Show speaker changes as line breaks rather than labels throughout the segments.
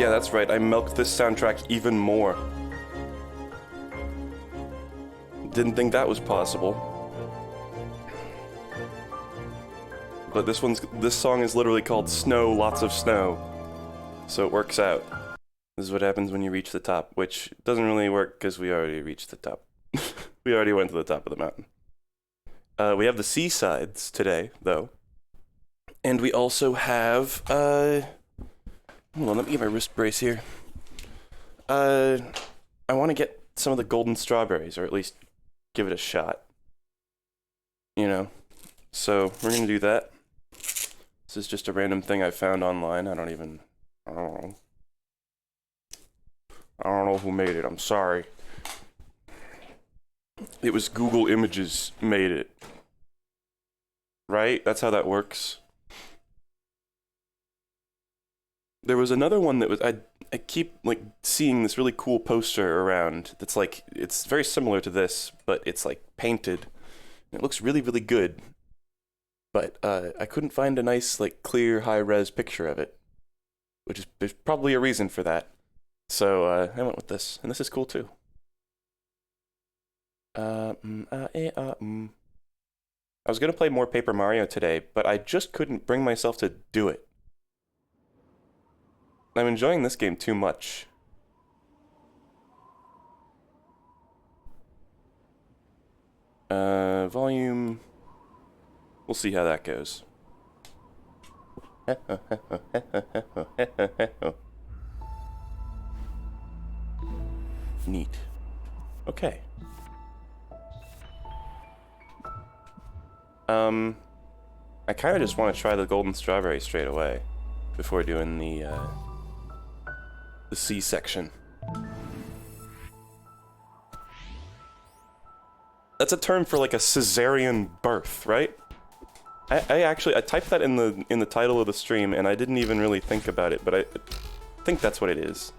Yeah, that's right. I milked this soundtrack even more. Didn't think that was possible. But this song is literally called Snow, Lots of Snow. So it works out. This is what happens when you reach the top, which doesn't really work because we already reached the top. We already went to the top of the mountain. We have the seasides today, though. And we also have, hold on, let me get my wrist brace here. I want to get some of the golden strawberries, or at least give it a shot. You know? So, we're gonna do that. This is just a random thing I found online. I don't know. I don't know who made it, I'm sorry. It was Google Images made it. Right? That's how that works. There was another one that was, I keep like seeing this really cool poster around that's like, it's very similar to this, but it's like painted. It looks really, really good. But I couldn't find a nice, like, clear, high-res picture of it. Which is, there's probably a reason for that. So I went with this, and this is cool too. I was gonna play more Paper Mario today, but I just couldn't bring myself to do it. I'm enjoying this game too much. Volume... We'll see how that goes. Neat. Okay. I kind of just want to try the golden strawberry straight away before doing the C section. That's a term for like a cesarean birth, right? I actually typed that in the title of the stream and I didn't even really think about it, but I think that's what it is.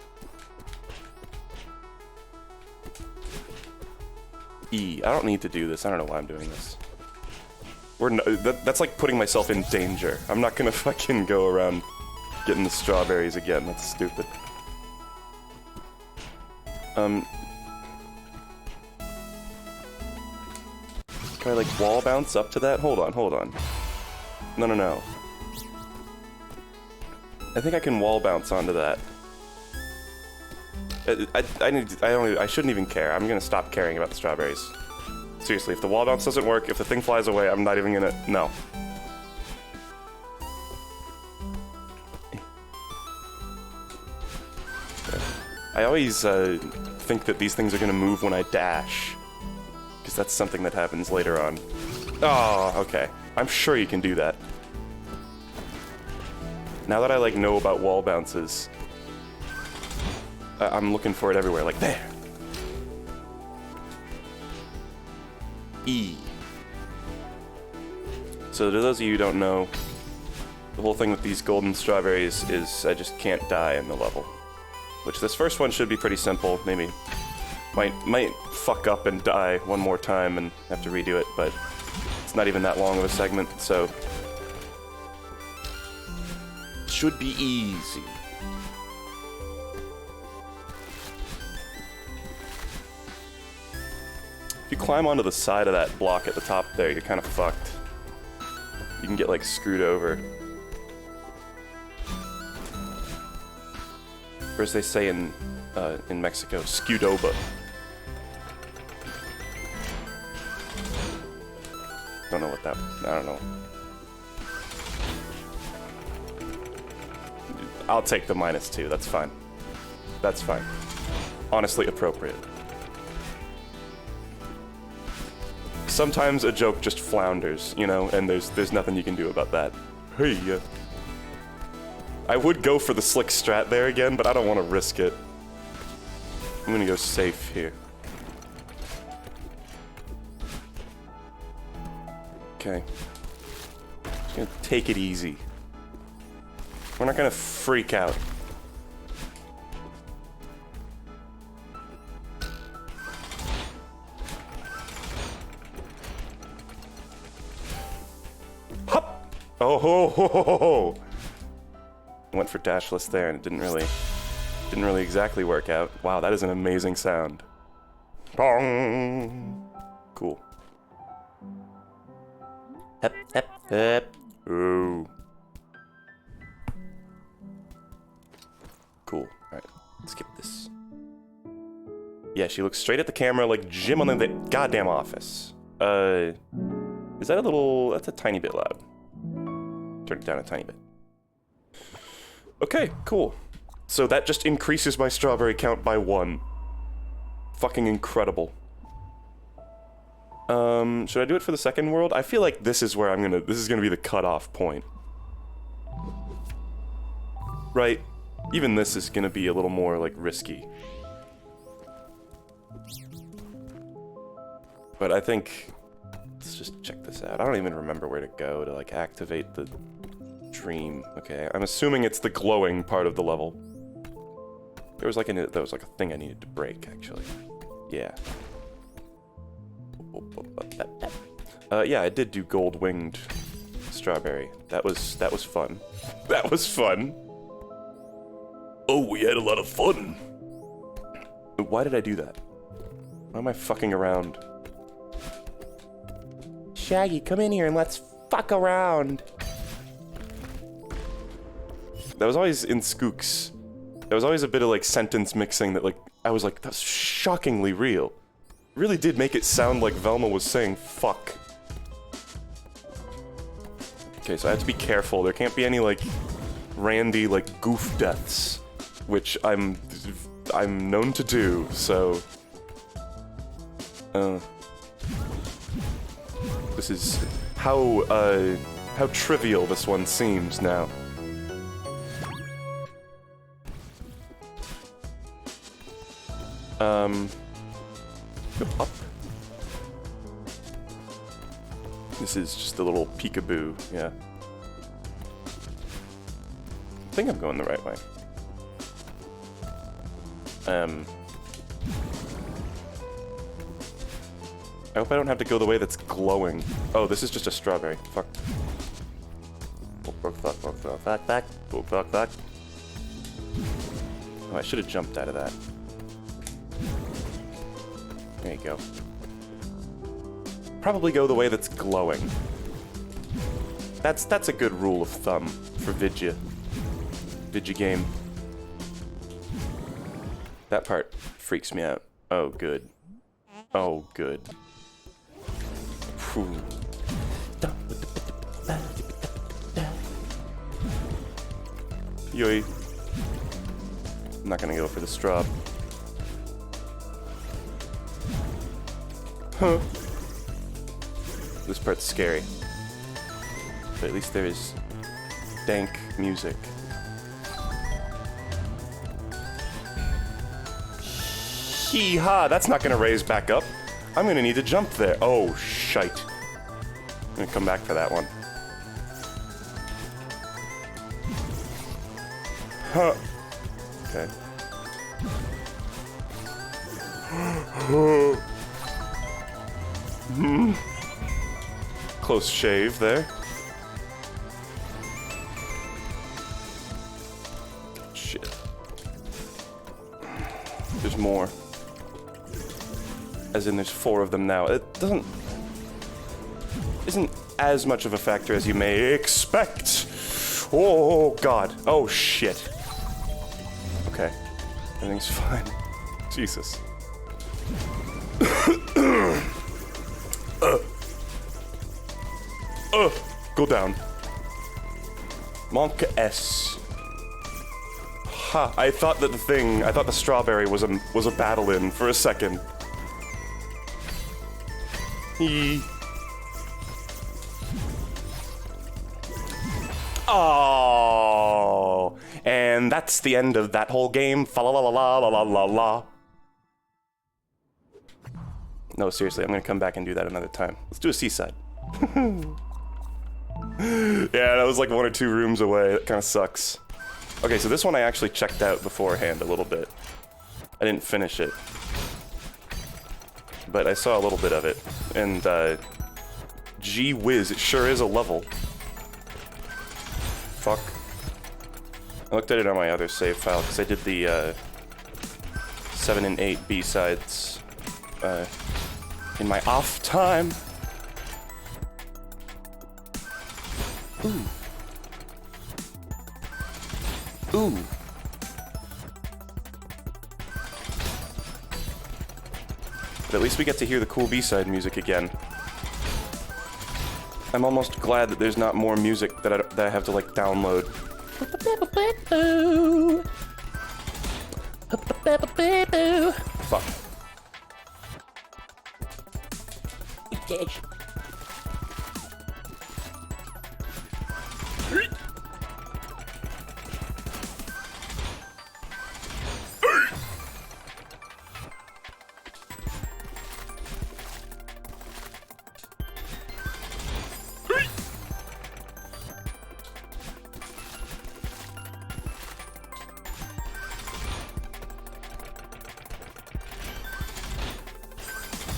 E. I don't need to do this. I don't know why I'm doing this. That's like putting myself in danger. I'm not gonna fucking go around getting the strawberries again. That's stupid. Can I like wall bounce up to that? Hold on. No. I think I can wall bounce onto that. I shouldn't even care. I'm gonna stop caring about the strawberries. Seriously, if the wall bounce doesn't work, if the thing flies away, I'm not even gonna... No. I always think that these things are gonna move when I dash. Because that's something that happens later on. Oh, okay. I'm sure you can do that. Now that I like know about wall bounces, I'm looking for it everywhere, like there. E. So to those of you who don't know, the whole thing with these golden strawberries is I just can't die in the level. Which this first one should be pretty simple, maybe might fuck up and die one more time and have to redo it, but it's not even that long of a segment, so should be easy. If you climb onto the side of that block at the top there, you're kind of fucked. You can get like screwed over. Or as they say in Mexico, Scudoba. Don't know what that... I don't know. I'll take the -2, that's fine. That's fine. Honestly appropriate. Sometimes a joke just flounders, you know, and there's nothing you can do about that. Hey, I would go for the slick strat there again, but I don't want to risk it. I'm gonna go safe here. Okay. Just gonna take it easy. We're not gonna freak out. Hup! Oh ho ho ho ho ho! I went for dashless there and it didn't really Didn't really exactly work out. Wow, that is an amazing sound. Bong! Cool. Hep, hep, hep. Ooh. Cool. Alright, skip this. Yeah, she looks straight at the camera like Jim on the goddamn office. Is that a little... That's a tiny bit loud. Turn it down a tiny bit. Okay, cool. So that just increases my strawberry count by 1. Fucking incredible. Should I do it for the second world? I feel like this is where this is gonna be the cutoff point. Right? Even this is gonna be a little more, like, risky. But I think... Let's just check this out. I don't even remember where to go to, like, activate the dream. Okay, I'm assuming it's the glowing part of the level. There was like a thing I needed to break, actually. Yeah. Yeah, I did do gold-winged strawberry. That was fun. That was fun. Oh, we had a lot of fun. Why did I do that? Why am I fucking around? Shaggy, come in here and let's fuck around. That was always in Skooks. There was always a bit of like sentence mixing that like, I was like, that's shockingly real. It really did make it sound like Velma was saying fuck. Okay, so I have to be careful. There can't be any like randy like goof deaths, which I'm known to do, so this is how trivial this one seems now. Go up. This is just a little peekaboo, yeah. I think I'm going the right way. I hope I don't have to go the way that's glowing. Oh, this is just a strawberry. Fuck. Fuck. Oh, I should have jumped out of that. There you go. Probably go the way that's glowing. That's a good rule of thumb for Vidya game. That part freaks me out. Oh, good. Oh, good. Whew. Yoi. I'm not gonna go for the straw. Huh. This part's scary. But at least there is dank music. Hee-ha! That's not gonna raise back up. I'm gonna need to jump there. Oh, shite. I'm gonna come back for that one. Huh. Okay. Close shave there. Shit. There's more. As in, there's 4 of them now. It isn't as much of a factor as you may expect. Oh, God. Oh, shit. Okay. Everything's fine. Jesus. Go down. Monka S. Ha, I thought the strawberry was a battle-in for a second. Oh, and that's the end of that whole game. Fa la la la la la la la. No, seriously, I'm gonna come back and do that another time. Let's do a seaside. Yeah, that was like 1 or 2 rooms away. That kind of sucks. Okay, so this one I actually checked out beforehand a little bit. I didn't finish it, but I saw a little bit of it, and gee whiz, it sure is a level. Fuck. I looked at it on my other save file because I did the 7 and 8 B-sides in my off time. Ooh. Ooh. But at least we get to hear the cool B-side music again. I'm almost glad that there's not more music that I have to, like, download. Fuck.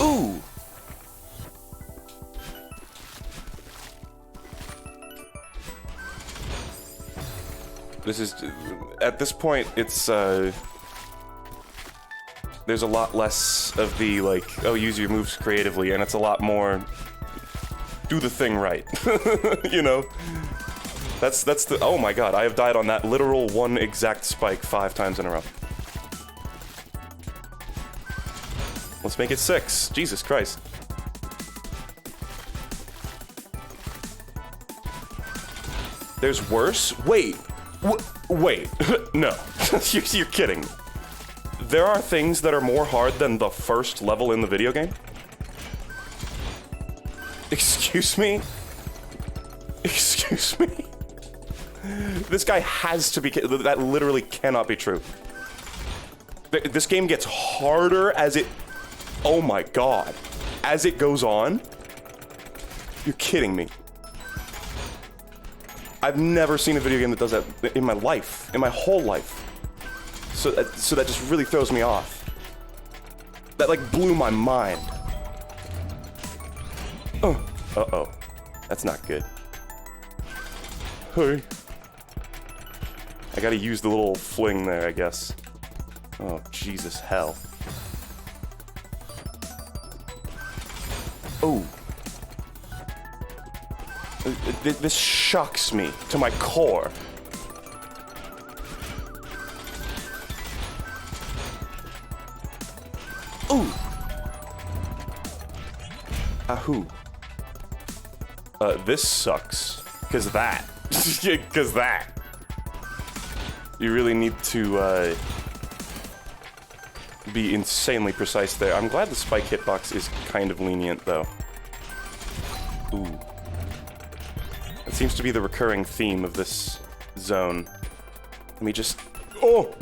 Ooh! This is... At this point, it's, there's a lot less of the, like, oh, use your moves creatively, and it's a lot more... do the thing right. You know? That's the... Oh my god, I have died on that literal one exact spike 5 times in a row. Let's make it 6. Jesus Christ. There's worse? Wait. Wait. No. You're kidding. There are things that are more hard than the first level in the video game? Excuse me? Excuse me? This guy has to be... That literally cannot be true. This game gets harder as it... Oh my god. As it goes on? You're kidding me. I've never seen a video game that does that in my life. In my whole life. So that just really throws me off. That, like, blew my mind. Oh. Uh-oh. That's not good. Hurry. I gotta use the little fling there, I guess. Oh, Jesus, hell. Oh. This shocks me to my core. Ooh. Ahoo. This sucks. 'Cause that. 'Cause that. You really need to, be insanely precise there. I'm glad the spike hitbox is kind of lenient, though. Ooh. That seems to be the recurring theme of this zone. Let me just... Oh!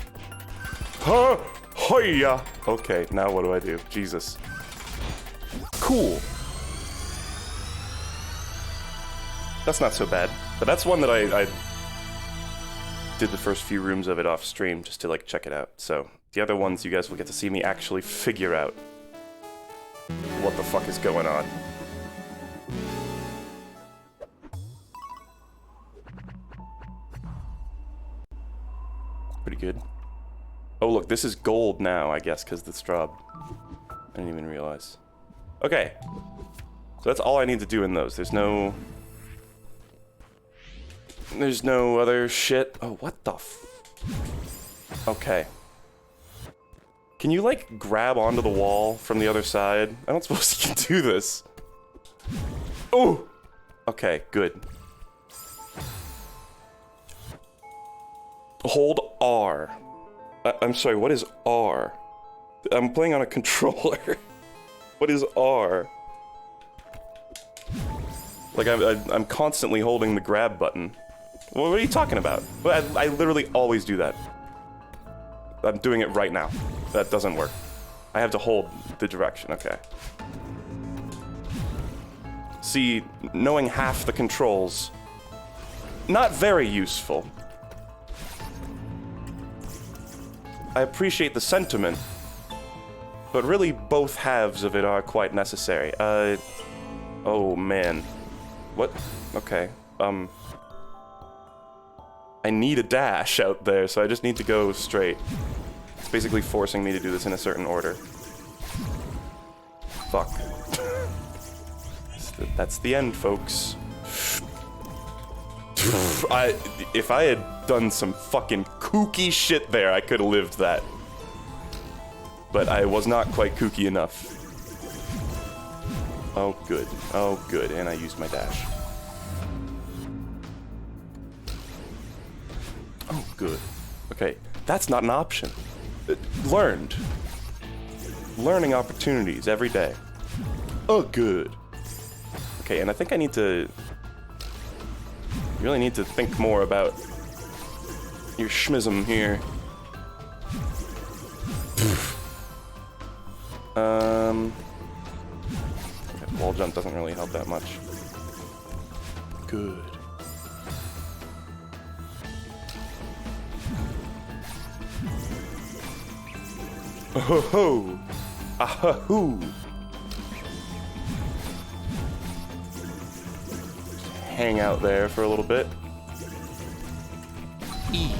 Huh! Hiya! Okay, now what do I do? Jesus. Cool. That's not so bad. But that's one that I did the first few rooms of it off stream just to, like, check it out. So, the other ones you guys will get to see me actually figure out what the fuck is going on. Pretty good. Oh, look, this is gold now, I guess, because the straw. I didn't even realize. Okay. So that's all I need to do in those. There's no other shit. Oh, what the f... Okay. Can you, like, grab onto the wall from the other side? I don't suppose you can do this. Oh! Okay, good. Hold R. I'm sorry, what is R? I'm playing on a controller. What is R? Like, I'm constantly holding the grab button. What are you talking about? I literally always do that. I'm doing it right now. That doesn't work. I have to hold the direction, okay. See, knowing half the controls, not very useful. I appreciate the sentiment, but really both halves of it are quite necessary. Oh man. What? Okay, I need a dash out there, so I just need to go straight. basically forcing me to do this in a certain order. Fuck. That's the end, folks. If I had done some fucking kooky shit there, I could have lived that. But I was not quite kooky enough. Oh, good. Oh, good. And I used my dash. Oh, good. Okay, that's not an option. Learned. Learning opportunities every day. Oh, good. Okay, and I think I need to... really need to think more about your schmism here. Okay, wall jump doesn't really help that much. Good. Oh-ho-ho! Ah-ha-hoo! Hang out there for a little bit. E.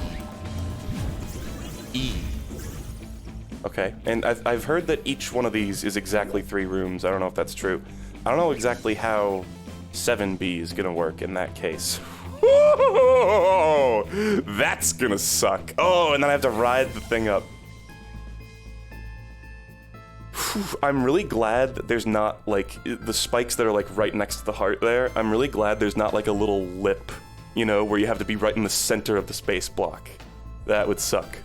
Okay, and I've heard that each one of these is exactly 3 rooms. I don't know if that's true. I don't know exactly how 7B is gonna work in that case. Whoa! That's gonna suck. Oh, and then I have to ride the thing up. I'm really glad that there's not, like, the spikes that are, like, right next to the heart there. I'm really glad there's not, like, a little lip, you know, where you have to be right in the center of the space block. That would suck.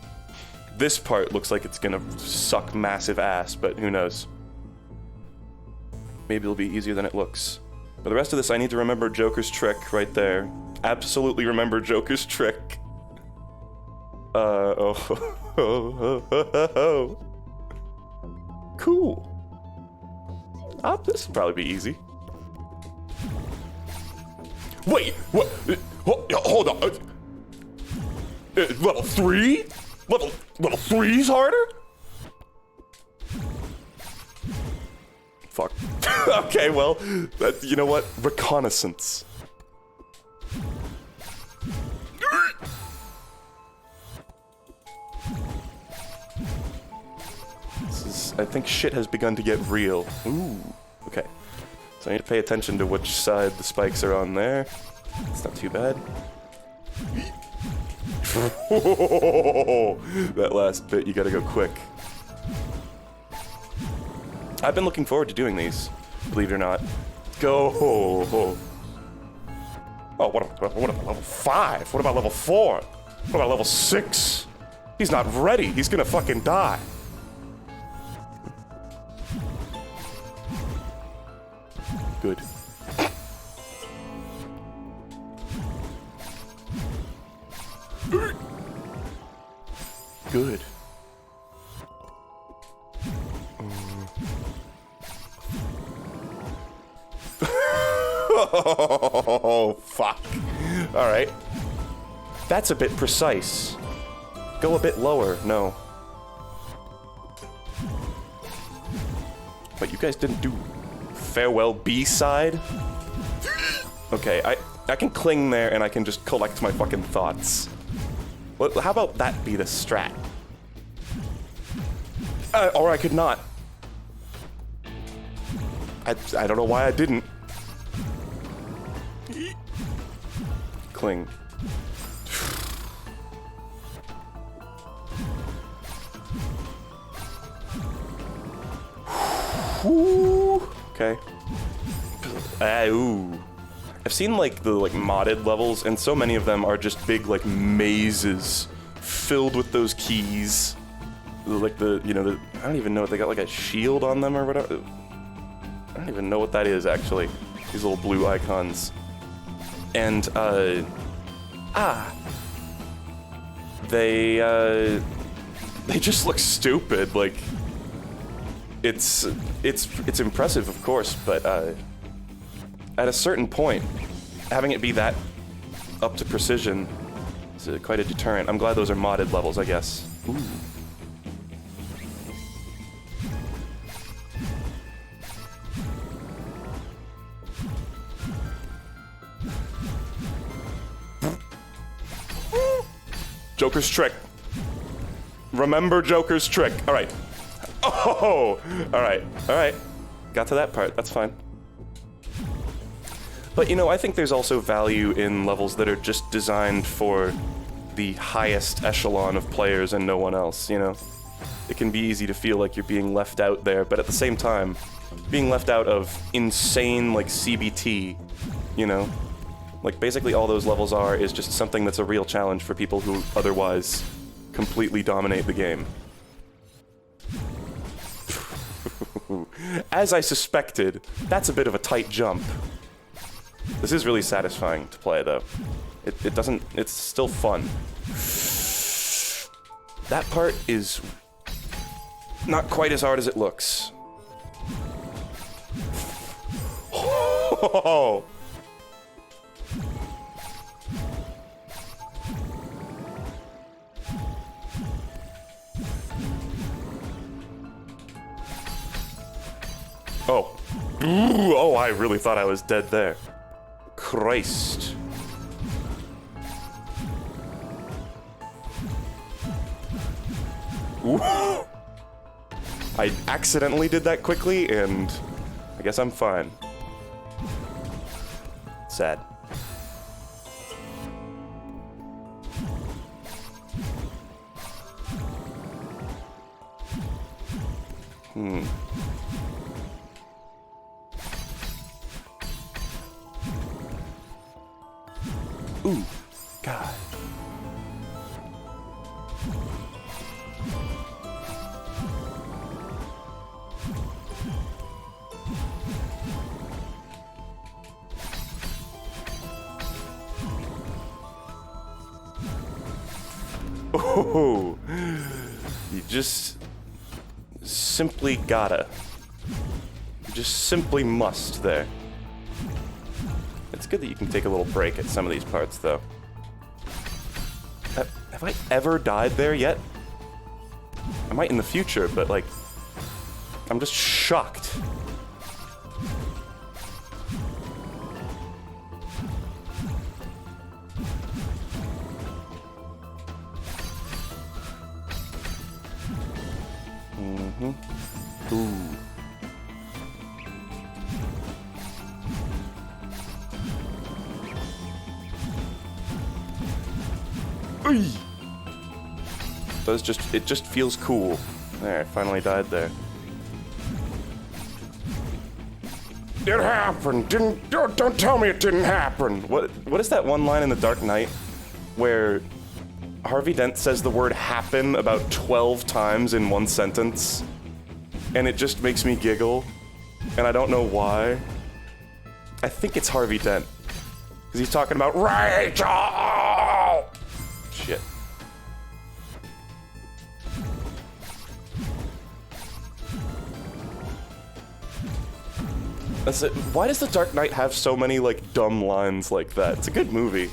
This part looks like it's gonna suck massive ass, but who knows. Maybe it'll be easier than it looks. For the rest of this, I need to remember Joker's trick right there. Absolutely remember Joker's trick. Cool. This will probably be easy. Wait, what? Hold on. Level 3? Level 3's harder? Fuck. Okay, well, you know what? Reconnaissance. I think shit has begun to get real. Ooh, okay. So I need to pay attention to which side the spikes are on there. It's not too bad. That last bit, you gotta go quick. I've been looking forward to doing these, believe it or not. Go! Oh, what about level 5? What about level 4? What about level 6? He's not ready. He's gonna fucking die. Good. Good. Oh, fuck. Alright. That's a bit precise. Go a bit lower. No. But you guys didn't do farewell B-side? Okay, I can cling there and I can just collect my fucking thoughts. Well, how about that be the strat? Or I could not. I don't know why I didn't. Cling. Okay. Ooh. I've seen like the modded levels, and so many of them are just big like mazes filled with those keys. Like I don't even know what they got, like a shield on them or whatever. I don't even know what that is actually. These little blue icons. And they just look stupid. Like it's impressive, of course, but at a certain point, having it be that up to precision is quite a deterrent. I'm glad those are modded levels, I guess. Ooh. Joker's trick. Remember Joker's trick. All right. Oh, all right, all right. Got to that part, that's fine. But you know, I think there's also value in levels that are just designed for the highest echelon of players and no one else, you know? It can be easy to feel like you're being left out there, but at the same time, being left out of insane, like, CBT, you know? Like, basically all those levels are is just something that's a real challenge for people who otherwise completely dominate the game. As I suspected, that's a bit of a tight jump. This is really satisfying to play, though. It doesn't... it's still fun. That part is not quite as hard as it looks. Oh! Oh. Ooh, oh, I really thought I was dead there. Christ. Ooh. I accidentally did that quickly, and I guess I'm fine. Sad. Ooh, God. Oh, you just simply gotta. You just simply must there. It's good that you can take a little break at some of these parts, though. Have I ever died there yet? I might in the future, but, like, I'm just shocked. Ooh. It just feels cool. There, I finally died there. It happened. Don't tell me it didn't happen. What is that one line in The Dark Knight where Harvey Dent says the word happen about 12 times in one sentence? And it just makes me giggle, and I don't know why. I think it's Harvey Dent, because he's talking about Rachel! Shit. That's it. Why does The Dark Knight have so many, like, dumb lines like that? It's a good movie.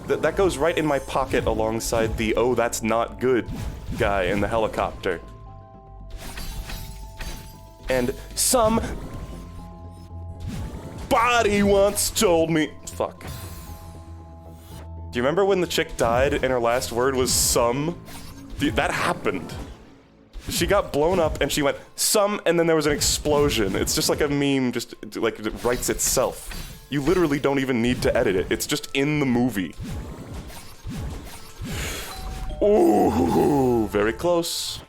That goes right in my pocket alongside the "oh, that's not good" guy in the helicopter. And some body once told me... Fuck. Do you remember when the chick died and her last word was "some"? That happened. She got blown up and she went "some" and then there was an explosion. It's just like a meme, just like it writes itself. You literally don't even need to edit it. It's just in the movie. Ooh, very close.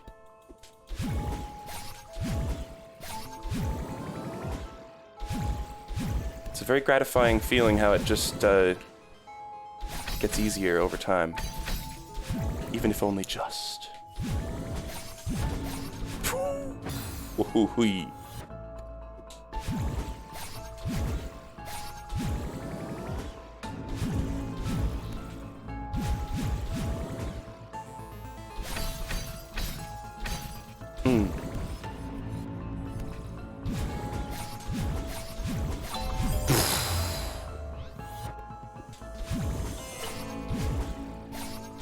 It's a very gratifying feeling how it just gets easier over time. Even if only just. Woohoo-hoo.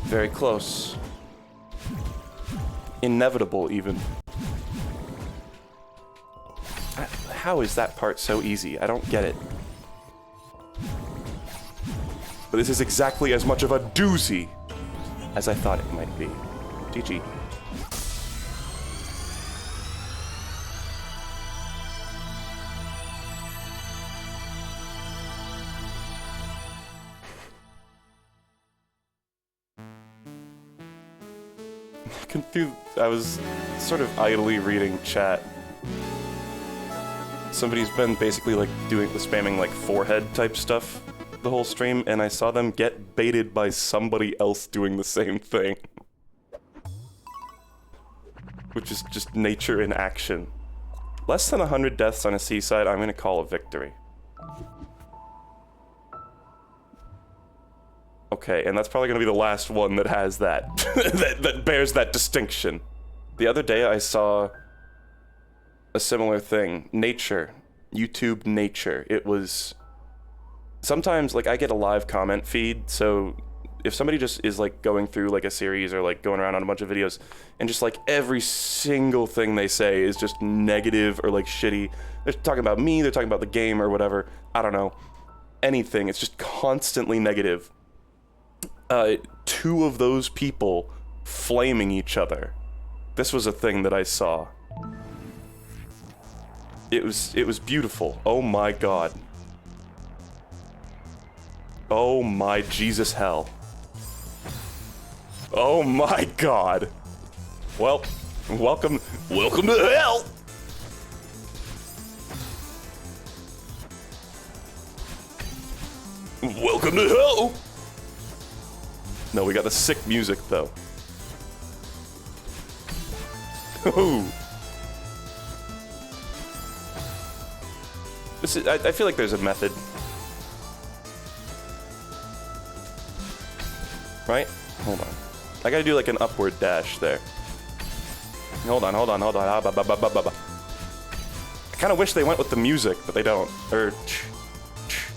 Very close. Inevitable, even. How is that part so easy? I don't get it. But this is exactly as much of a doozy as I thought it might be. GG. I was sort of idly reading chat. Somebody's been basically like doing the spamming like forehead type stuff the whole stream, and I saw them get baited by somebody else doing the same thing. Which is just nature in action. Less than 100 deaths on a seaside, I'm gonna call a victory. Okay, and that's probably gonna be the last one that has that. that bears that distinction. The other day I saw a similar thing. Nature. YouTube Nature. It was... Sometimes, like, I get a live comment feed, so if somebody just is, like, going through, like, a series or, like, going around on a bunch of videos, and just, like, every single thing they say is just negative or, like, shitty. They're talking about me, they're talking about the game or whatever. I don't know. Anything. It's just constantly negative. Two of those people flaming each other. This was a thing that I saw. It was beautiful. Oh my god. Oh my Jesus hell. Oh my god. Well, welcome to hell. Welcome to hell. No, we got the sick music though. Ooh. This is, I feel like there's a method. Right? Hold on. I gotta do like an upward dash there. Hold on. I kinda wish they went with the music, but they don't. Or,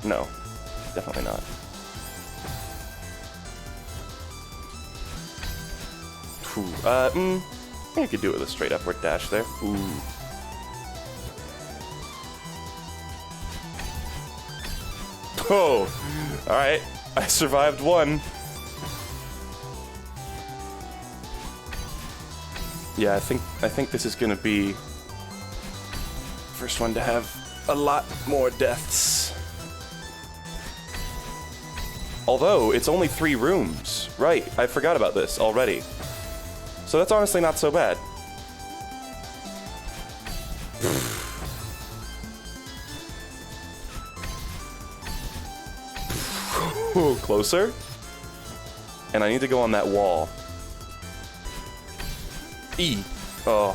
no. Definitely not. I think I could do it with a straight upward dash there. Ooh. Oh! Alright. I survived one. Yeah, I think this is gonna be first one to have a lot more deaths. Although, it's only 3 rooms. Right, I forgot about this already. So that's honestly not so bad. Closer. And I need to go on that wall. E. Oh.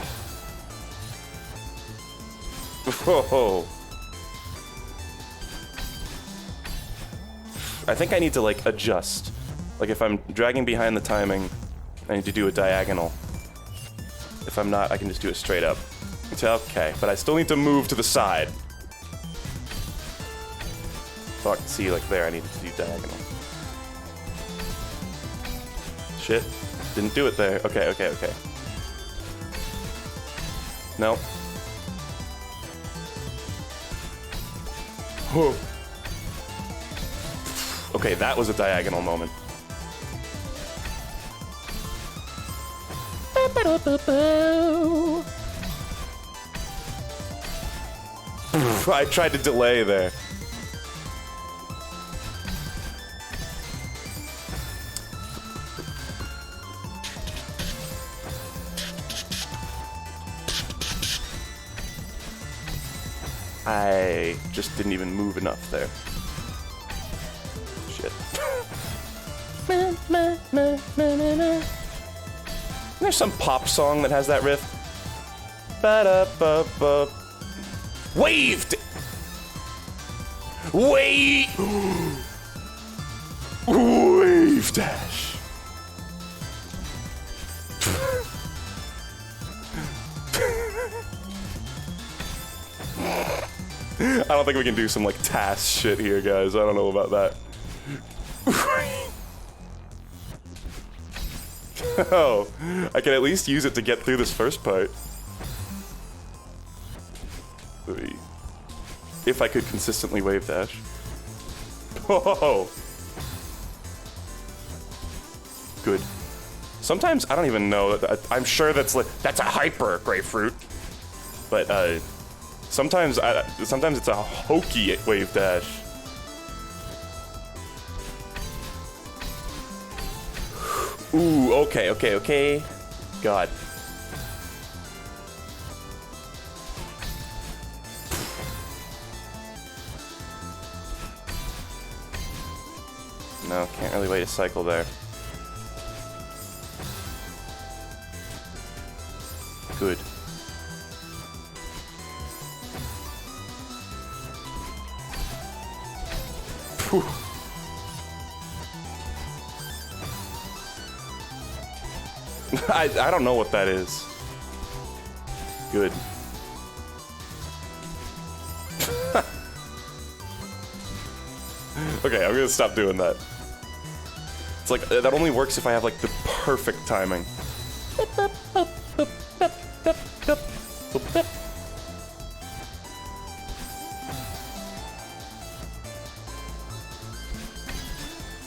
Whoa. I think I need to, like, adjust. Like, if I'm dragging behind the timing, I need to do a diagonal. If I'm not, I can just do it straight up. It's okay, but I still need to move to the side. Fuck, see, like there, I needed to do diagonal. Shit. Didn't do it there. Okay. No. Whoa. Okay, that was a diagonal moment. I tried to delay there. I just didn't even move enough there. Shit. There's some pop song that has that riff. Ba-da-ba-ba. Waved! Wave! Wave dash. I don't think we can do some like task shit here, guys. I don't know about that. Oh, I can at least use it to get through this first part. If I could consistently wave dash. Oh! Good. Sometimes I don't even know. I'm sure that's a hyper grapefruit, but sometimes it's a hokey wave dash. Ooh, okay. God. No, can't really wait a cycle there. Good. Phew. I don't know what that is. Good. Okay, I'm gonna stop doing that. It's like, that only works if I have, like, the perfect timing.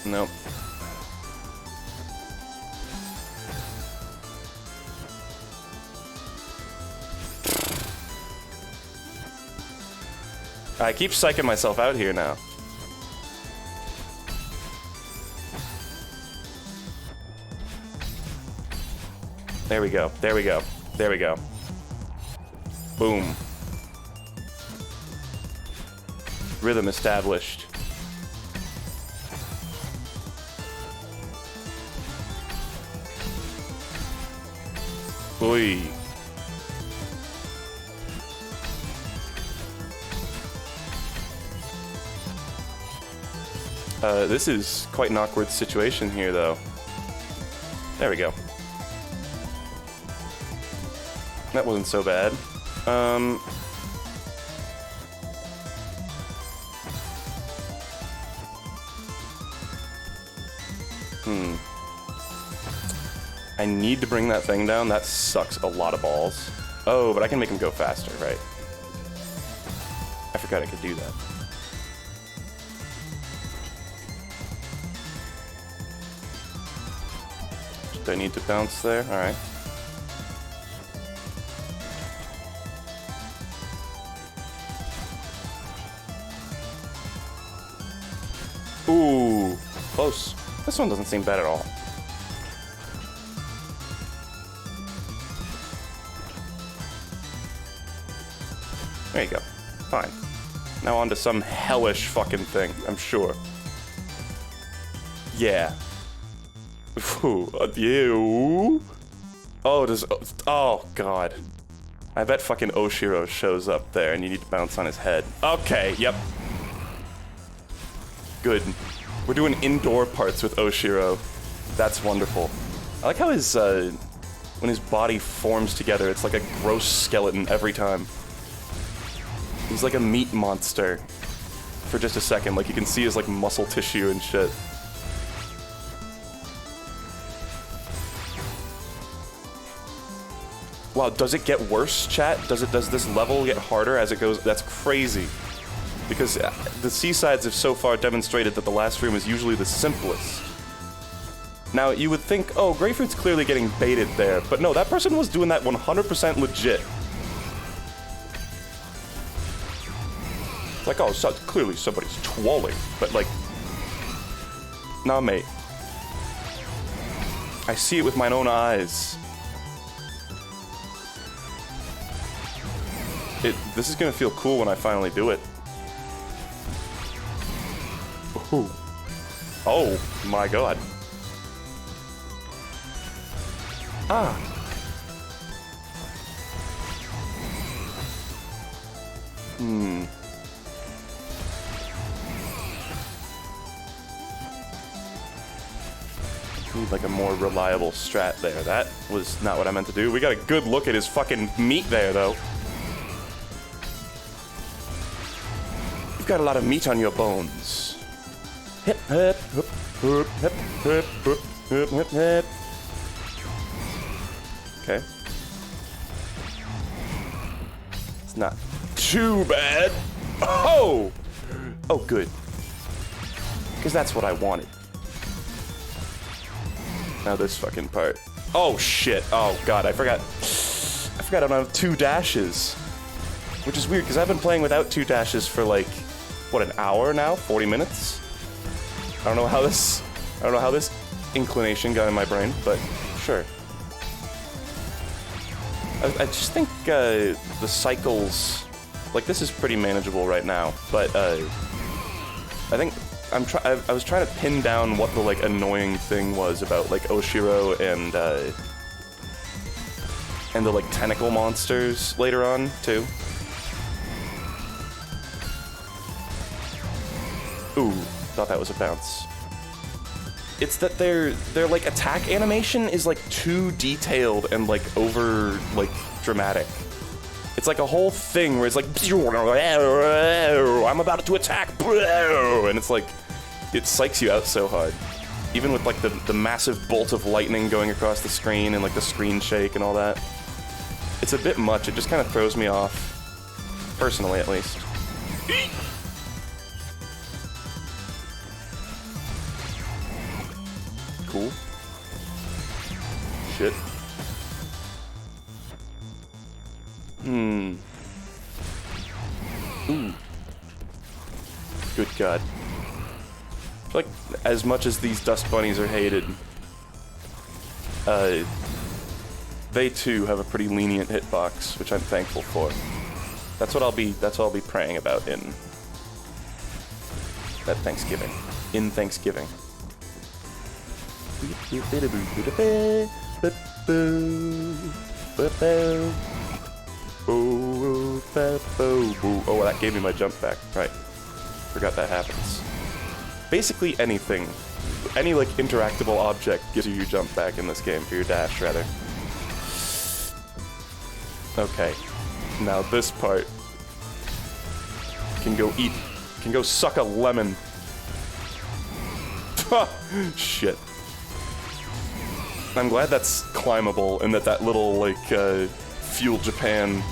Nope. I keep psyching myself out here now. There we go. There we go. There we go. Boom. Rhythm established. Oy. This is quite an awkward situation here, though. There we go. That wasn't so bad. I need to bring that thing down. That sucks a lot of balls. Oh, but I can make him go faster, right? I forgot I could do that. Do I need to bounce there? Alright. Ooh, close. This one doesn't seem bad at all. There you go. Fine. Now on to some hellish fucking thing, I'm sure. Yeah. Ooh, yeah. Oh, does... Oh, God. I bet fucking Oshiro shows up there and you need to bounce on his head. Okay, yep. Good. We're doing indoor parts with Oshiro. That's wonderful. I like how his, when his body forms together, it's like a gross skeleton every time. He's like a meat monster for just a second. Like, you can see his, like, muscle tissue and shit. Wow, does it get worse, chat? Does this level get harder as it goes? That's crazy. Because the C-sides have so far demonstrated that the last room is usually the simplest. Now, you would think, oh, Grapefruit's clearly getting baited there. But no, that person was doing that 100% legit. It's like, oh, so clearly somebody's twirling. But, like... Nah, mate. I see it with my own eyes. This is gonna feel cool when I finally do it. Ooh. Oh my god. Ah. Need like a more reliable strat there. That was not what I meant to do. We got a good look at his fucking meat there, though. You've got a lot of meat on your bones. Hip, hip, hip, hip, hip, hip, hip, hip, hip, hip. Okay. It's not too bad. Oh! Oh, good. Because that's what I wanted. Now this fucking part. Oh shit. Oh god, I forgot I don't have 2 dashes. Which is weird, because I've been playing without 2 dashes for like, what, an hour now? 40 minutes? I don't know how this inclination got in my brain, but sure. I just think the cycles, like this is pretty manageable right now, but I think I was trying to pin down what the like annoying thing was about like Oshiro and the like tentacle monsters later on too. Ooh, thought that was a bounce. It's that their like attack animation is like too detailed and like over like dramatic. It's like a whole thing where it's like I'm about to attack, and it's like it psychs you out so hard. Even with like the massive bolt of lightning going across the screen and like the screen shake and all that. It's a bit much. It just kind of throws me off, personally at least. Cool. Shit. Ooh. Good god. I feel like as much as these dust bunnies are hated, they too have a pretty lenient hitbox, which I'm thankful for. That's what I'll be praying about in that Thanksgiving. In Thanksgiving. Oh, that gave me my jump back. Right. Forgot that happens. Basically anything. Any, like, interactable object gives you your jump back in this game, or your dash, rather. Okay. Now this part can go suck a lemon. Shit. I'm glad that's climbable and that little, like, Fuel Japan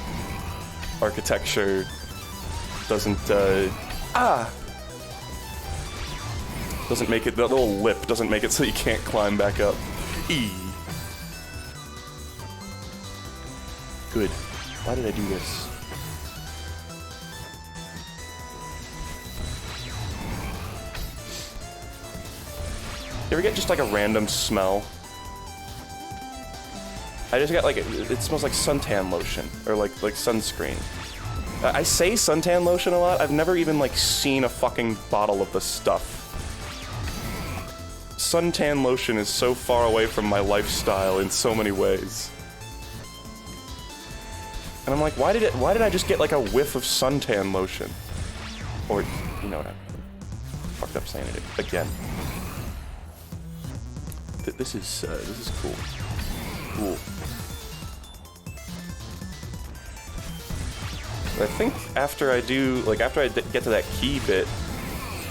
architecture doesn't, doesn't make it, that little lip doesn't make it so you can't climb back up. Good. Why did I do this? You ever get just like a random smell? I just got like, it smells like suntan lotion, or like sunscreen. I say suntan lotion a lot, I've never even like seen a fucking bottle of the stuff. Suntan lotion is so far away from my lifestyle in so many ways. And I'm like, why did I just get like a whiff of suntan lotion? Or, you know what, I fucked up saying it again. This is cool. Cool. I think after I get to that key bit,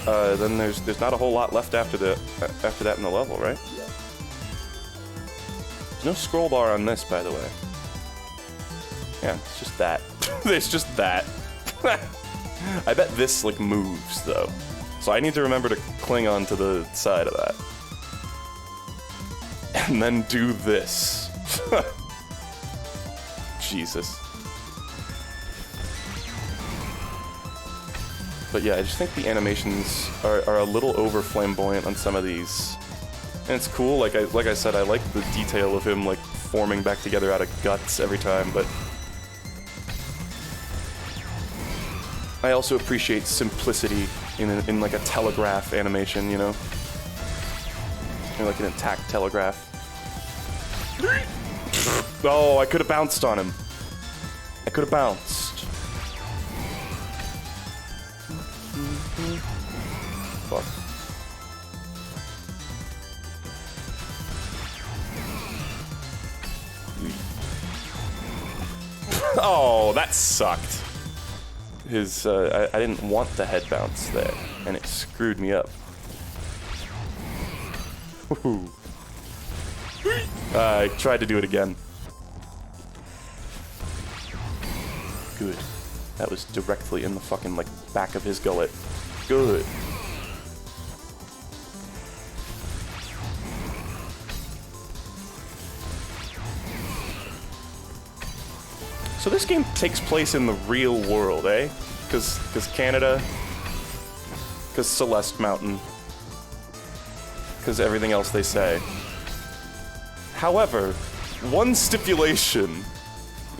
then there's not a whole lot left after that in the level, right? There's no scroll bar on this, by the way. Yeah, it's just that. It's just that. I bet this like moves though, so I need to remember to cling on to the side of that, and then do this. Jesus. But yeah, I just think the animations are a little over flamboyant on some of these. And it's cool, like I said, I like the detail of him like forming back together out of guts every time, but I also appreciate simplicity in like a telegraph animation, you know? Or like an attack telegraph. Oh, I could have bounced on him. I could have bounced. Fuck. Oh, that sucked. I didn't want the head bounce there, and it screwed me up. I tried to do it again. Good. That was directly in the fucking, like, back of his gullet. Good. So this game takes place in the real world, eh? Because Canada, because Celeste Mountain, because everything else they say. However, one stipulation.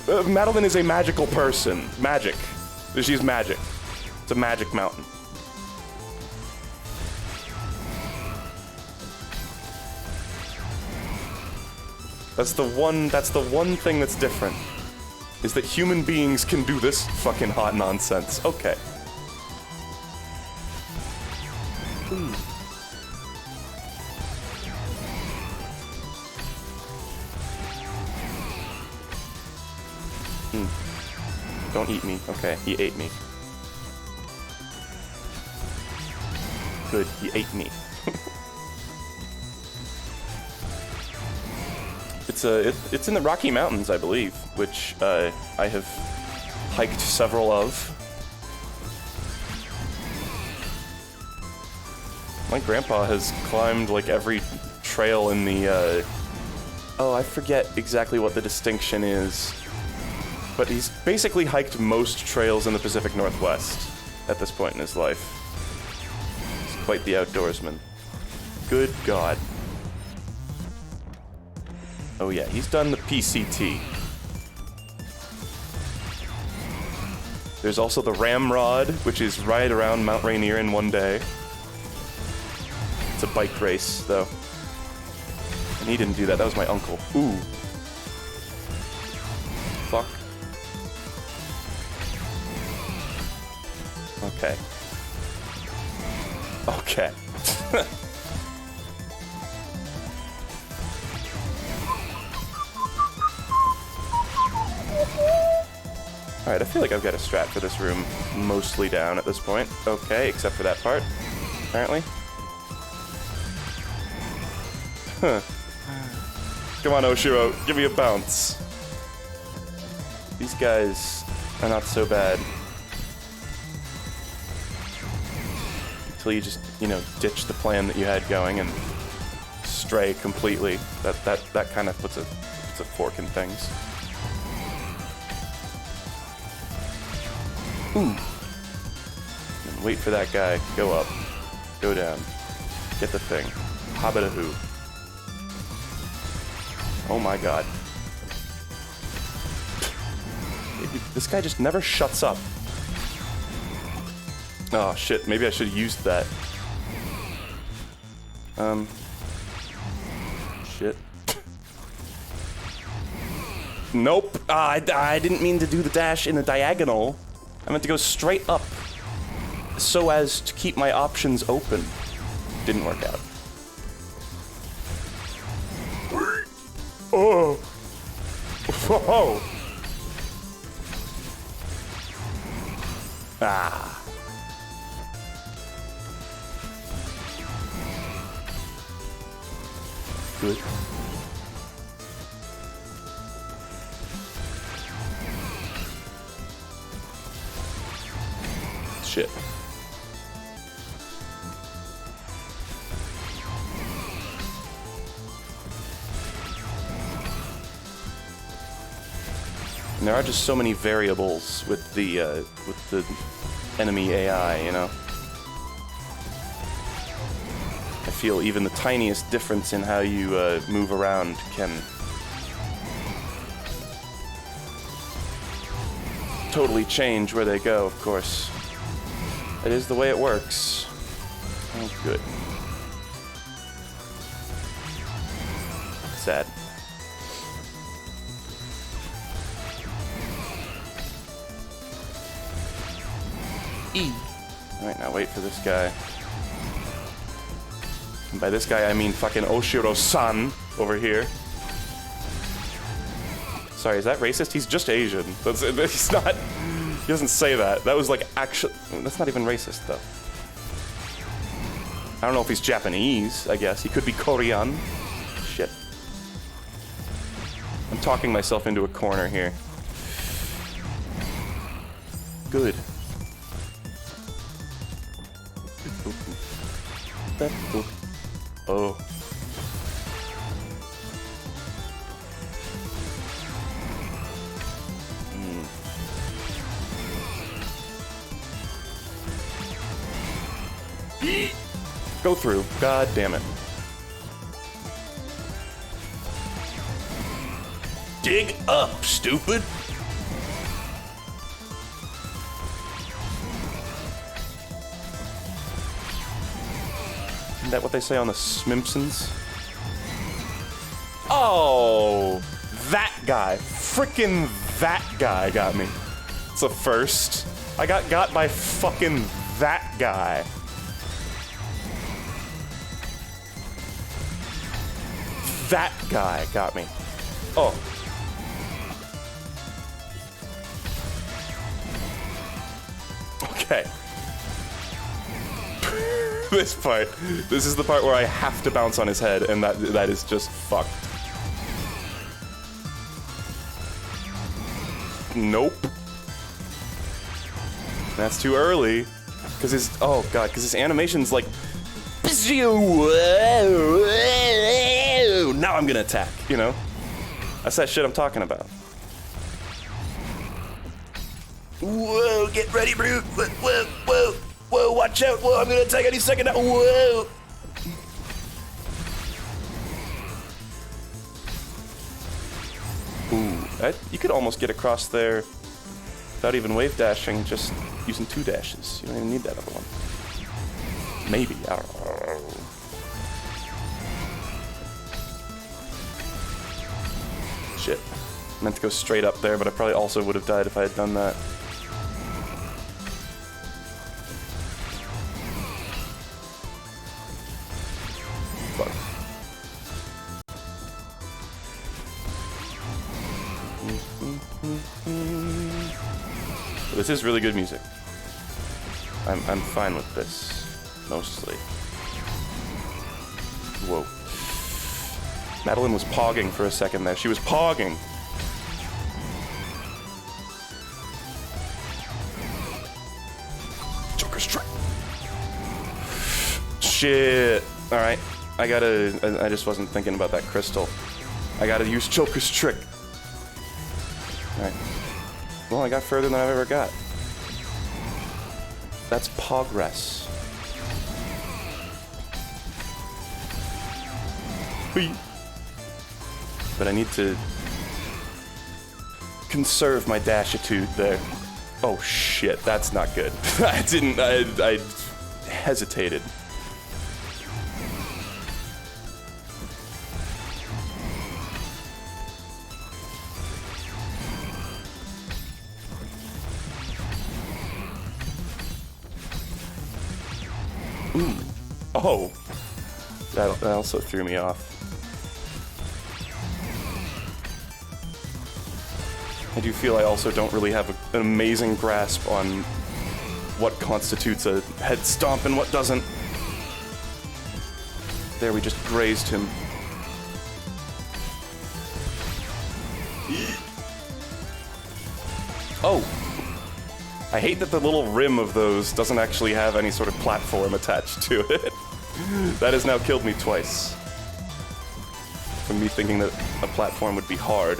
Madeline is a magical person. Magic. She's magic. It's a magic mountain. That's the one thing that's different. Is that human beings can do this fucking hot nonsense. Okay. Ooh. Don't eat me. Okay, he ate me. Good, he ate me. It's in the Rocky Mountains, I believe, which I have hiked several of. My grandpa has climbed like every trail in the oh, I forget exactly what the distinction is. But he's basically hiked most trails in the Pacific Northwest at this point in his life. He's quite the outdoorsman. Good God. Oh yeah, he's done the PCT. There's also the Ramrod, which is ride around Mount Rainier in one day. It's a bike race, though. And he didn't do that, that was my uncle. Ooh. Fuck. Okay. Okay. Alright, I feel like I've got a strat for this room mostly down at this point. Okay, except for that part, apparently. Huh. Come on, Oshiro, give me a bounce. These guys are not so bad. Until you just, you know, ditch the plan that you had going and stray completely. That kind of puts a fork in things. Ooh. And wait for that guy. Go up. Go down. Get the thing. Habba-da-hoo. Oh my God. This guy just never shuts up. Oh shit, maybe I should have used that. Shit. Nope. I didn't mean to do the dash in a diagonal. I meant to go straight up so as to keep my options open. Didn't work out. Oh! Whoa! Ah. Good. Shit. And there are just so many variables with the enemy AI, you know? I feel even the tiniest difference in how you move around can totally change where they go, of course. It is the way it works. Oh, good. Sad. E. Alright, now wait for this guy. And by this guy, I mean fucking Oshiro-san over here. Sorry, is that racist? He's just Asian. He's not... He doesn't say that. That was like actually... That's not even racist, though. I don't know if he's Japanese, I guess. He could be Korean. Shit. I'm talking myself into a corner here. Good. Oh. Go through. God damn it. Dig up, stupid! Isn't that what they say on the Smimpsons? Oh! That guy. Frickin' that guy got me. It's a first. I got by fucking that guy. That guy got me. Oh. Okay. This part. This is the part where I have to bounce on his head, and that is just fucked. Nope. That's too early. Cause his cause his animation's like now I'm gonna attack, you know? That's that shit I'm talking about. Whoa, get ready, Brute! Whoa, whoa, whoa, watch out! Whoa, I'm gonna attack any second now! Whoa! Ooh, you could almost get across there without even wave dashing, just using 2 dashes. You don't even need that other one. Maybe, I don't know. Shit. I meant to go straight up there, but I probably also would have died if I had done that. Fuck. This is really good music. I'm fine with this, mostly. Whoa. Madeline was pogging for a second there. She was pogging. Joker's trick. Shit. All right. I just wasn't thinking about that crystal. I gotta use Joker's trick. All right. Well, I got further than I've ever got. That's progress. Whee. But I need to conserve my dashitude there. Oh shit, that's not good. I hesitated. Ooh. Oh. That also threw me off. I do feel I also don't really have an amazing grasp on what constitutes a head stomp and what doesn't. There, we just grazed him. Oh! I hate that the little rim of those doesn't actually have any sort of platform attached to it. That has now killed me twice. From me thinking that a platform would be hard.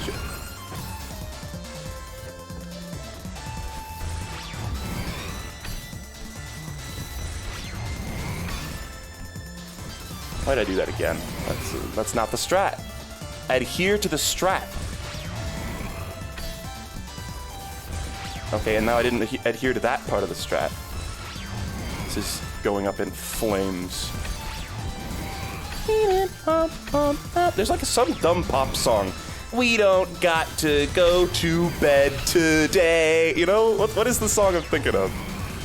Shit. Why'd I do that again? That's not the strat. Adhere to the strat. Okay, and now I didn't adhere to that part of the strat. This is going up in flames. There's like some dumb pop song. We don't got to go to bed today. You know, what is the song I'm thinking of?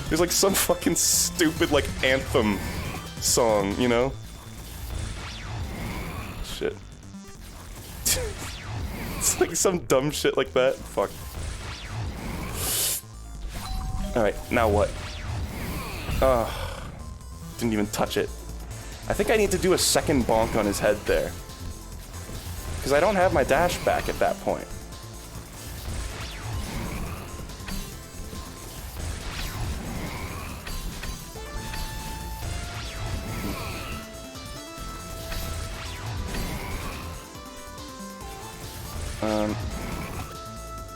There's like some fucking stupid like anthem song, you know? Shit. It's like some dumb shit like that. Fuck. Alright, now what? Didn't even touch it. I think I need to do a second bonk on his head there. Because I don't have my dash back at that point.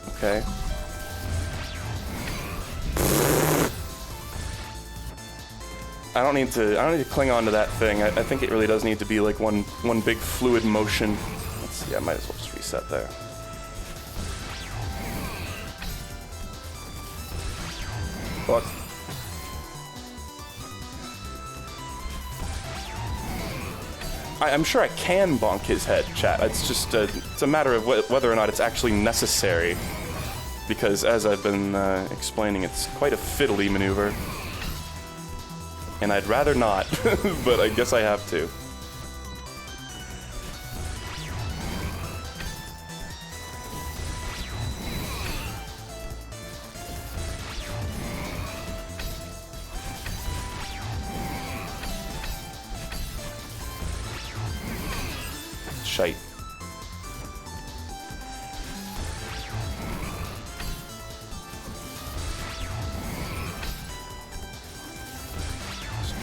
Okay. I don't need to cling on to that thing. I think it really does need to be like one big fluid motion. Let's see, I might as well just reset there. Fuck. I'm sure I can bonk his head, chat. It's just it's a matter of whether or not it's actually necessary. Because as I've been explaining, it's quite a fiddly maneuver. And I'd rather not, but I guess I have to. Shite.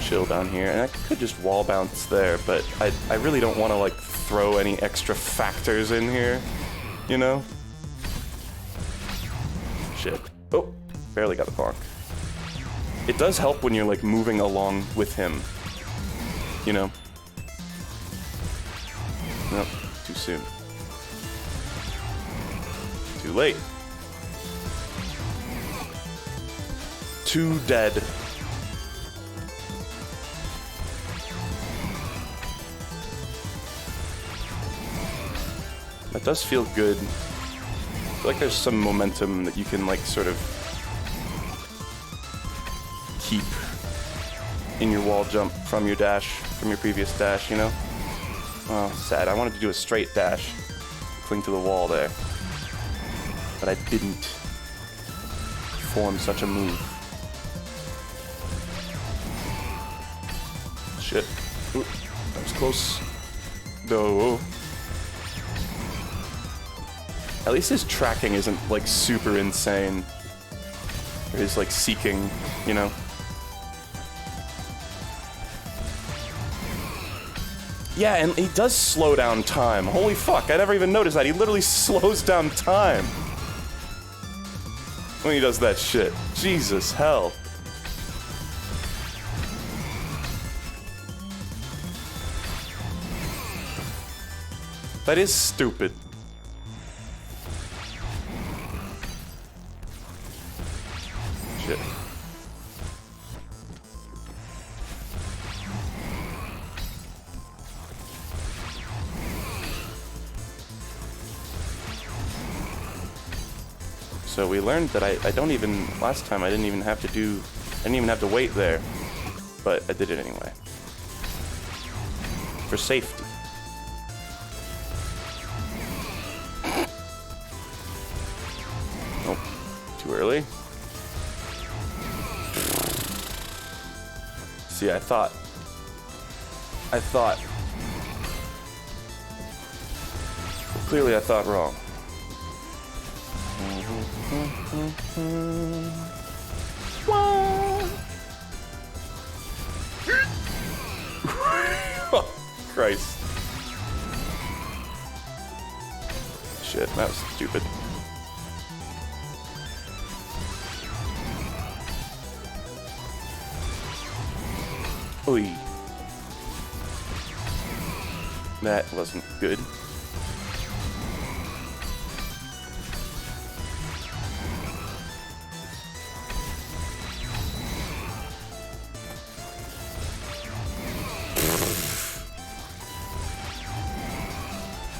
Chill down here, and I could just wall bounce there, but I really don't want to like throw any extra factors in here, you know? Shit. Oh, barely got the bonk. It does help when you're like moving along with him, you know? Nope, too soon. Too late. Too dead. That does feel good. I feel like there's some momentum that you can like sort of keep in your wall jump from your dash, from your previous dash, you know? Oh, sad. I wanted to do a straight dash, cling to the wall there, but I didn't perform such a move. Shit. Ooh, that was close. No. At least his tracking isn't, like, super insane. Or his, like, seeking, you know? Yeah, and he does slow down time. Holy fuck, I never even noticed that. He literally slows down time when he does that shit. Jesus, hell. That is stupid. Shit. So we learned that I don't even, last time I didn't even have to wait there, but I did it anyway. For safety. Oh, too early. See, I thought. Clearly I thought wrong. Oh, Christ. Shit, that was stupid. Oy. That wasn't good.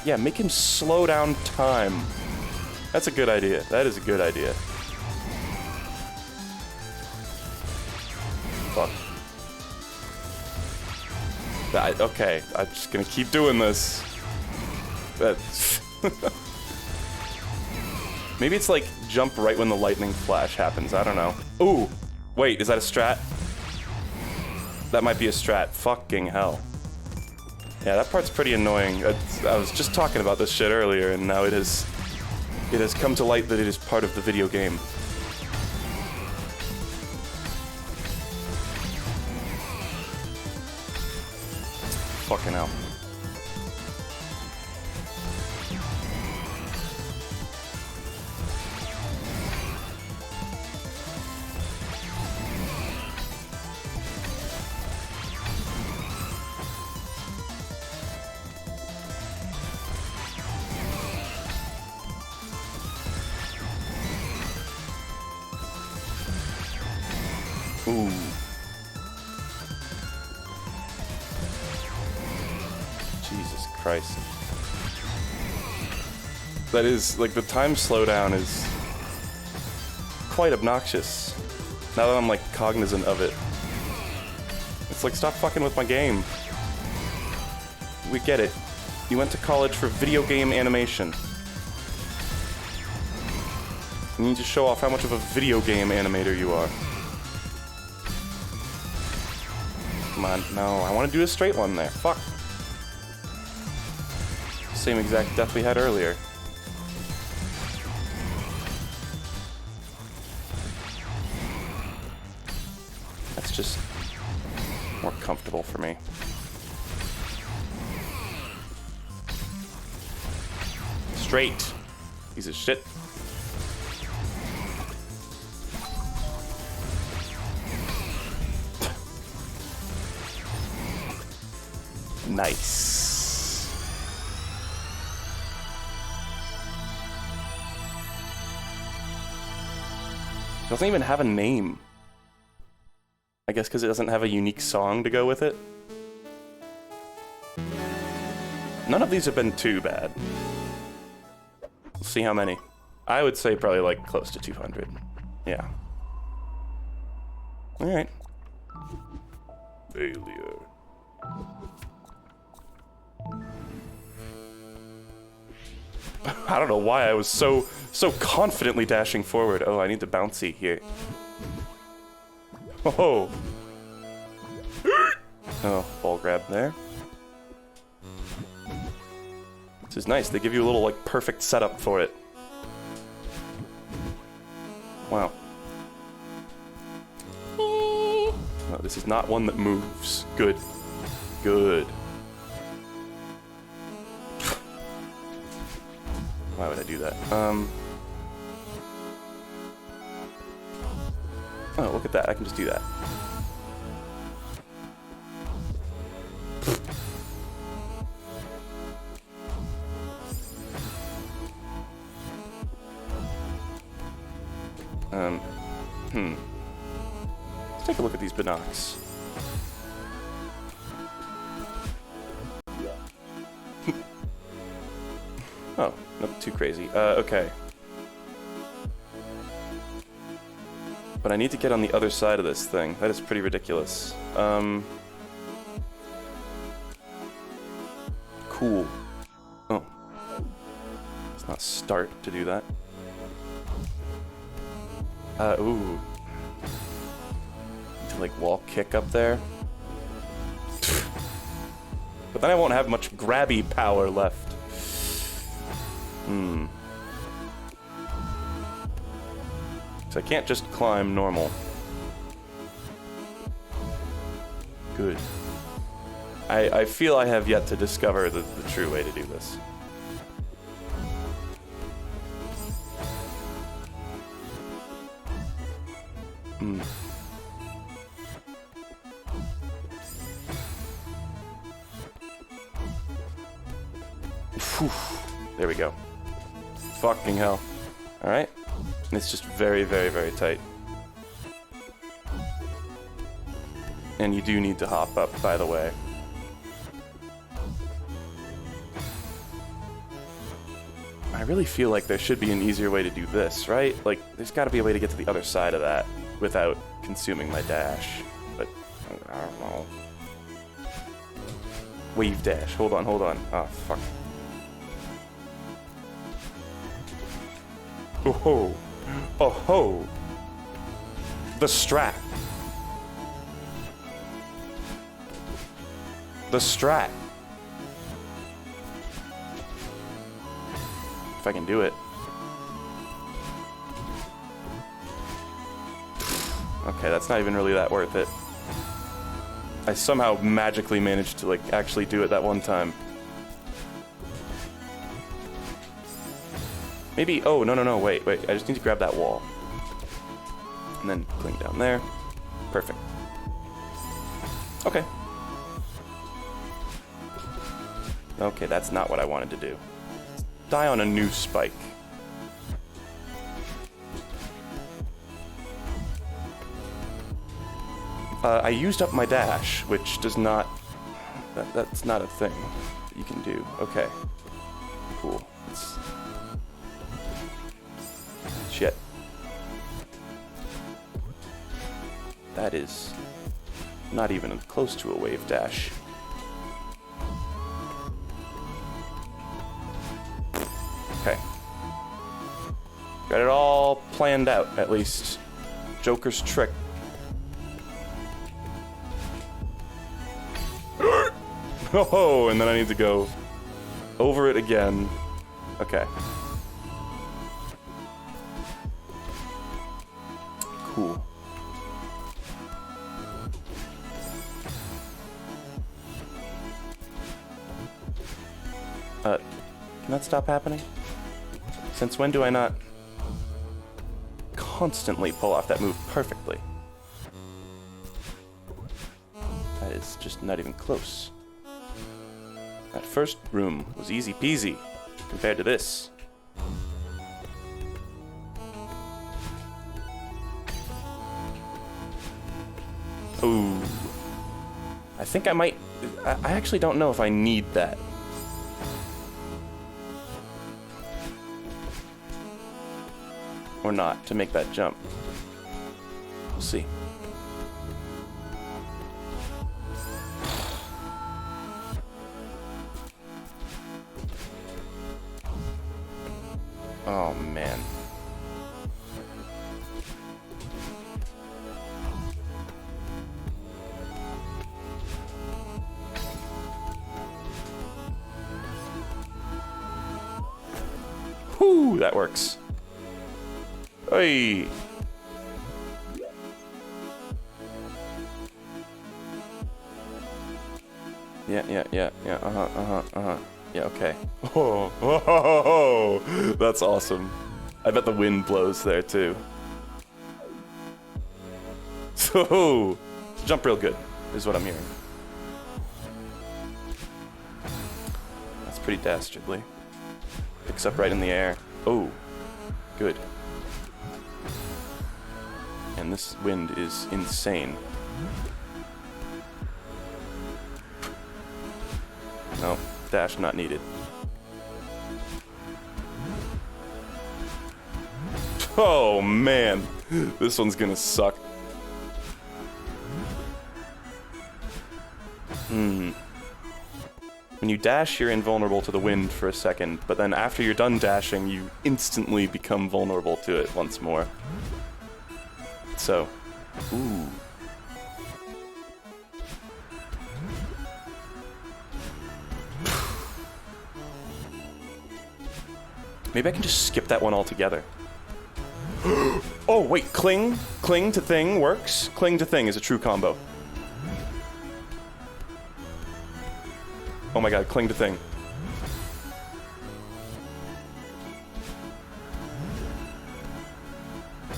Yeah, make him slow down time. That's a good idea. That is a good idea. Fuck. Okay, I'm just gonna keep doing this. Maybe it's like jump right when the lightning flash happens. I don't know. Ooh, wait, is that a strat? That might be a strat. Fucking hell. Yeah, that part's pretty annoying. I was just talking about this shit earlier, and now it has come to light that it is part of the video game. Fucking hell. Ooh. Jesus Christ. That is, like, the time slowdown is quite obnoxious. Now that I'm, like, cognizant of it. It's like, stop fucking with my game. We get it. You went to college for video game animation. You need to show off how much of a video game animator you are. Come on, no, I want to do a straight one there. Fuck. Same exact death we had earlier. That's just more comfortable for me. Straight. Piece of shit. Nice. Doesn't even have a name. I guess because it doesn't have a unique song to go with it. None of these have been too bad. Let's see how many. I would say probably like close to 200. Yeah. Alright. Failure. I don't know why I was so confidently dashing forward. Oh, I need the bouncy here. Oh. Oh, ball grab there. This is nice. They give you a little, like, perfect setup for it. Wow. No, this is not one that moves. Good. Good. Why would I do that? Oh, look at that. I can just do that. Let's take a look at these binocs. Oh, not too crazy. Okay. But I need to get on the other side of this thing. That is pretty ridiculous. Cool. Oh. Let's not start to do that. Ooh. To, like, wall kick up there. But then I won't have much grabby power left. So I can't just climb normal. Good. I feel I have yet to discover the true way to do this. Whew. There we go. Fucking hell. Alright. It's just very, very, very tight. And you do need to hop up, by the way. I really feel like there should be an easier way to do this, right? Like, there's gotta be a way to get to the other side of that without consuming my dash. But, I don't know. Wave dash. Hold on, hold on. Oh, fuck. Oh ho! Oh ho! The strat! The strat! If I can do it. Okay, that's not even really that worth it. I somehow magically managed to, like, actually do it that one time. Maybe, oh, no, wait, I just need to grab that wall. And then cling down there. Perfect. Okay. Okay, that's not what I wanted to do. Die on a new spike. I used up my dash, which does not... That's not a thing that you can do. Okay. Cool. Shit. That is not even close to a wave dash. Okay. Got it all planned out, at least. Joker's trick. Oh, and then I need to go over it again. Okay. Cool. Can that stop happening? Since when do I not constantly pull off that move perfectly? That is just not even close. That first room was easy peasy compared to this. Ooh. I think I might... I actually don't know if I need that. Or not, to make that jump. We'll see. Oh, man. Whew, that works. Hey. Yeah, okay. Oh, that's awesome. I bet the wind blows there too. So, jump real good, is what I'm hearing. That's pretty dastardly. Picks up right in the air. Oh, good. And this wind is insane. No, dash not needed. Oh man, this one's gonna suck. When you dash, you're invulnerable to the wind for a second, but then after you're done dashing, you instantly become vulnerable to it once more. So, ooh. Maybe I can just skip that one altogether. Oh, wait, cling to thing works? Cling to thing is a true combo. Oh my god, cling to thing.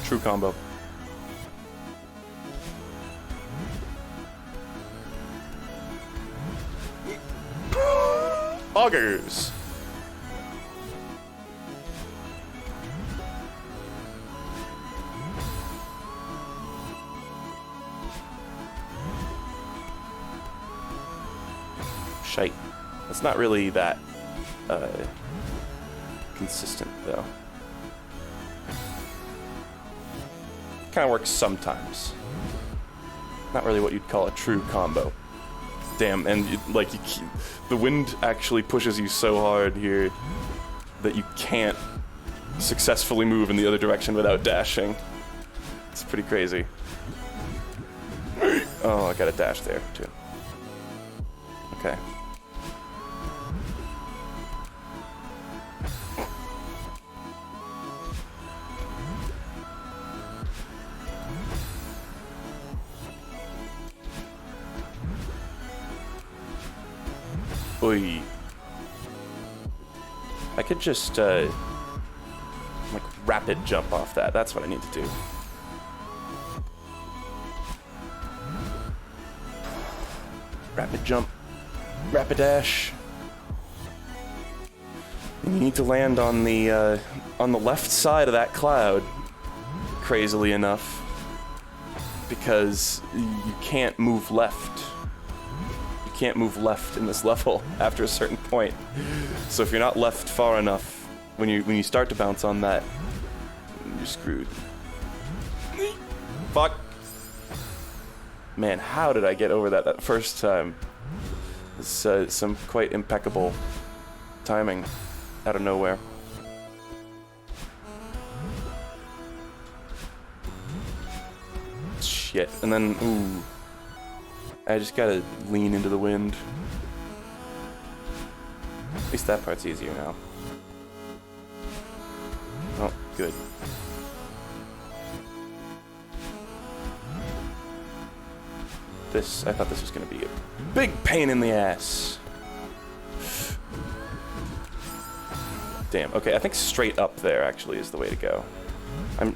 True combo. Augers! Shite. That's not really that consistent though. Kind of works sometimes. Not really what you'd call a true combo. Damn, and the wind actually pushes you so hard here that you can't successfully move in the other direction without dashing. It's pretty crazy. Oh, I got a dash there too. Okay. Oy. I could just, like, rapid jump off that. That's what I need to do. Rapid jump. Rapid dash. And you need to land on the left side of that cloud, crazily enough. because you can't move left. You can't move left in this level after a certain point. So if you're not left far enough, when you start to bounce on that, you're screwed. Fuck. Man, how did I get over that first time? It's some quite impeccable timing out of nowhere. Shit, and then, ooh. I just gotta lean into the wind. At least that part's easier now. Oh, good. I thought this was gonna be a big pain in the ass. Damn, okay, I think straight up there actually is the way to go.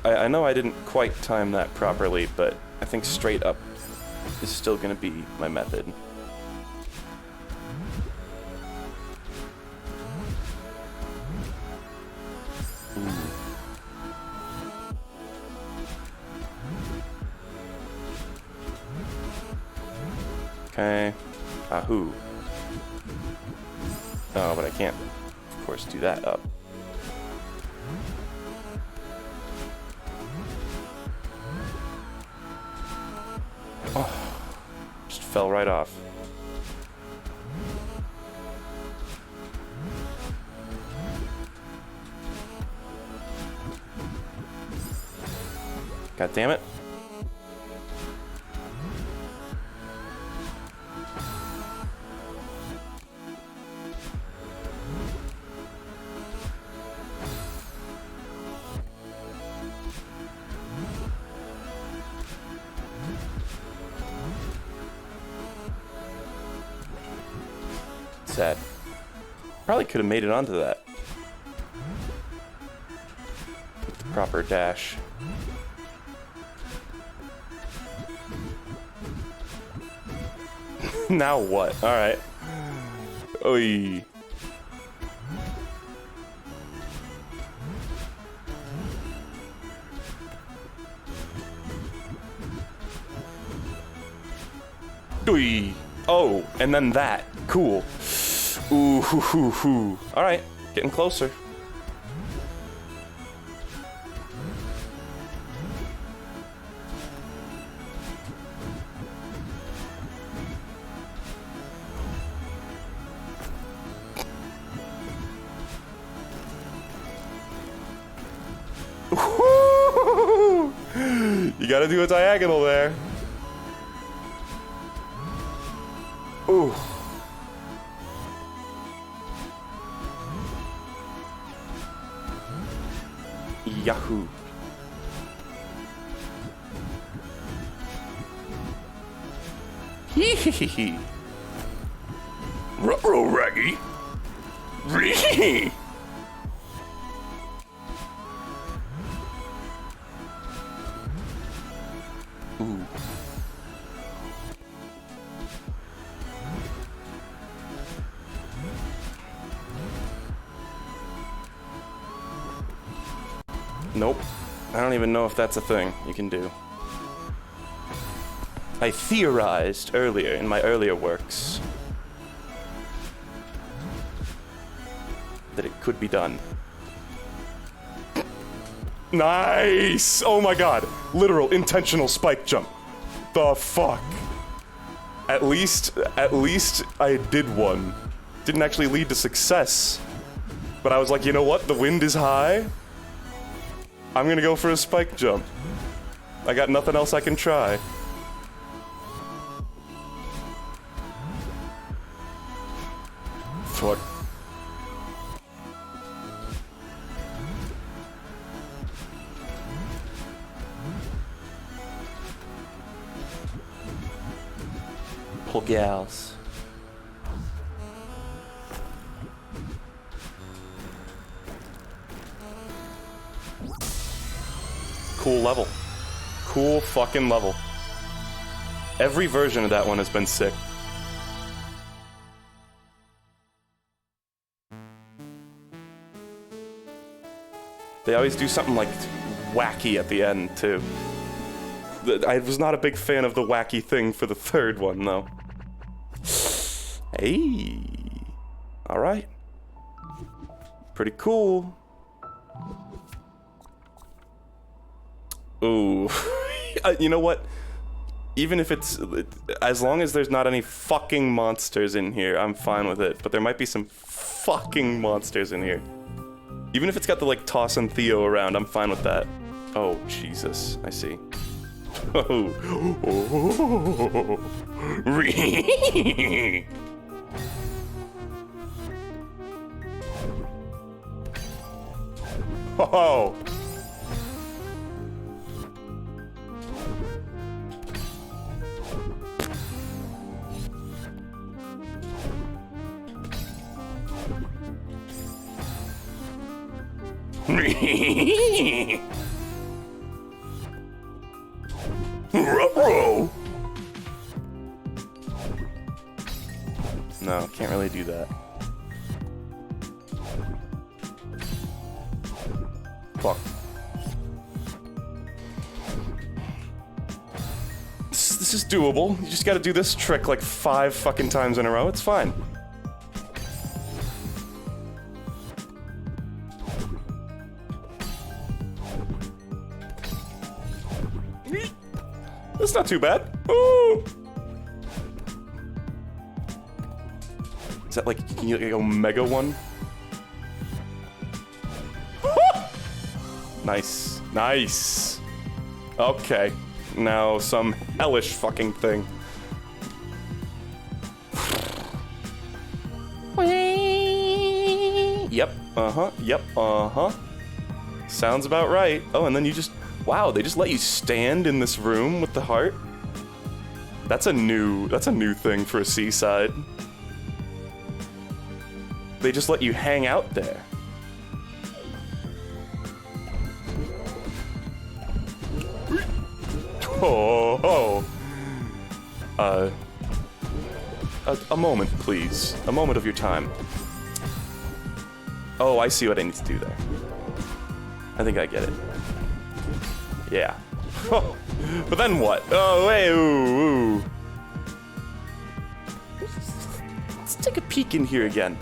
I know I didn't quite time that properly, but I think straight up is still gonna be my method. Ooh. Okay. Ahoo. Oh, but I can't, of course, do that up. Oh, just fell right off. God damn it. Sad. Probably could have made it onto that. With the proper dash. Now what? Alright. Oi. Oi. Oh, and then that. Cool. Ooh, hoo, hoo, hoo. Alright, getting closer. Woo! You gotta do a diagonal there. Ooh. Yahoo. Hee hee hee hee. Ruh-roh, Raggy. Ree. Ooh. Nope. I don't even know if that's a thing you can do. I theorized earlier, in my earlier works, that it could be done. Nice! Oh my god. Literal intentional spike jump. The fuck? At least I did one. Didn't actually lead to success. But I was like, you know what? The wind is high. I'm gonna go for a spike jump. I got nothing else I can try. Fuck. Pull gals. Cool level. Cool fucking level. Every version of that one has been sick. They always do something like wacky at the end too. I was not a big fan of the wacky thing for the third one, though. Hey. Alright. Pretty cool. Ooh. You know what? Even if it's... As long as there's not any fucking monsters in here, I'm fine with it. But there might be some fucking monsters in here. Even if it's got the, like, Toss and Theo around, I'm fine with that. Oh, Jesus. I see. Oh. Oh. Ruh-roh. No, can't really do that. Fuck. This is doable. You just gotta do this trick like 5 fucking times in a row. It's fine. That's not too bad. Ooh. Is that like an Omega one? Nice. Nice. Okay. Now some hellish fucking thing. Yep. Uh-huh. Yep. Uh-huh. Sounds about right. Oh, and then you just... Wow, they just let you stand in this room with the heart? That's a new thing for a seaside. They just let you hang out there. Oh, oh. A moment, please. A moment of your time. Oh, I see what I need to do there. I think I get it. Yeah. But then what? Oh, hey, ooh, ooh. Let's take a peek in here again.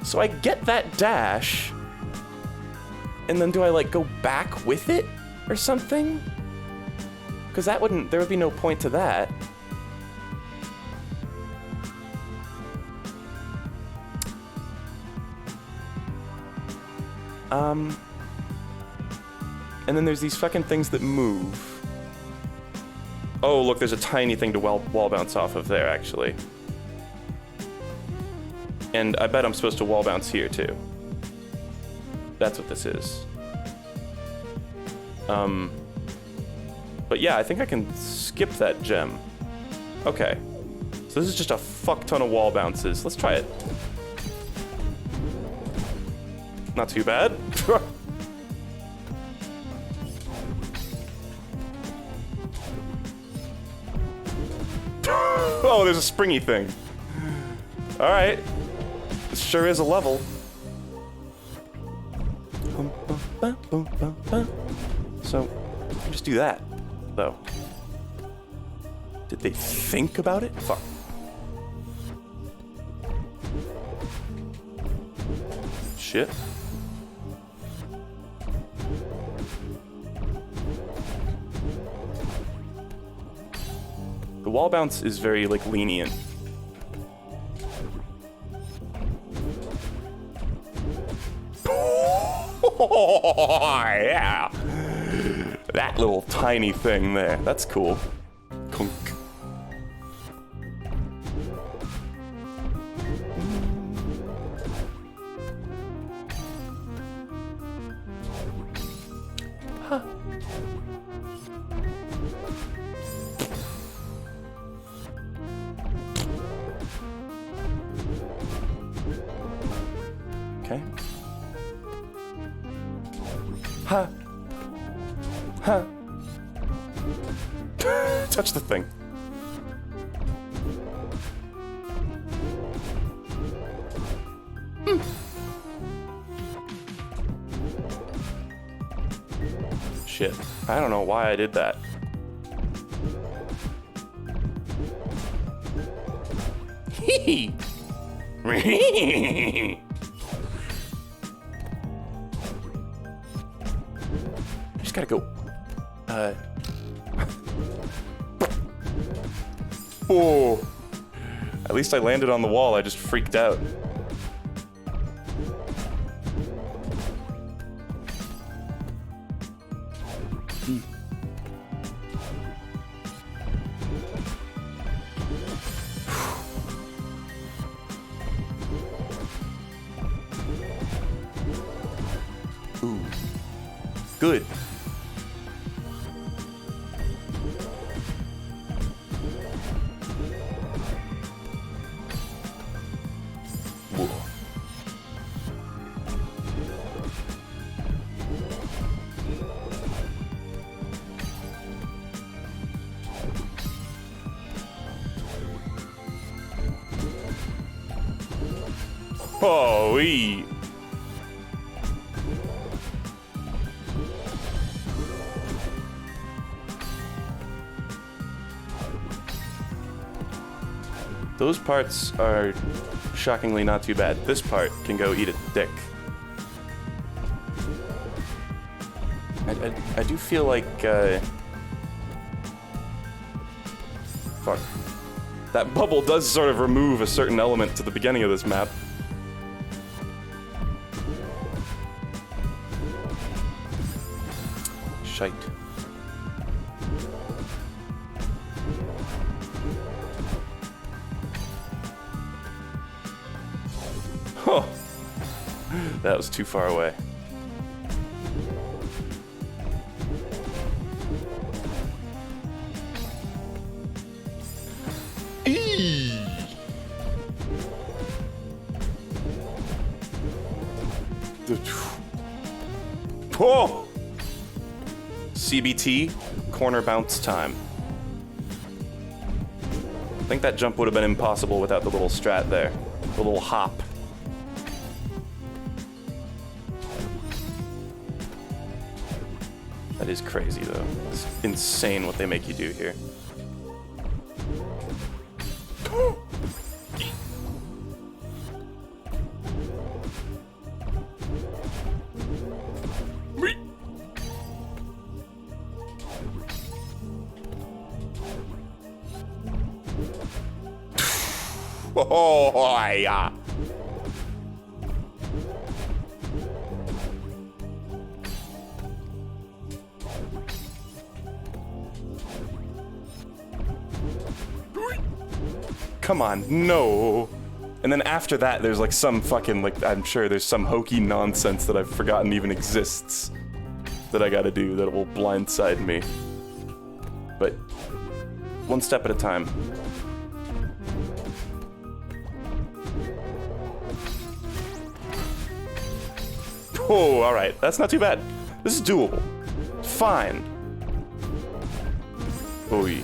So I get that dash, and then do I, like, go back with it or something? Because that wouldn't, there would be no point to that. And then there's these fucking things that move. Oh, look, there's a tiny thing to wall bounce off of there, actually. And I bet I'm supposed to wall bounce here, too. That's what this is. But yeah, I think I can skip that gem. Okay. So this is just a fuck ton of wall bounces. Let's try it. Not too bad. Oh, there's a springy thing. Alright. This sure is a level. So, just do that, though. Did they think about it? Fuck. Shit. The wall bounce is very, like, lenient. Oh, yeah. That little tiny thing there. That's cool. Kunk. Huh. Okay. Huh. Huh. Touch the thing. Shit. I don't know why I did that. Just gotta go. Oh. At least I landed on the wall. I just freaked out. Ooh. Good. Whoa. Holy. Those parts are shockingly not too bad. This part can go eat a dick. I do feel like, fuck. That bubble does sort of remove a certain element to the beginning of this map. Shite. Oh, that was too far away. Oh! CBT, corner bounce time. I think that jump would have been impossible without the little strat there. The little hop. That is crazy, though. It's insane what they make you do here. Oh, yeah. Come on, no. And then after that, there's like some fucking, like, I'm sure there's some hokey nonsense that I've forgotten even exists that I gotta do that will blindside me. But one step at a time. Oh, alright. That's not too bad. This is doable. Fine. Oy.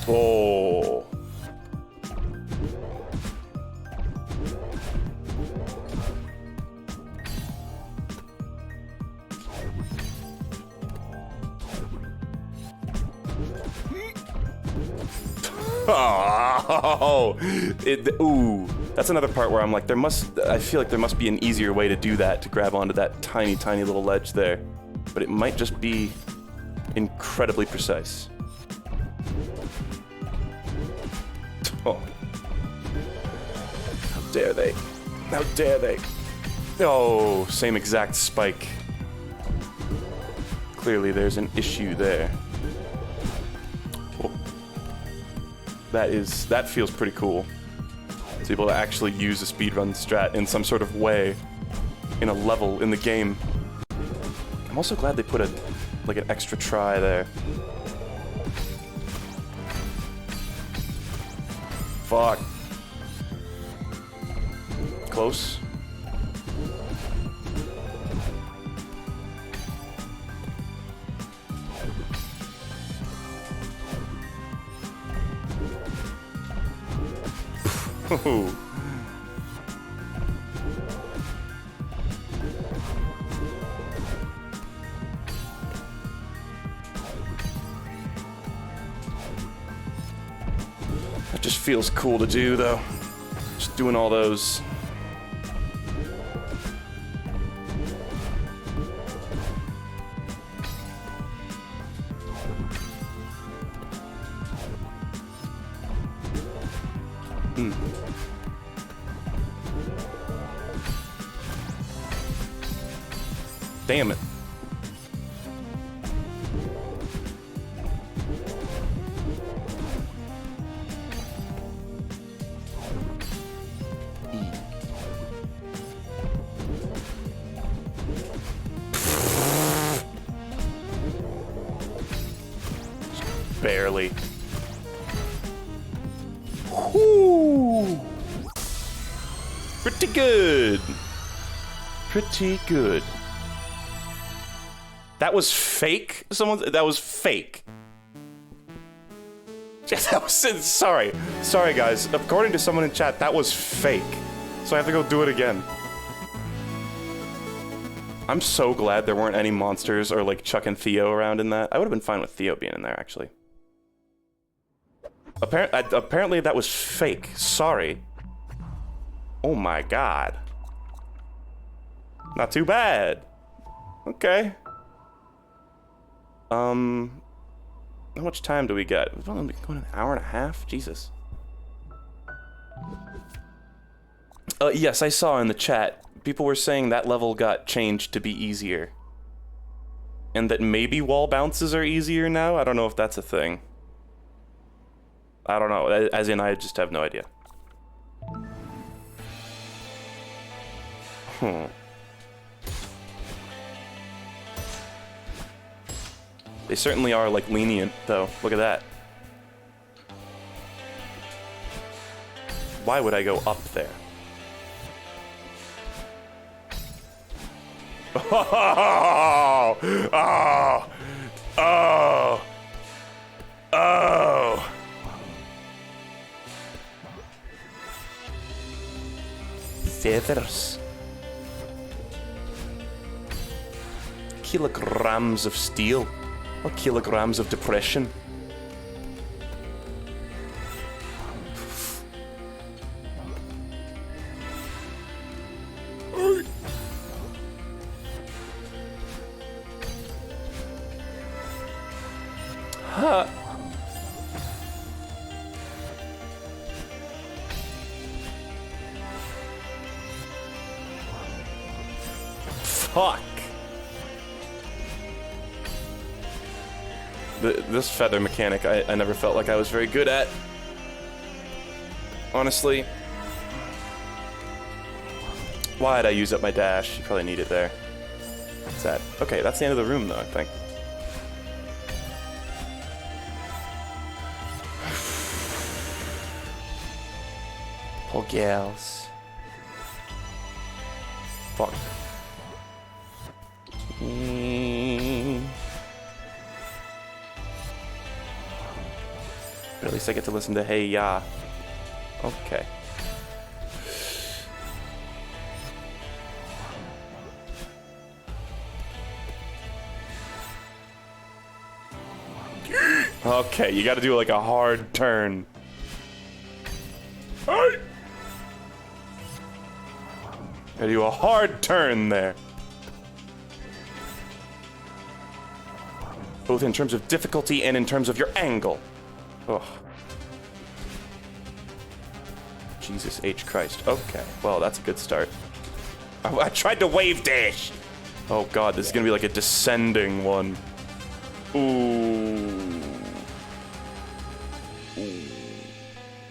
Oh. Oh, ooh, that's another part where I'm like, I feel like there must be an easier way to do that, to grab onto that tiny, tiny little ledge there. But it might just be incredibly precise. Oh. How dare they? How dare they? Oh, same exact spike. Clearly there's an issue there. That feels pretty cool. To be able to actually use a speedrun strat in some sort of way in a level in the game. I'm also glad they put like an extra try there. Fuck. Close. That just feels cool to do, though. Just doing all those. Damn it. Barely. Whoo! Pretty good. Pretty good. That was fake? That was fake. That was, sorry. Sorry, guys. According to someone in chat, that was fake. So I have to go do it again. I'm so glad there weren't any monsters or, like, Chuck and Theo around in that. I would have been fine with Theo being in there, actually. Apparently that was fake. Sorry. Oh my god. Not too bad. Okay. How much time do we get? We've only been going an hour and a half? Jesus. Yes, I saw in the chat, people were saying that level got changed to be easier. And that maybe wall bounces are easier now? I don't know if that's a thing. I don't know, as in I just have no idea. They certainly are, like, lenient, though. Look at that. Why would I go up there? Oh! Oh! Oh! Oh! Feathers. Kilograms of steel. Or kilograms of depression. Huh. Fuck. This feather mechanic, I never felt like I was very good at. Honestly. Why'd I use up my dash? You probably need it there. What's that? Okay, that's the end of the room, though, I think. Poor gals. Fuck. But at least I get to listen to Hey Ya. Okay. Okay, you gotta do like a hard turn. Hey! Gotta do a hard turn there. Both in terms of difficulty and in terms of your angle. Ugh. Jesus H. Christ. Okay, well, that's a good start. I tried to wave dash! Oh god, this is gonna be like a descending one. Ooh.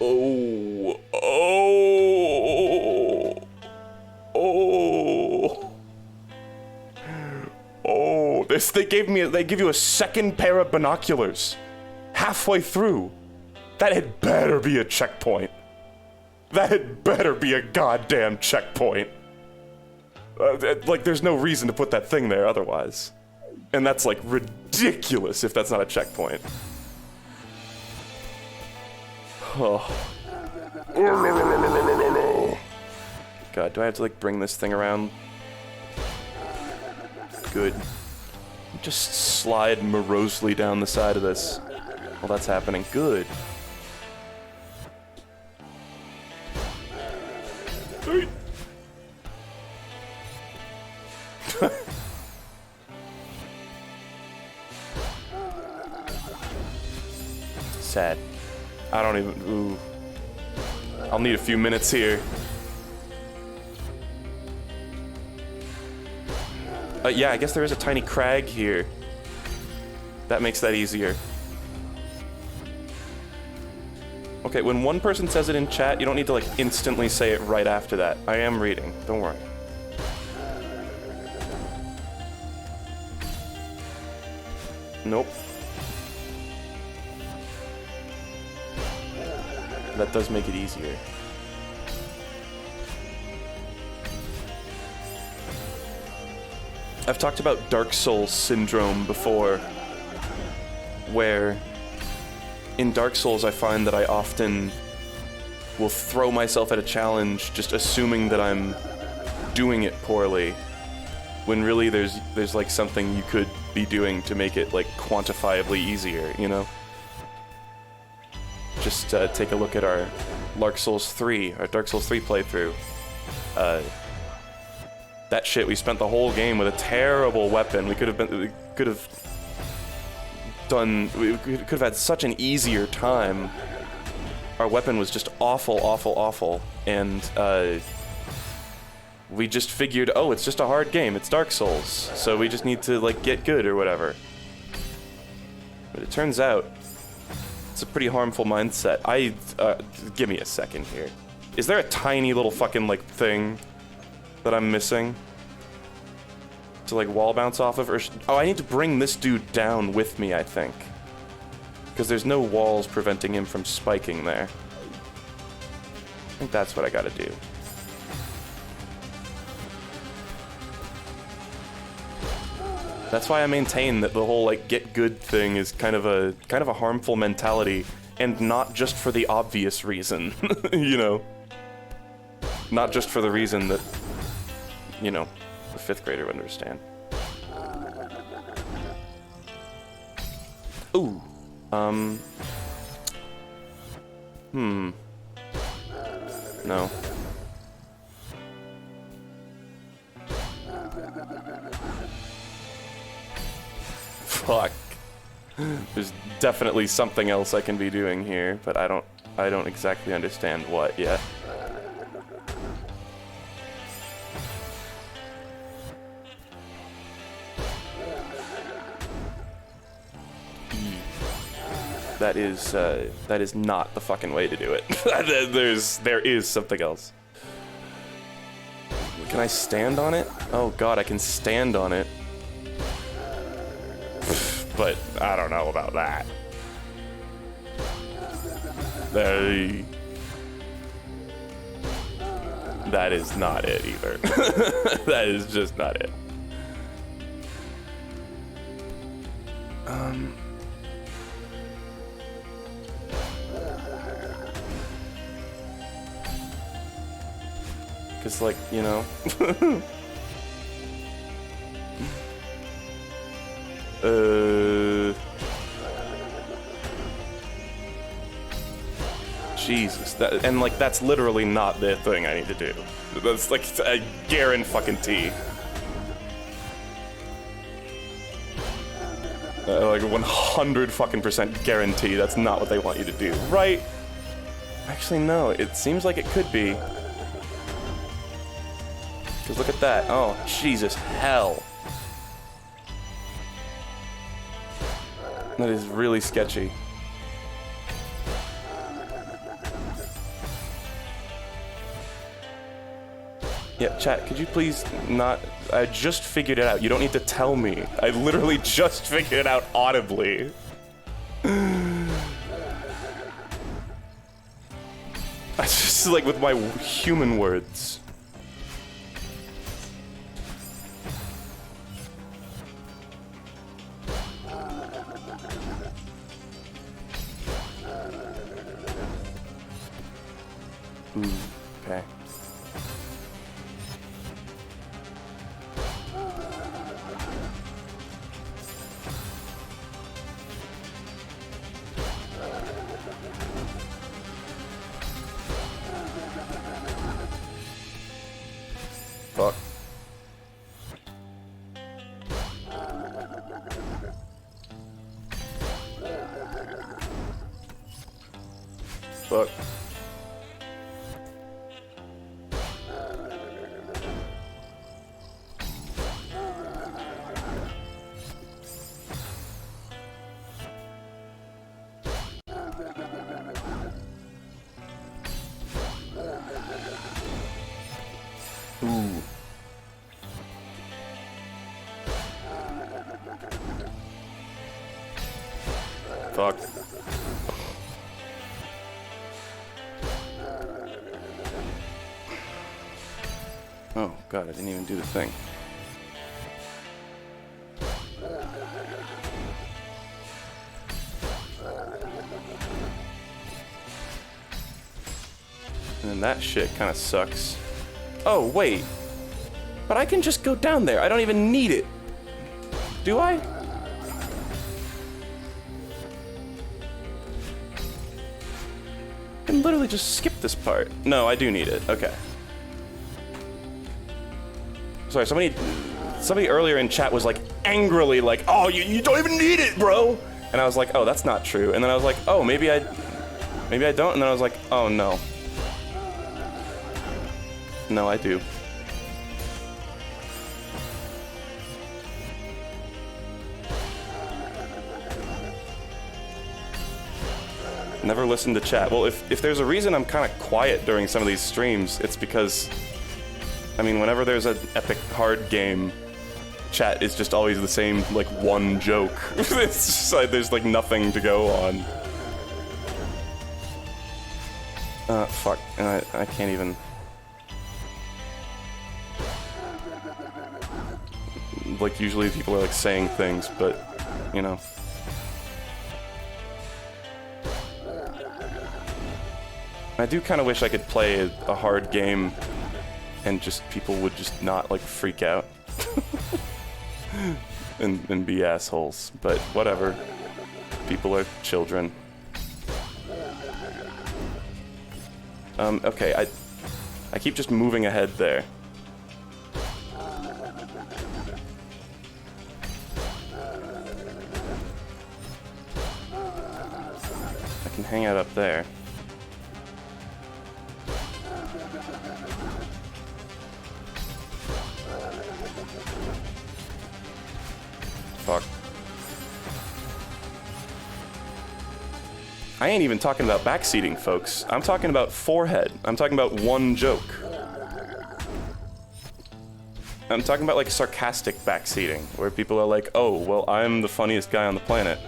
Ooh. Oh. Oh. Oh. Oh. They give you a second pair of binoculars. Halfway through. That had better be a checkpoint. That had better be a goddamn checkpoint. Like, there's no reason to put that thing there otherwise. And that's, like, ridiculous if that's not a checkpoint. Oh. God, do I have to, like, bring this thing around? Good. Just slide morosely down the side of this while that's happening. Good. Sad. I don't even... Ooh. I'll need a few minutes here. Yeah, I guess there is a tiny crag here. That makes that easier. Okay, when one person says it in chat, you don't need to, like, instantly say it right after that. I am reading. Don't worry. Nope. That does make it easier. I've talked about Dark Souls syndrome before, where in Dark Souls I find that I often will throw myself at a challenge just assuming that I'm doing it poorly, when really there's like something you could be doing to make it like quantifiably easier, you know? Just take a look at our Dark Souls 3 playthrough. That shit, we spent the whole game with a terrible weapon. We could have had such an easier time. Our weapon was just awful, awful, awful, and we just figured, oh, it's just a hard game. It's Dark Souls, so we just need to like get good or whatever. But it turns out it's a pretty harmful mindset. Give me a second here. Is there a tiny little fucking like thing that I'm missing to like wall bounce off of? Or oh, I need to bring this dude down with me, I think, because there's no walls preventing him from spiking there. I think that's what I gotta do. That's why I maintain that the whole like get good thing is kind of a harmful mentality, and not just for the obvious reason. You know, not just for the reason that, you know, a 5th grader would understand. Ooh. No. Fuck. There's definitely something else I can be doing here, but I don't exactly understand what yet. That is not the fucking way to do it. There is something else. Can I stand on it? Oh god, I can stand on it. But I don't know about that. That is not it either. That is just not it. Cause like, you know. Jesus, and like that's literally not the thing I need to do. That's like a guarantee. Like 100% guarantee that's not what they want you to do, right? Actually, no. It seems like it could be. Cause look at that. Oh, Jesus, hell. That is really sketchy. Yeah, chat, could you please not... I just figured it out. You don't need to tell me. I literally just figured it out audibly. I just, like, with my human words. Ooh, okay. Fuck. Fuck. Ooh. Fuck. Oh god, I didn't even do the thing. And then that shit kind of sucks. Oh, wait. But I can just go down there. I don't even need it. Do I? I can literally just skip this part. No, I do need it. Okay. Sorry, somebody earlier in chat was like angrily like, oh, you don't even need it, bro. And I was like, oh, that's not true. And then I was like, oh, maybe I don't. And then I was like, oh, no. No, I do. Never listen to chat. Well, if there's a reason I'm kind of quiet during some of these streams, it's because, I mean, whenever there's an epic hard game, chat is just always the same, like, one joke. It's just like, there's, like, nothing to go on. Fuck. And I can't even... Like, usually people are, like, saying things, but, you know. I do kind of wish I could play a hard game and just people would just not, like, freak out. and be assholes, but whatever. People are children. Okay, I keep just moving ahead there. I can hang out up there. Fuck. I ain't even talking about backseating, folks. I'm talking about forehead. I'm talking about one joke. I'm talking about, like, sarcastic backseating, where people are like, oh, well, I'm the funniest guy on the planet.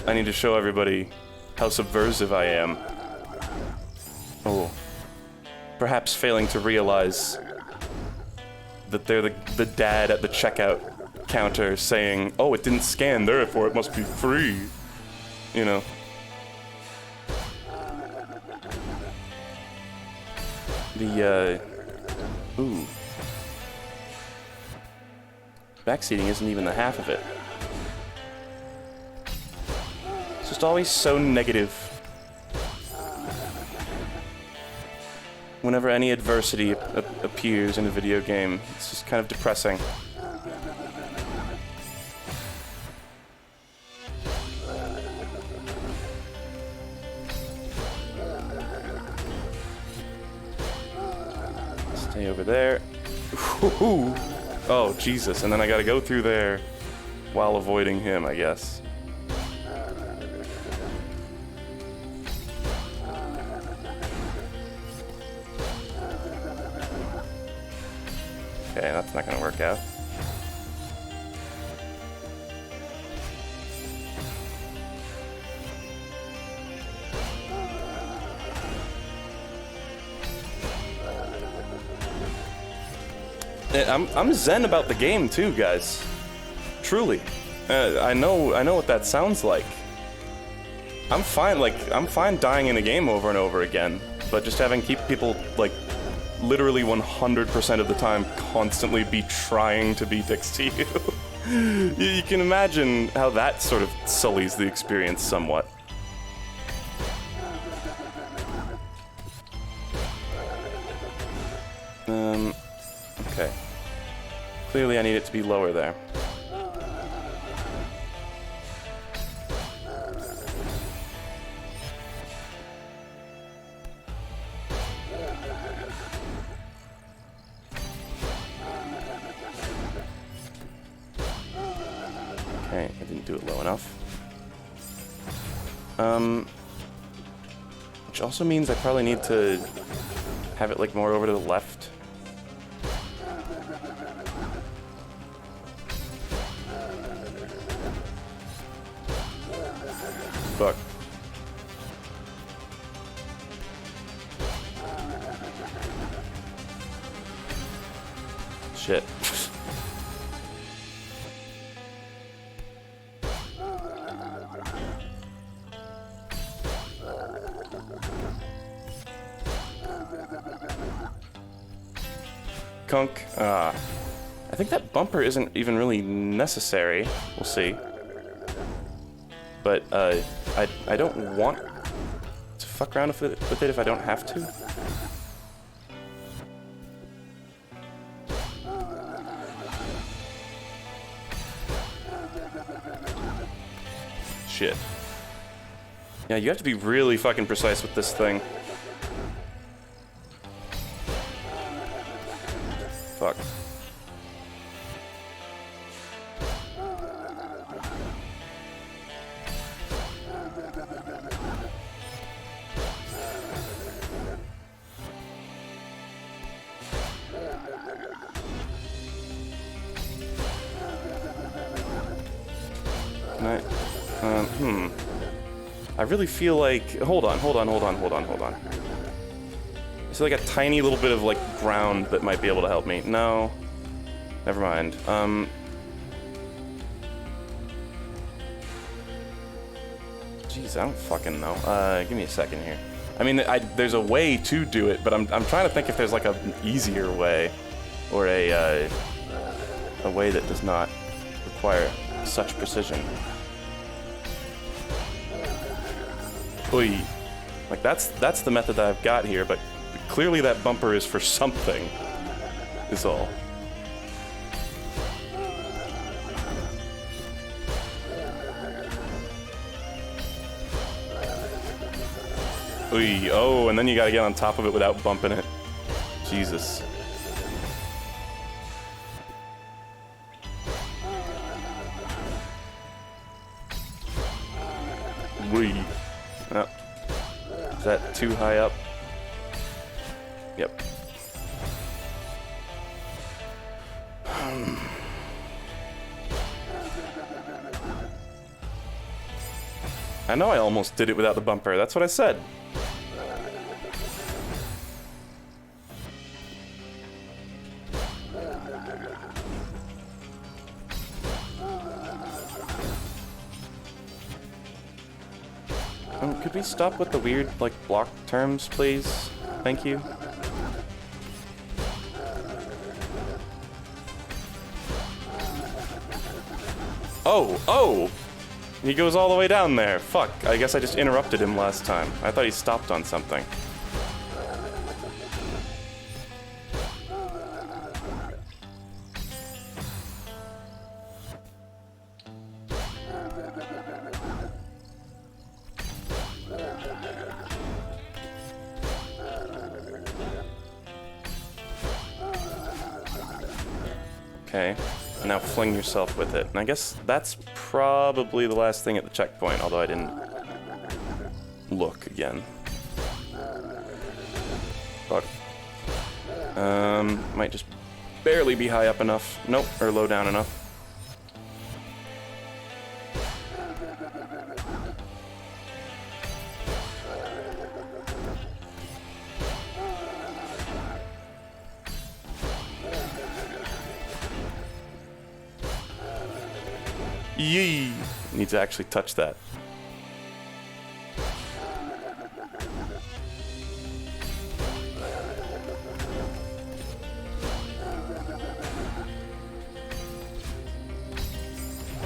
I need to show everybody how subversive I am. Oh. Perhaps failing to realize that they're the dad at the checkout counter saying, oh, it didn't scan, therefore it must be free. You know. Ooh. Backseating isn't even the half of it. It's just always so negative. Whenever any adversity appears in a video game, it's just kind of depressing. Stay over there. Ooh. Oh, Jesus, and then I gotta go through there while avoiding him, I guess. Okay, that's not gonna work out. I'm zen about the game too, guys. Truly. I know what that sounds like. I'm fine, like, I'm fine dying in a game over and over again, but just having people, like, literally 100% of the time constantly be trying to be dicks to you. You can imagine how that sort of sullies the experience somewhat. Okay. Clearly I need it to be lower there. Okay, I didn't do it low enough. Which also means I probably need to have it like more over to the left. Fuck. Shit. Kunk. I think that bumper isn't even really necessary. We'll see. But, I don't want to fuck around with it if I don't have to. Shit. Yeah, you have to be really fucking precise with this thing. Fuck. I really feel like... Hold on. Is there like a tiny little bit of like ground that might be able to help me? No. Never mind. Jeez, I don't fucking know. Give me a second here. I mean, there's a way to do it, but I'm trying to think if there's like an easier way, or a way that does not require such precision. Oy. Like that's the method that I've got here, but clearly that bumper is for something, is all. Oy. Oh, and then you gotta get on top of it without bumping it. Jesus. Wee. Oh. Is that too high up? Yep. I know I almost did it without the bumper. That's what I said. Could we stop with the weird, like, block terms, please? Thank you. Oh! He goes all the way down there. Fuck, I guess I just interrupted him last time. I thought he stopped on something. Okay, and now fling yourself with it. And I guess that's probably the last thing at the checkpoint, although I didn't look again. Fuck. Might just barely be high up enough. Nope, or low down enough. Yee! Need to actually touch that.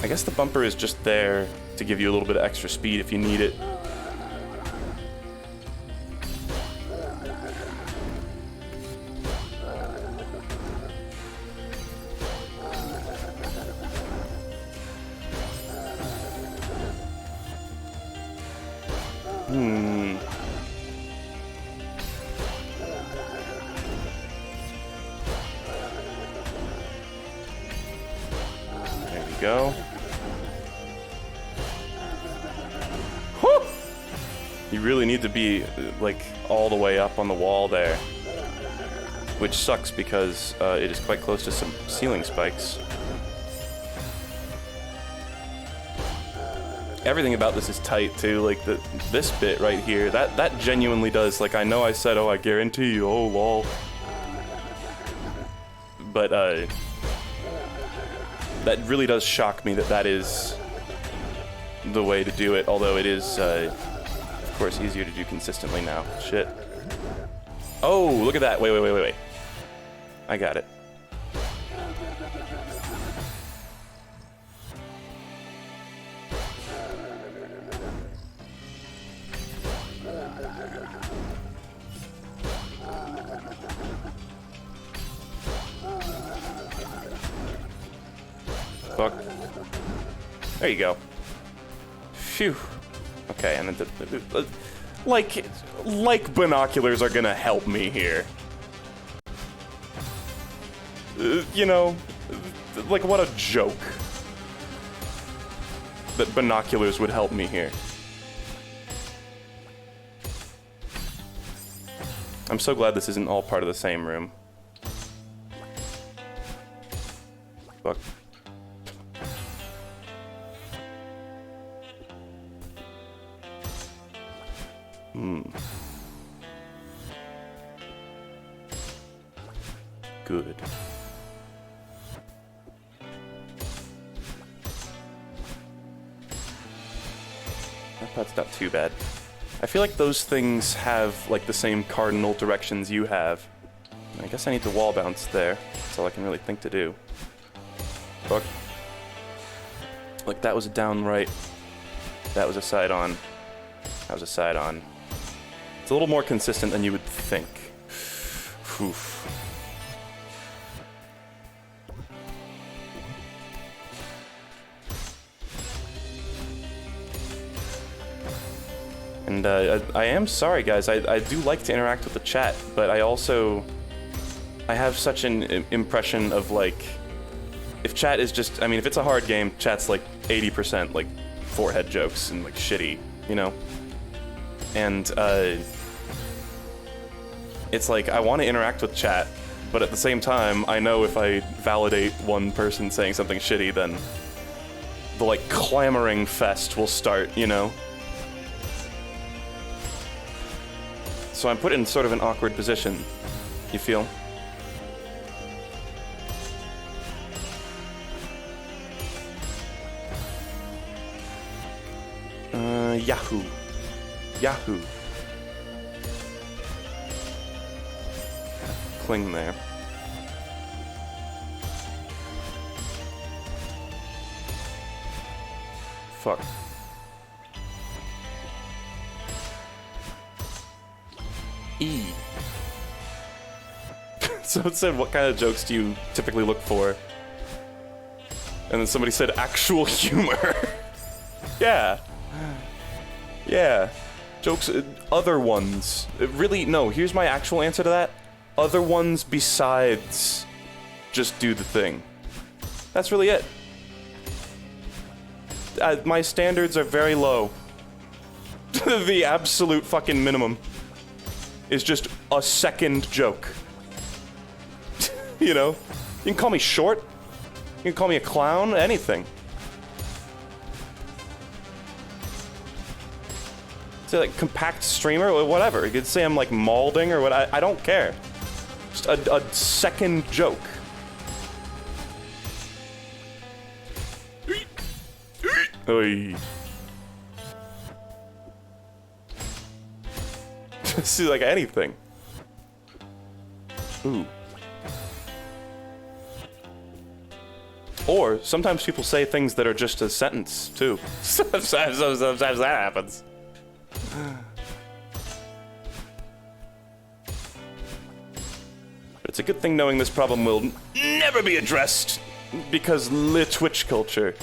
I guess the bumper is just there to give you a little bit of extra speed if you need it. There we go. Whew! You really need to be, like, all the way up on the wall there. Which sucks because it is quite close to some ceiling spikes. Everything about this is tight too, like this bit right here, that genuinely does, like, I know I said, oh, I guarantee you, oh, lol. But, that really does shock me that that is the way to do it, although it is, of course, easier to do consistently now. Shit. Oh, look at that, wait. I got it. Fuck. There you go. Phew. Okay, and then like binoculars are gonna help me here. You know, like, what a joke that binoculars would help me here. I'm so glad this isn't all part of the same room. Fuck. Good. That's not too bad. I feel like those things have, like, the same cardinal directions you have. I guess I need to wall bounce there. That's all I can really think to do. Fuck. Like, that was a down right. That was a side on. That was a side on. It's a little more consistent than you would think. Oof. And I am sorry, guys. I do like to interact with the chat, but I have such an impression of, like, if chat is just, I mean, if it's a hard game, chat's like 80% like forehead jokes and like shitty, you know? And it's like, I want to interact with chat, but at the same time, I know if I validate one person saying something shitty, then the, like, clamoring fest will start, you know? So I'm put in sort of an awkward position, you feel? Yahoo. Yahoo. Cling there. Fuck. E. So it said, what kind of jokes do you typically look for? And then somebody said, actual humor. Yeah. Yeah. Jokes, other ones. Really, no, here's my actual answer to that. Other ones besides just do the thing. That's really it. My standards are very low. The absolute fucking minimum is just a second joke. You know? You can call me short. You can call me a clown, anything. Say, like, compact streamer, or whatever. You could say I'm, like, malding or what, I don't care. Just a second joke. Oy. See, like, anything. Ooh. Or sometimes people say things that are just a sentence, too. Sometimes that happens. But it's a good thing knowing this problem will never be addressed, because le Twitch culture.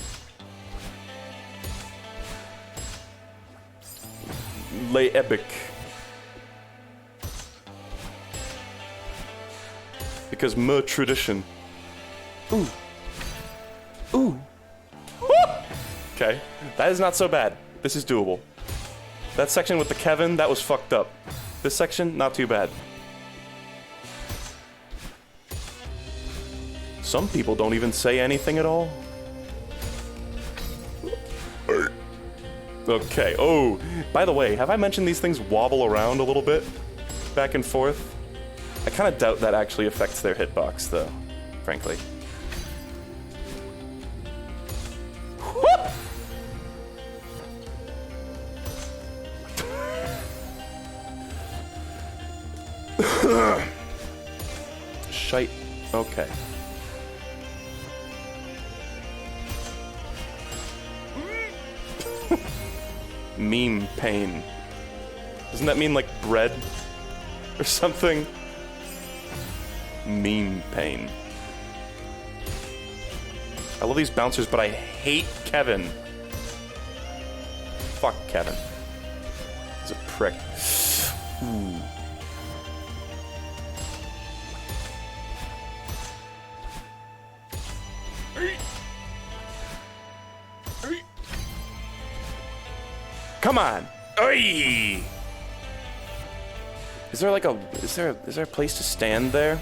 Le epic. Because me tradition. Ooh. Ooh. Okay, that is not so bad. This is doable. That section with the Kevin, that was fucked up. This section, not too bad. Some people don't even say anything at all. Okay, oh, by the way, have I mentioned these things wobble around a little bit? Back and forth? I kind of doubt that actually affects their hitbox, though, frankly. Shite. Okay. Meme pain. Doesn't that mean like bread or something? Meme pain. I love these bouncers, but I hate Kevin. Fuck Kevin. He's a prick. Ooh. Come on! Oi! Is there like a is there a place to stand there?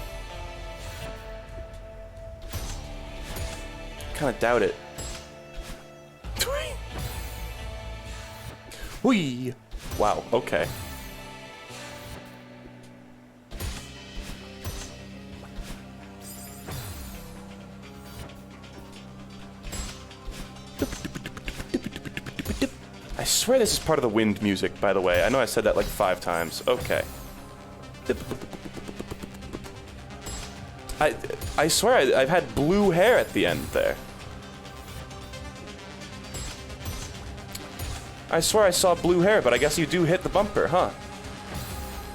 Kind of doubt it. Whee! Wow. Okay. I swear this is part of the wind music, by the way. I know I said that like 5 times. Okay. I swear I've had blue hair at the end there. I swear I saw blue hair, but I guess you do hit the bumper, huh?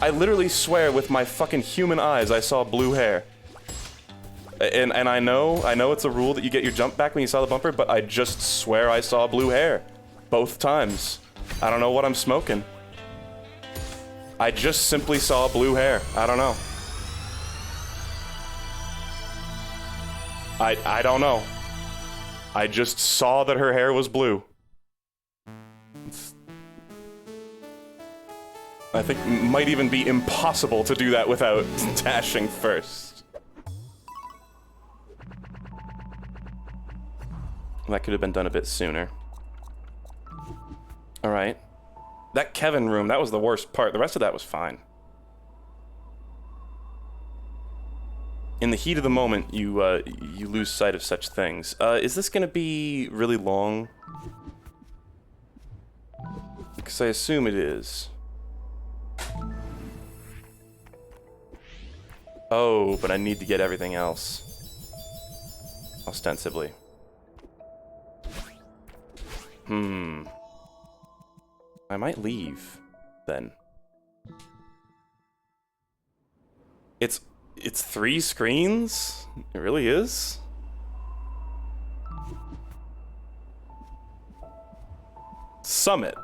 I literally swear with my fucking human eyes I saw blue hair. And I know it's a rule that you get your jump back when you saw the bumper, but I just swear I saw blue hair. Both times. I don't know what I'm smoking. I just simply saw blue hair. I don't know. I don't know. I just saw that her hair was blue. I think it might even be impossible to do that without dashing first. That could have been done a bit sooner. Alright. That Kevin room, that was the worst part. The rest of that was fine. In the heat of the moment, you lose sight of such things. Is this gonna be really long? Because I assume it is. Oh, but I need to get everything else. Ostensibly. I might leave, then. It's 3 screens? It really is? Summit.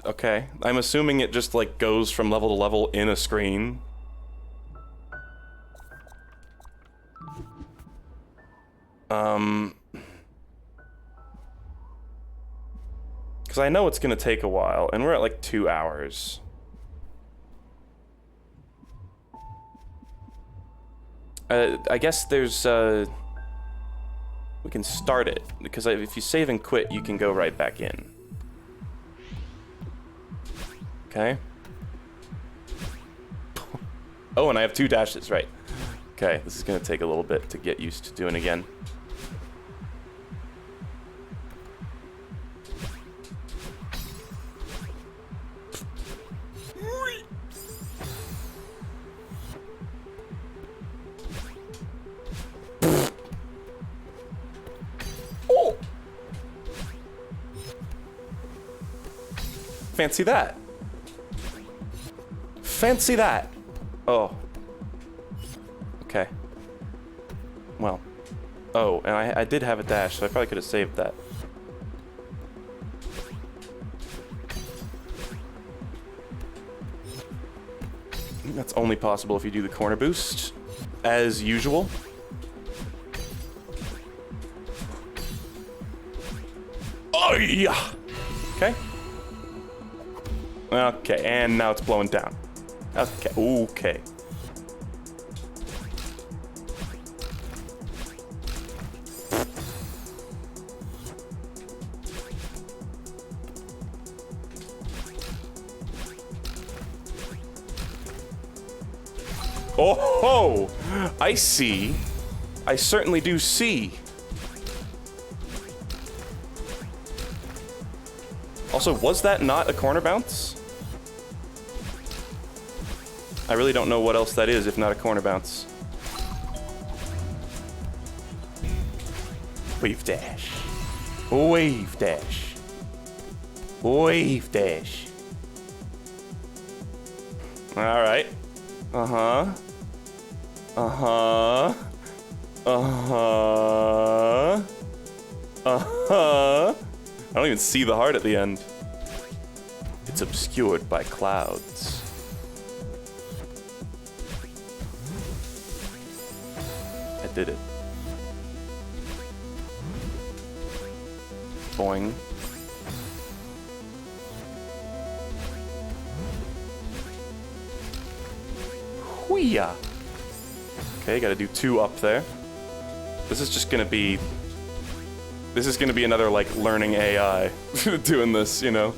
Okay. I'm assuming it just, like, goes from level to level in a screen. Because I know it's gonna take a while, and we're at, like, 2 hours. I guess there's, we can start it, because if you save and quit, you can go right back in. Okay. Oh, and I have 2 dashes, right. Okay, this is gonna take a little bit to get used to doing again. Fancy that. Fancy that. Oh. Okay. Well. Oh, and I did have a dash, so I probably could have saved that. That's only possible if you do the corner boost, as usual. Oh yeah. Okay. Okay, and now it's blowing down. Okay. Okay. Oh ho! I see. I certainly do see. Also, was that not a corner bounce? I really don't know what else that is if not a corner bounce. Wave dash. Wave dash. Wave dash. Alright. Uh-huh. Uh-huh. Uh-huh. Uh-huh. I don't even see the heart at the end. It's obscured by clouds. I did it. Boing. Hoo-yah. Okay, gotta do 2 up there. This is just gonna be... This is gonna be another, like, learning AI doing this, you know?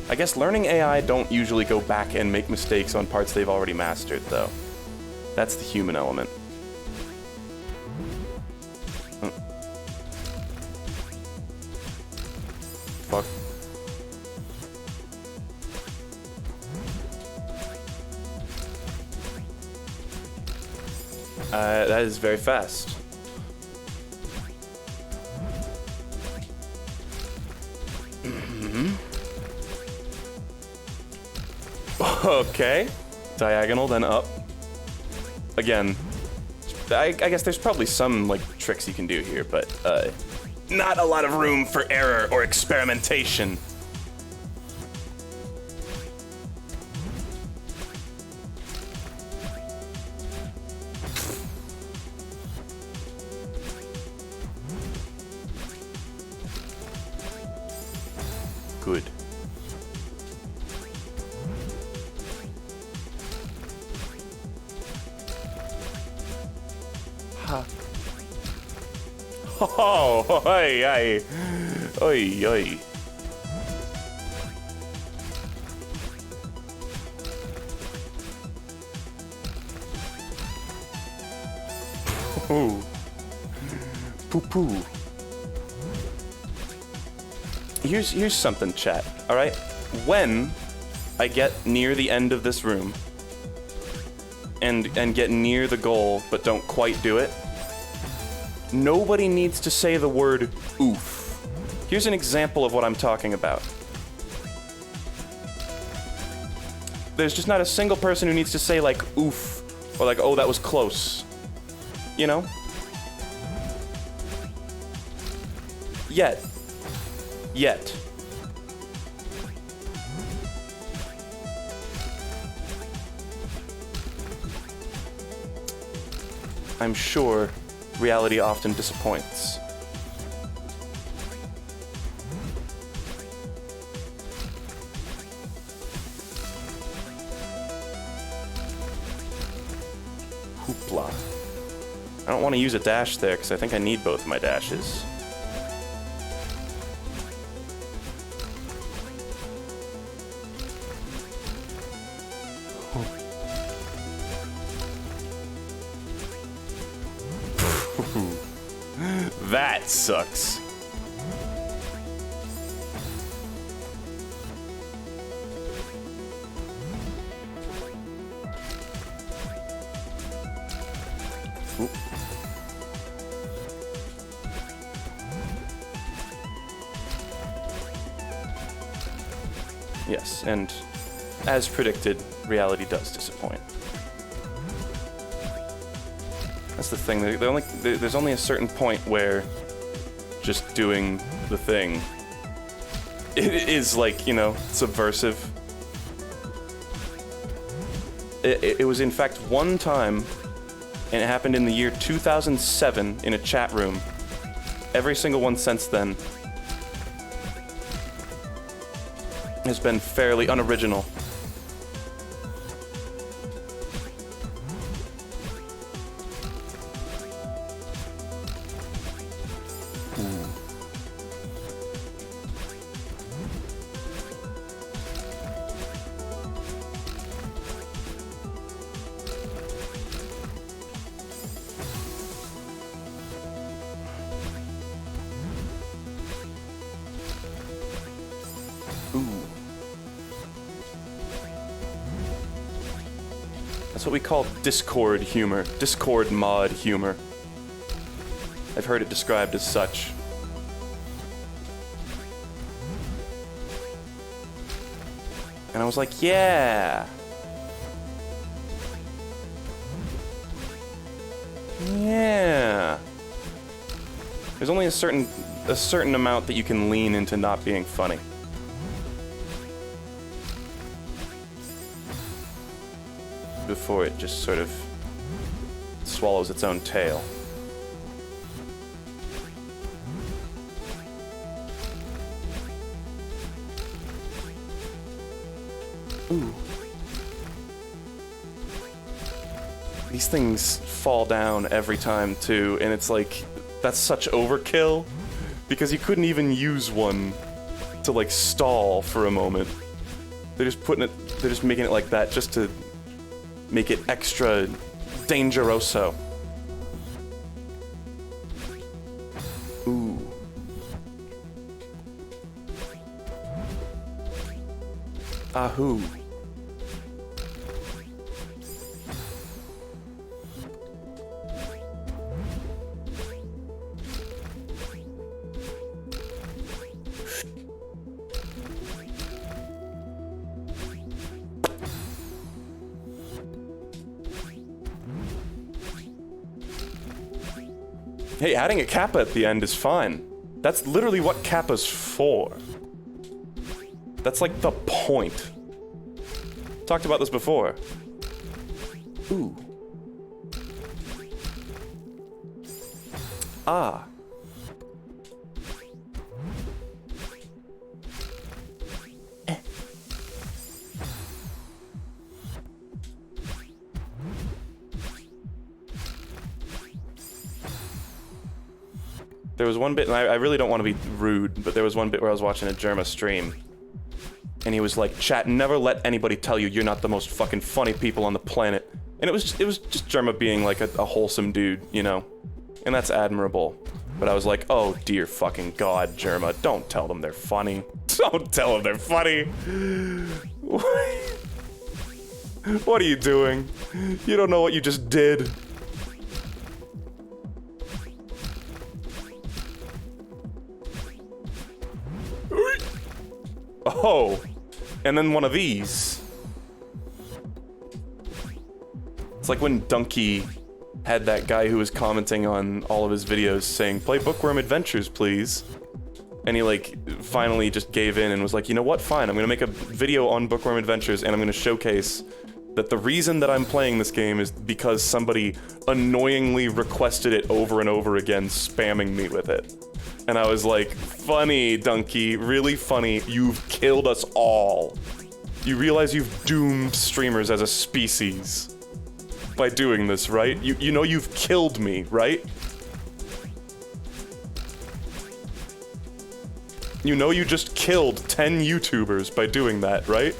I guess learning AI don't usually go back and make mistakes on parts they've already mastered, though. That's the human element. Fuck. That is very fast. Okay. Diagonal, then up. Again, I guess there's probably some, like, tricks you can do here, but, not a lot of room for error or experimentation. Good. Ha. Oh, oi, oi, oi, oi. Ooh. Poo poo. Here's something, chat. All right, when I get near the end of this room and get near the goal but don't quite do it, nobody needs to say the word oof. Here's an example of what I'm talking about. There's just not a single person who needs to say like oof or like, oh, that was close. You know? Yet. I'm sure reality often disappoints. Hoopla. I don't want to use a dash there because I think I need both of my dashes. That sucks. Oop. Yes, and as predicted, reality does disappoint. That's the thing. There's only a certain point where just doing the thing is like, you know, subversive. It was in fact one time, and it happened in the year 2007 in a chat room. Every single one since then has been fairly unoriginal. That's what we call Discord humor. Discord mod humor. I've heard it described as such. And I was like, yeah. Yeah. There's only a certain amount that you can lean into not being funny. Before it just sort of swallows its own tail. Ooh. These things fall down every time too, and it's like, that's such overkill, because you couldn't even use one to like stall for a moment. They're just making it like that just to make it extra dangeroso. Ooh. Ahoo. Hey, adding a kappa at the end is fine. That's literally what kappa's for. That's like the point. Talked about this before. Ooh. Ah. There was one bit, and I really don't want to be rude, but there was one bit where I was watching a Germa stream, and he was like, "Chat, never let anybody tell you you're not the most fucking funny people on the planet." And it was just Germa being like a wholesome dude, you know? And that's admirable. But I was like, oh dear fucking god, Germa, don't tell them they're funny. Don't tell them they're funny. What are you doing? You don't know what you just did. Oh, and then one of these. It's like when Donkey had that guy who was commenting on all of his videos saying, "Play Bookworm Adventures, please." And he like finally just gave in and was like, you know what, fine, I'm gonna make a video on Bookworm Adventures and I'm gonna showcase that the reason that I'm playing this game is because somebody annoyingly requested it over and over again, spamming me with it. And I was like, funny, Donkey, really funny. You've killed us all. You realize you've doomed streamers as a species by doing this, right? You know you've killed me, right? You know you just killed 10 YouTubers by doing that, right?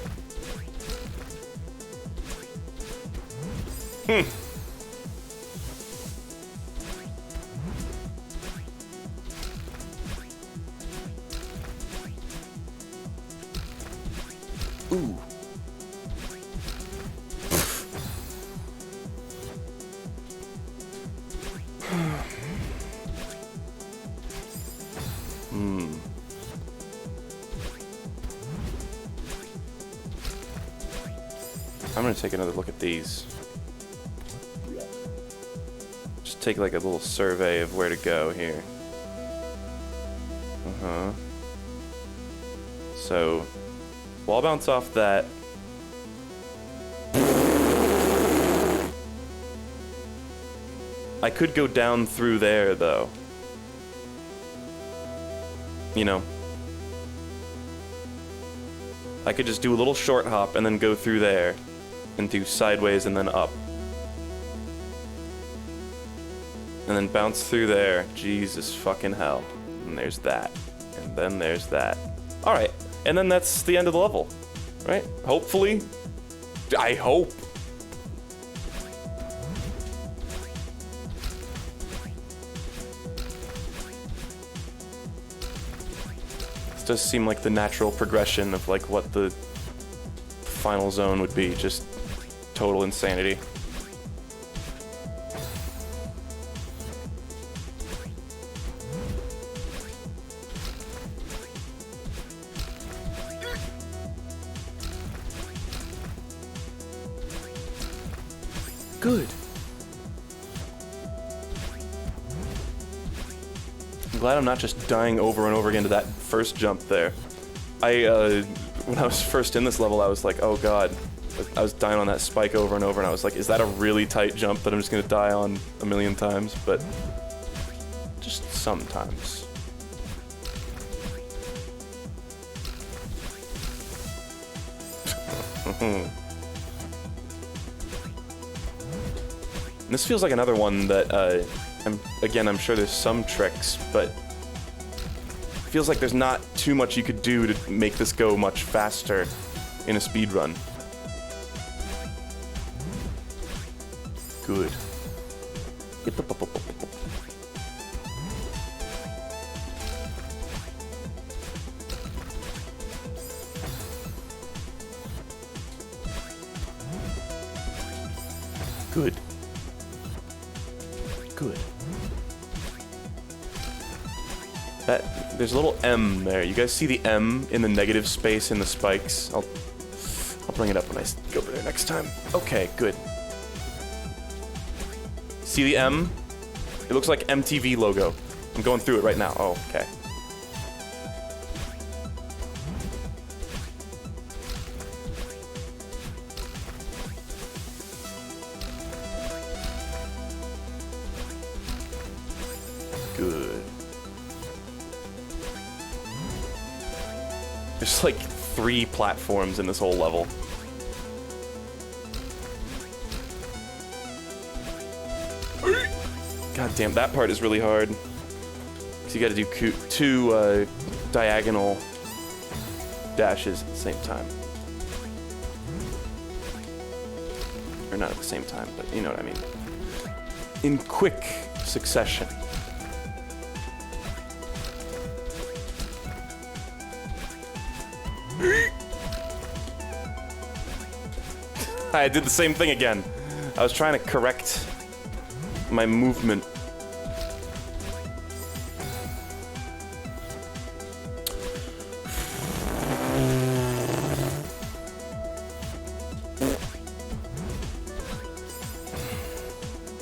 Ooh. I'm gonna take another look at these. Just take like a little survey of where to go here. Uh-huh. So, wall bounce off that. I could go down through there, though. You know. I could just do a little short hop and then go through there. And do sideways and then up. And then bounce through there. Jesus fucking hell. And there's that. And then there's that. Alright. And then that's the end of the level. Right? Hopefully. I hope. Does seem like the natural progression of like what the final zone would be, just total insanity. Good. I'm glad I'm not just dying over and over again to that first jump there. When I was first in this level, I was like, oh god. I was dying on that spike over and over, and I was like, is that a really tight jump that I'm just gonna die on a million times? But just sometimes. This feels like another one that, I'm sure there's some tricks, but it feels like there's not too much you could do to make this go much faster in a speedrun. Good. Good. Good. There's a little M there. You guys see the M in the negative space in the spikes? I'll bring it up when I go over there next time. Okay, good. See the M? It looks like MTV logo. I'm going through it right now. Oh, okay. Good. There's like 3 platforms in this whole level. God damn, that part is really hard. Because you gotta do 2 diagonal dashes at the same time. Or not at the same time, but you know what I mean. In quick succession. I did the same thing again. I was trying to correct my movement.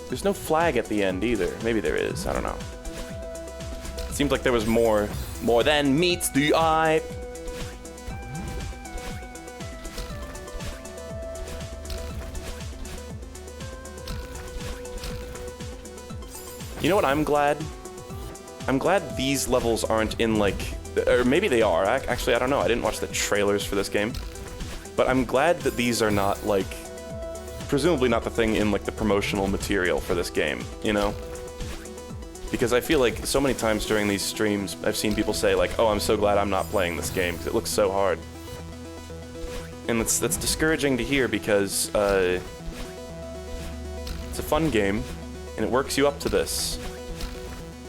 There's no flag at the end either. Maybe there is. I don't know. It seems like there was more than meets the eye. You know what I'm glad? I'm glad these levels aren't in like, or maybe they are. Actually, I don't know. I didn't watch the trailers for this game. But I'm glad that these are not like, presumably not the thing in like the promotional material for this game, you know? Because I feel like so many times during these streams, I've seen people say like, oh, I'm so glad I'm not playing this game because it looks so hard. And that's discouraging to hear because it's a fun game. And it works you up to this.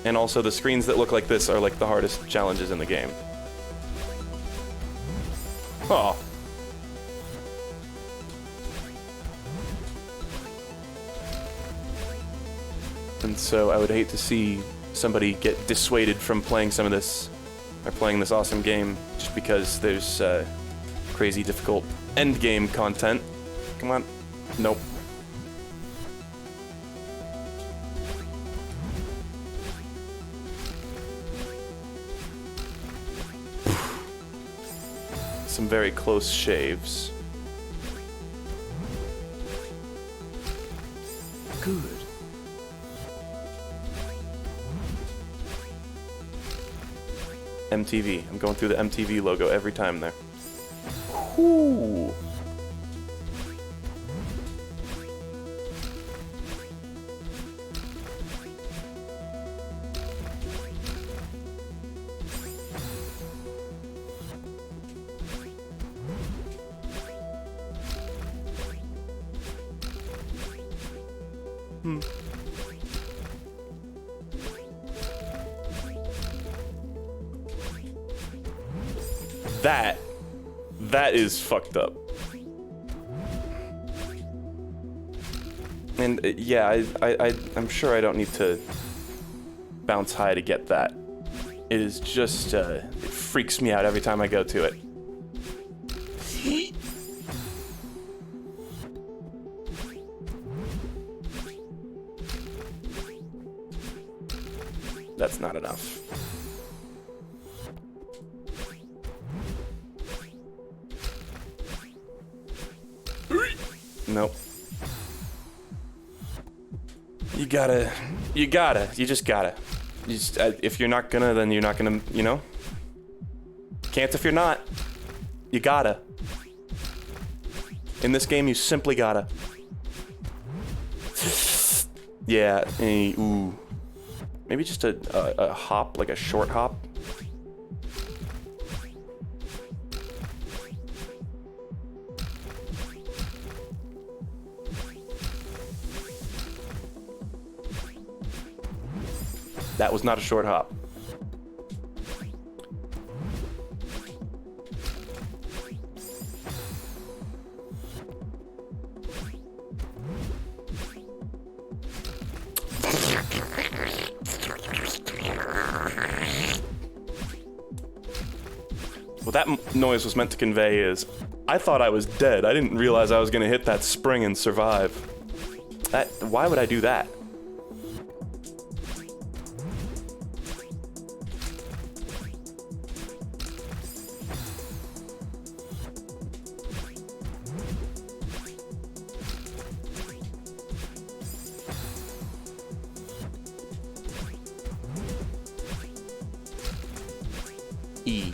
And also the screens that look like this are like the hardest challenges in the game. Oh. And so I would hate to see somebody get dissuaded from playing some of this, or playing this awesome game, just because there's crazy difficult endgame content. Come on. Nope. Some very close shaves. Good. MTV. I'm going through the MTV logo every time there. Whoo! That is fucked up. And yeah, I'm sure I don't need to bounce high to get that. It is just, it freaks me out every time I go to it. That's not enough. Nope. You just gotta. If you're not gonna, then you're not gonna, you know? Can't if you're not. You gotta. In this game, you simply gotta. Yeah, ooh. Maybe just a hop, like a short hop. That was not a short hop. What that noise was meant to convey is, I thought I was dead. I didn't realize I was gonna hit that spring and survive. Why would I do that? E.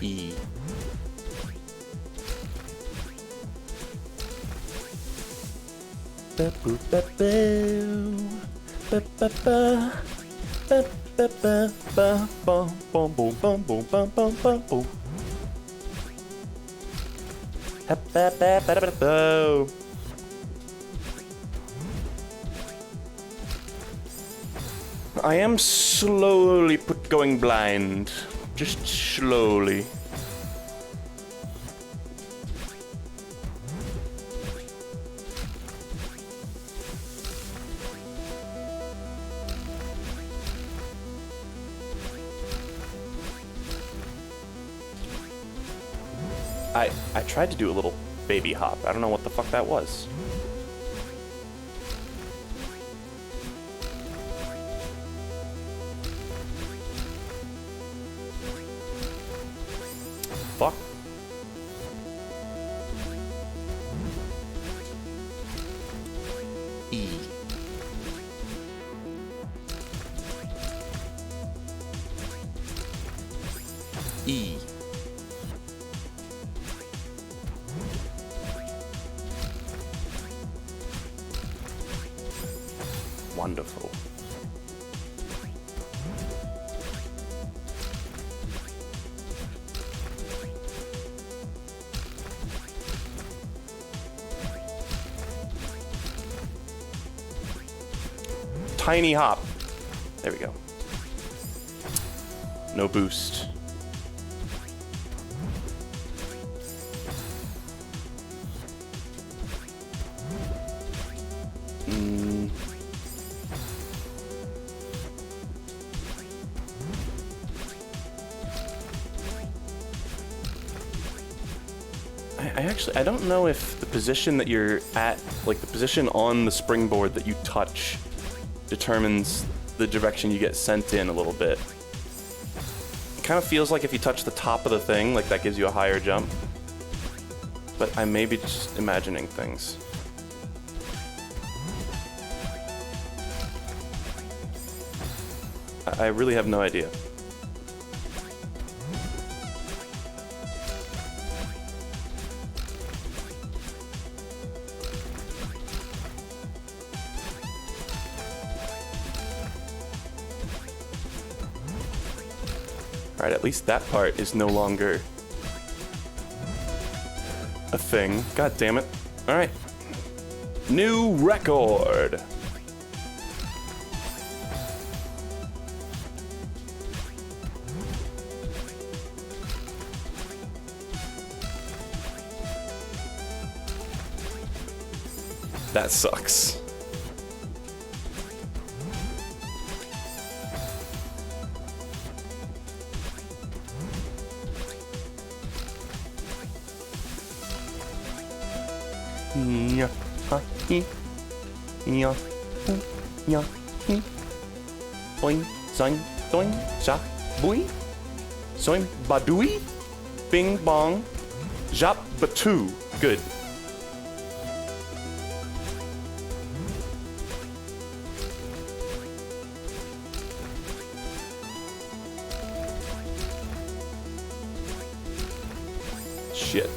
E. I am slowly going blind. Just slowly. I tried to do a little baby hop. I don't know what the fuck that was. Fuck. E. E. Wonderful. Tiny hop. There we go. No boost. I don't know if the position that you're at, like the position on the springboard that you touch, determines the direction you get sent in a little bit. It kind of feels like if you touch the top of the thing, like that gives you a higher jump. But I may be just imagining things. I really have no idea. Alright, at least that part is no longer a thing. God damn it. Alright. New record! That sucks. Yeah, yeah, yeah, boing, zoing, doing, ja, boing, zoing, badui, bing bong, jap batu. Good. Shit.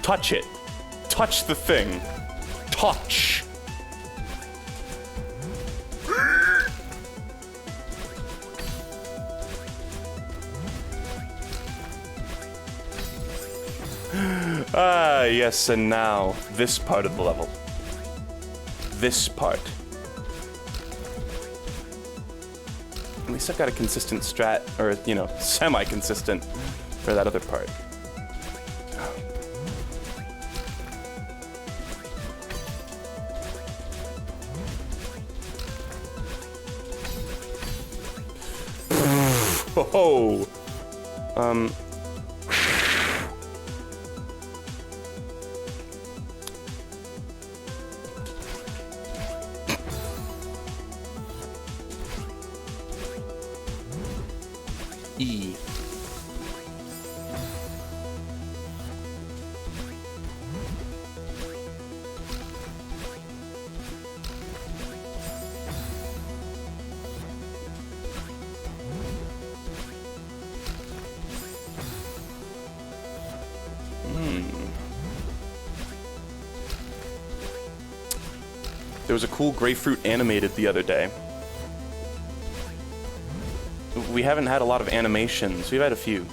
Touch it. Touch the thing. Touch. Ah, yes, and now this part of the level. This part. At least I've got a consistent strat, or, you know, semi-consistent for that other part. Oh, E. There was a cool grapefruit animated the other day. We haven't had a lot of animations. We've had a few.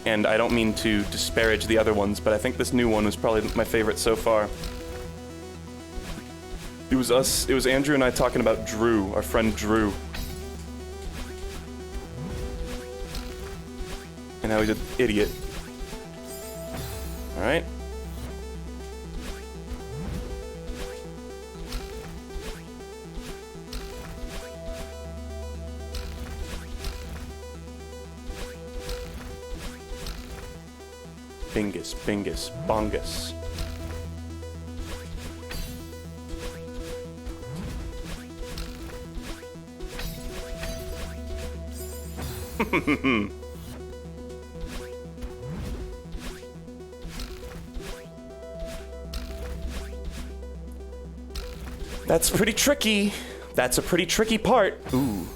And I don't mean to disparage the other ones, but I think this new one was probably my favorite so far. It was Andrew and I talking about Drew, our friend Drew. And how he's an idiot. Alright. Bingus, bingus, bongus. That's pretty tricky. That's a pretty tricky part. Ooh.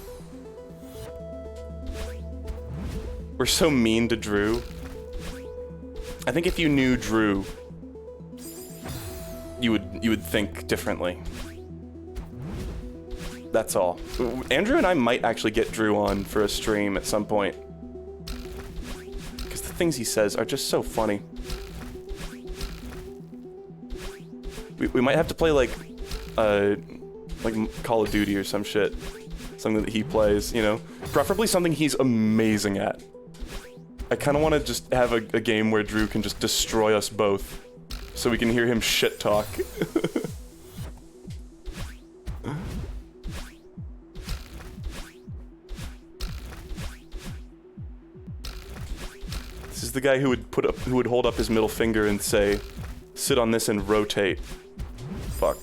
We're so mean to Drew. I think if you knew Drew, you would think differently. That's all. Andrew and I might actually get Drew on for a stream at some point. Because the things he says are just so funny. We might have to play like Call of Duty or some shit. Something that he plays, you know? Preferably something he's amazing at. I kind of want to just have a game where Drew can just destroy us both, so we can hear him shit talk. guy who would hold up his middle finger and say, "Sit on this and rotate." Fuck.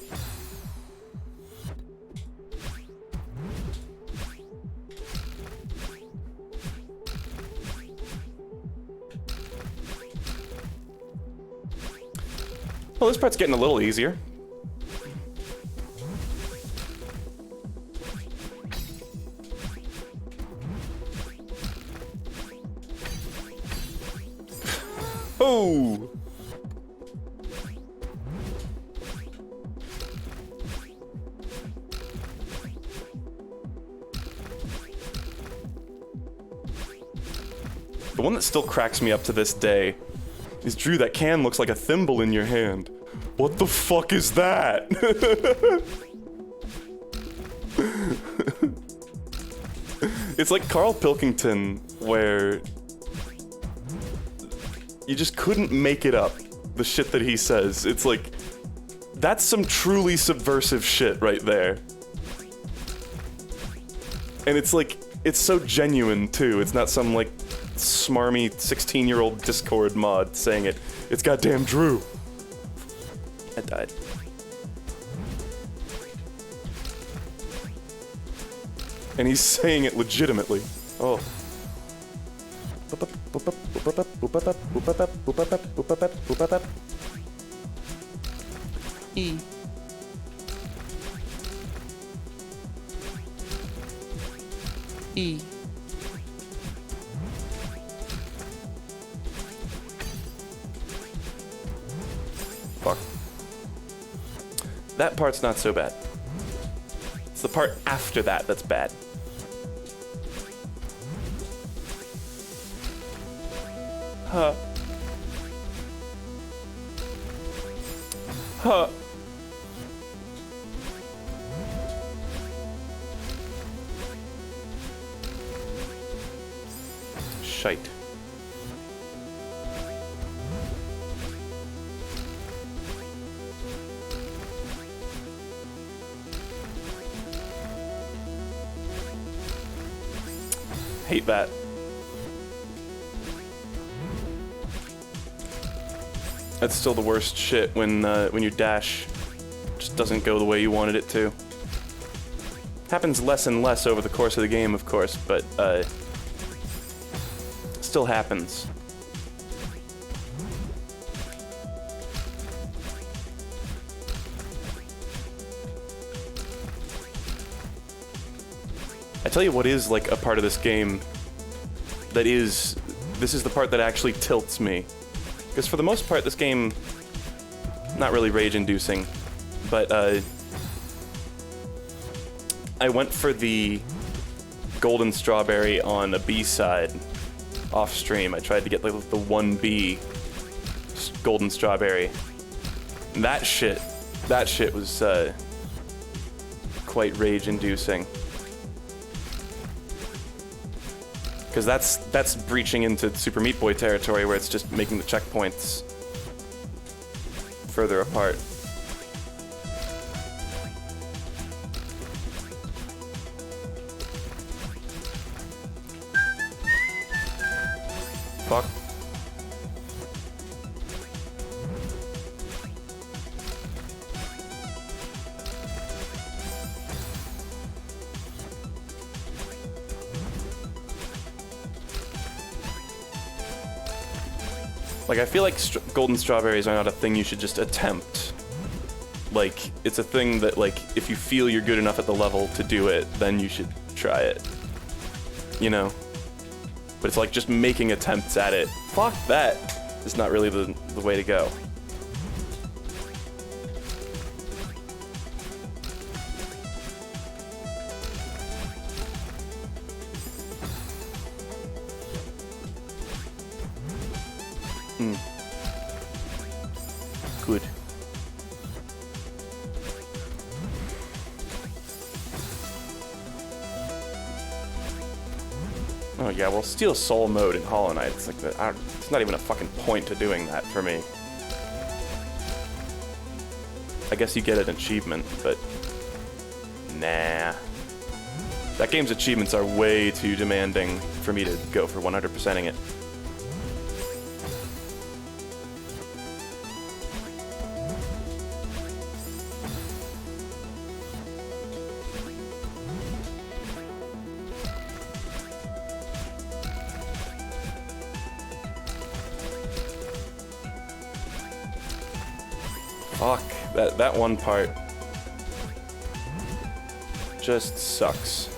Well, this part's getting a little easier. Oh! The one that still cracks me up to this day is, Drew, that can looks like a thimble in your hand. What the fuck is that? It's like Carl Pilkington, where you just couldn't make it up, the shit that he says. It's like, that's some truly subversive shit right there. And it's like, it's so genuine too. It's not some like smarmy 16-year-old Discord mod saying it. It's goddamn Drew. I died. And he's saying it legitimately. Oh. E. E. Fuck. That part's not so bad. It's the part after that that's bad. Huh. Huh. Shite. Hate that. That's still the worst shit when your dash just doesn't go the way you wanted it to. Happens less and less over the course of the game, of course, but still happens. I tell you what is like a part of this game that is, this is the part that actually tilts me. Because for the most part, this game, not really rage-inducing, but I went for the golden strawberry on a B-side off-stream. I tried to get like the 1B golden strawberry. And that shit was quite rage-inducing. Because that's breaching into Super Meat Boy territory where it's just making the checkpoints further apart. Fuck. Like, I feel like golden strawberries are not a thing you should just attempt. Like, it's a thing that, like, if you feel you're good enough at the level to do it, then you should try it. You know? But it's like just making attempts at it. Fuck that! Is not really the way to go. Good. Oh yeah, well, Steel Soul mode in Hollow Knight, it's like it's not even a fucking point to doing that for me. I guess you get an achievement, but nah. That game's achievements are way too demanding for me to go for 100%ing it. Fuck, that one part just sucks.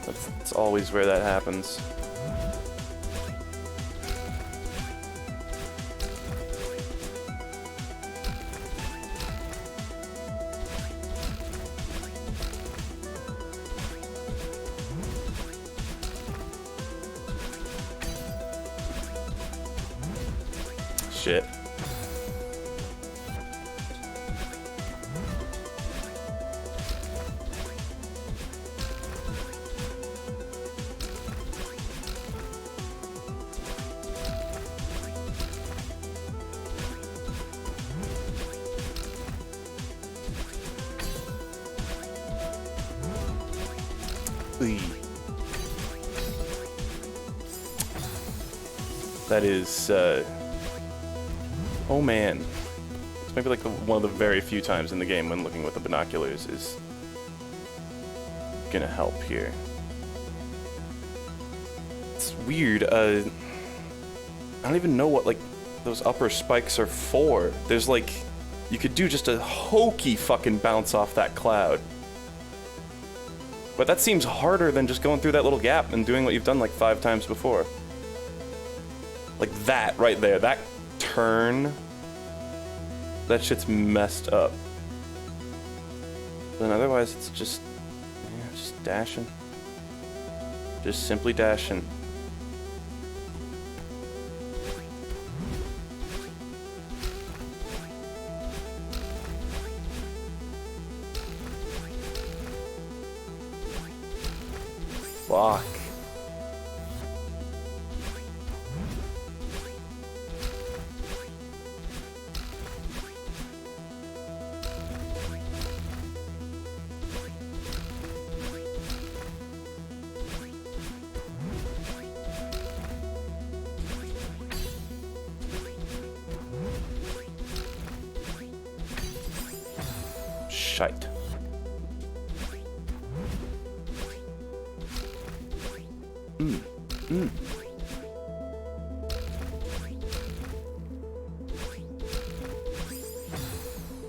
That's always where that happens. Shit. That is, oh man. It's maybe like one of the very few times in the game when looking with the binoculars is gonna help here. It's weird, I don't even know what, like, those upper spikes are for. There's, like, you could do just a hokey fucking bounce off that cloud. But that seems harder than just going through that little gap and doing what you've done like 5 times before. Like that right there, that turn, that shit's messed up. Then otherwise it's just, yeah, just dashing. Just simply dashing. Fuck. Shite.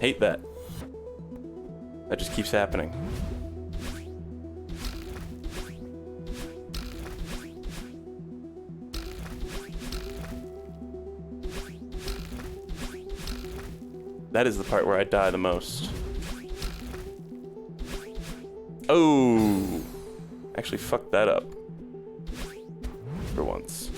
Hate that. That just keeps happening. That is the part where I die the most. Oh! Actually fucked that up. For once.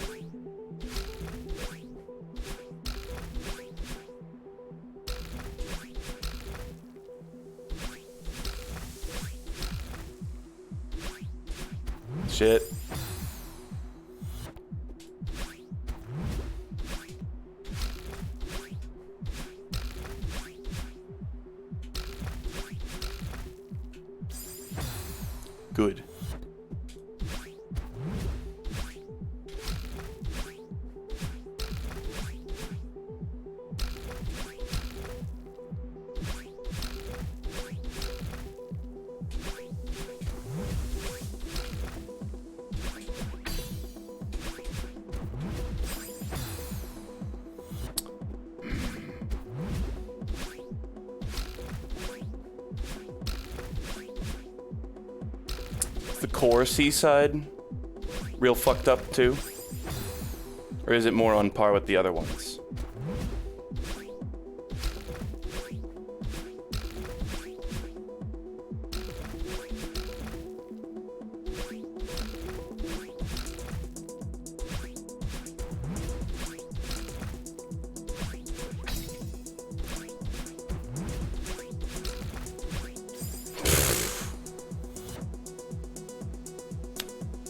Shit. Good. The core seaside real fucked up too? Or is it more on par with the other ones?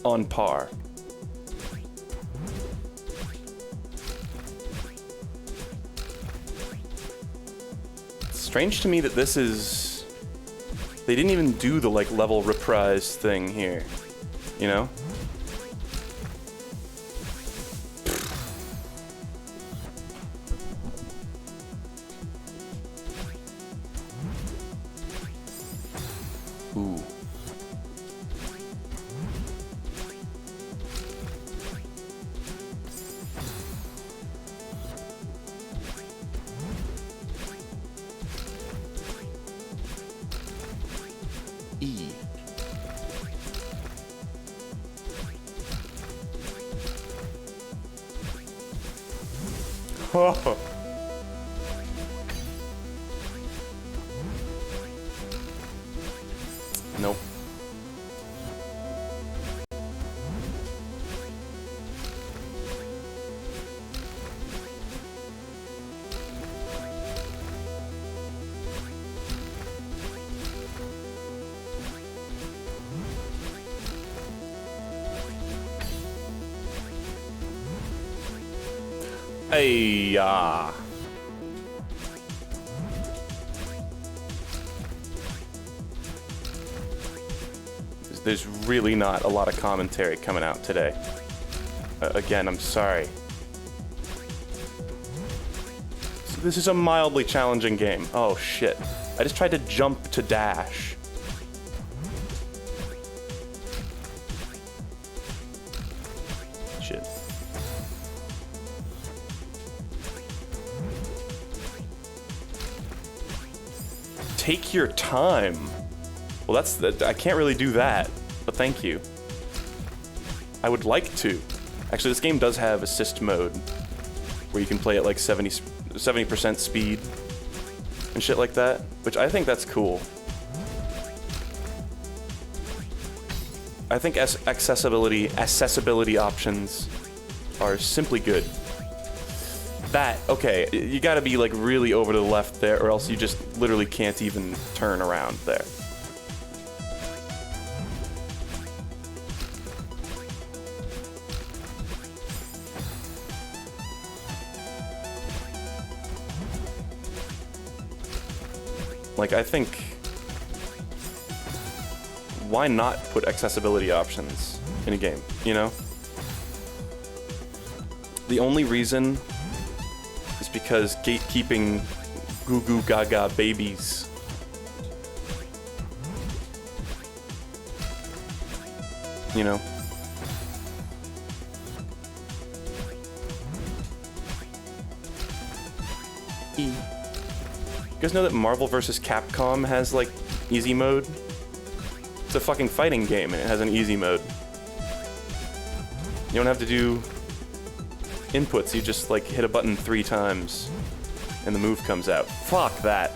On par. It's strange to me that this is... They didn't even do the, like, level reprise thing here. You know? Ooh. Nope. Hey, There's really not a lot of commentary coming out today. Again, I'm sorry. So this is a mildly challenging game. Oh shit. I just tried to jump to dash. Shit. Take your time. Well, I can't really do that, but thank you. I would like to. Actually, this game does have assist mode, where you can play at like 70% speed and shit like that, which I think that's cool. I think accessibility options are simply good. Okay, you gotta be like really over to the left there, or else you just literally can't even turn around there. Like, I think, why not put accessibility options in a game, you know? The only reason is because gatekeeping goo goo gaga babies. You know? You guys know that Marvel vs. Capcom has, like, easy mode? It's a fucking fighting game, and it has an easy mode. You don't have to do inputs, you just, like, hit a button 3 times, and the move comes out. Fuck that.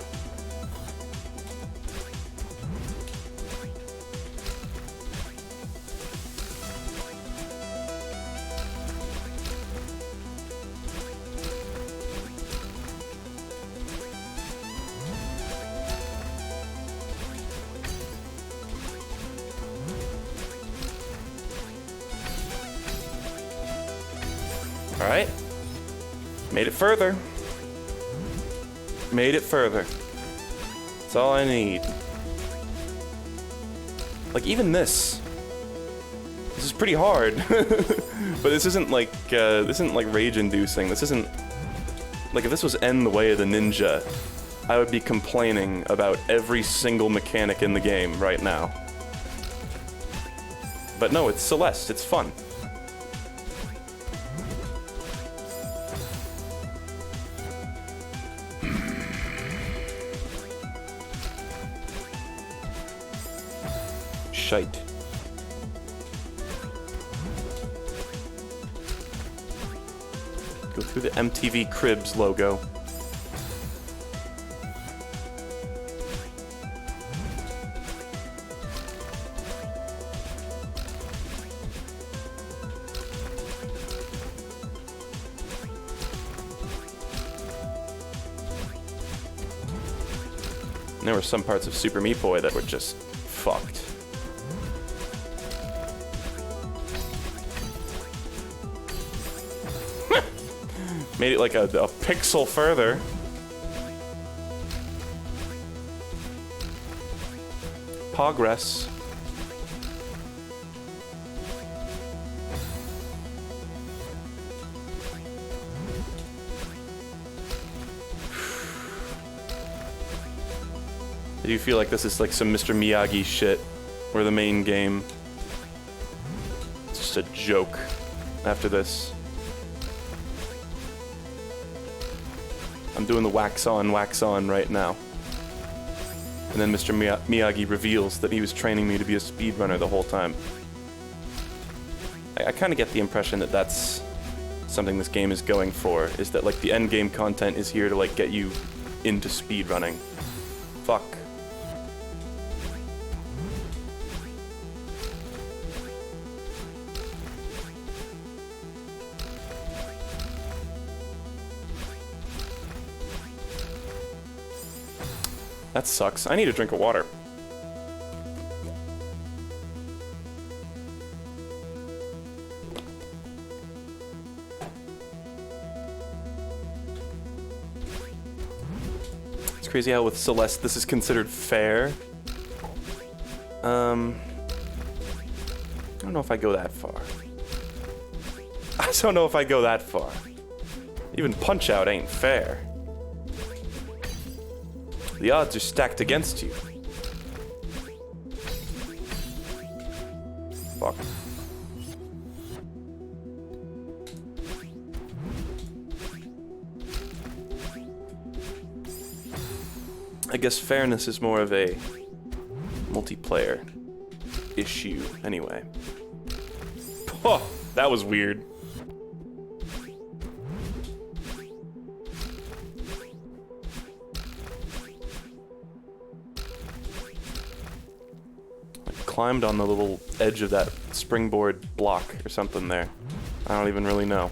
Alright. Made it further. Made it further. That's all I need. Like, even this. This is pretty hard. But this isn't like rage-inducing. This isn't... Like, if this was N the Way of the Ninja, I would be complaining about every single mechanic in the game right now. But no, it's Celeste. It's fun. Shite. Go through the MTV Cribs logo. And there were some parts of Super Meat Boy that were just fucked. Made it like a pixel further. Progress. I do feel like this is like some Mr. Miyagi shit, where the main game is just a joke after this. I'm doing the wax on right now. And then Mr. Miyagi reveals that he was training me to be a speedrunner the whole time. I kind of get the impression that that's something this game is going for, is that like the end game content is here to like get you into speedrunning. Fuck. That sucks. I need a drink of water. It's crazy how with Celeste this is considered fair. I don't know if I go that far. I don't know if I go that far. Even Punch-Out ain't fair. The odds are stacked against you. Fuck. I guess fairness is more of a multiplayer issue, anyway. Oh, that was weird. Climbed on the little edge of that springboard block or something there. I don't even really know.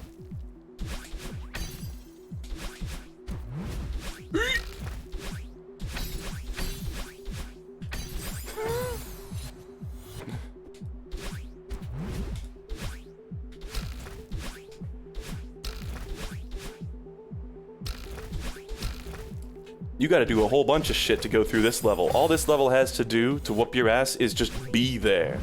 You gotta do a whole bunch of shit to go through this level. All this level has to do to whoop your ass is just be there.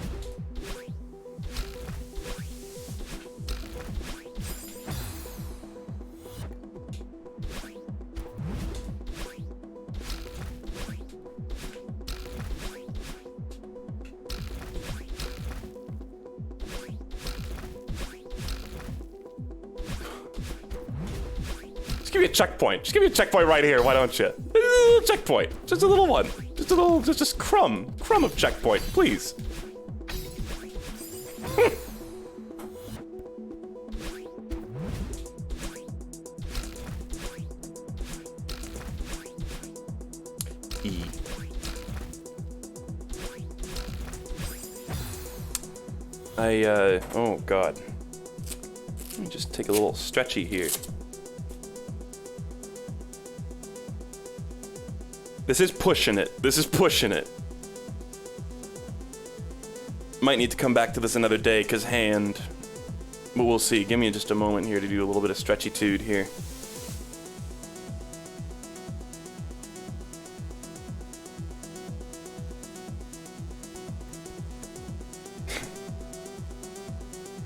Just give me a checkpoint. Just give me a checkpoint right here, why don't you? A little checkpoint. Just a little one. Just a little, just crumb of checkpoint, please. E. Oh god. Let me just take a little stretchy here. This is pushing it. This is pushing it. Might need to come back to this another day, because hand. But we'll see. Give me just a moment here to do a little bit of stretchy-tude here.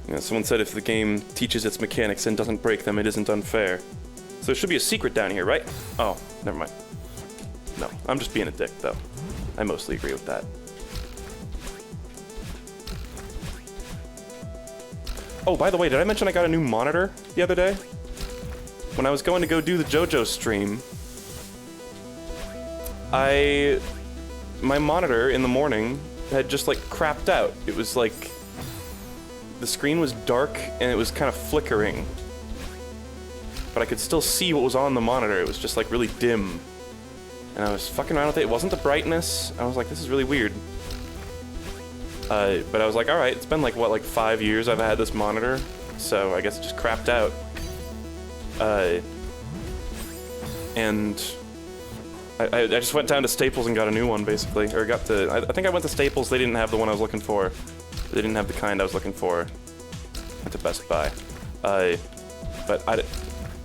Yeah, someone said if the game teaches its mechanics and doesn't break them, it isn't unfair. So there should be a secret down here, right? Oh, never mind. No, I'm just being a dick, though. I mostly agree with that. Oh, by the way, did I mention I got a new monitor the other day? When I was going to go do the JoJo stream, my monitor in the morning had just, like, crapped out. It was, like, the screen was dark and it was kind of flickering. But I could still see what was on the monitor. It was just, like, really dim. And I was fucking around with it. It wasn't the brightness. I was like, this is really weird. But I was like, alright, it's been like, what, like 5 years I've had this monitor? So I guess it just crapped out. And I just went down to Staples and got a new one, basically. Or got to, I think I went to Staples, they didn't have the one I was looking for. They didn't have the kind I was looking for. Went to Best Buy. But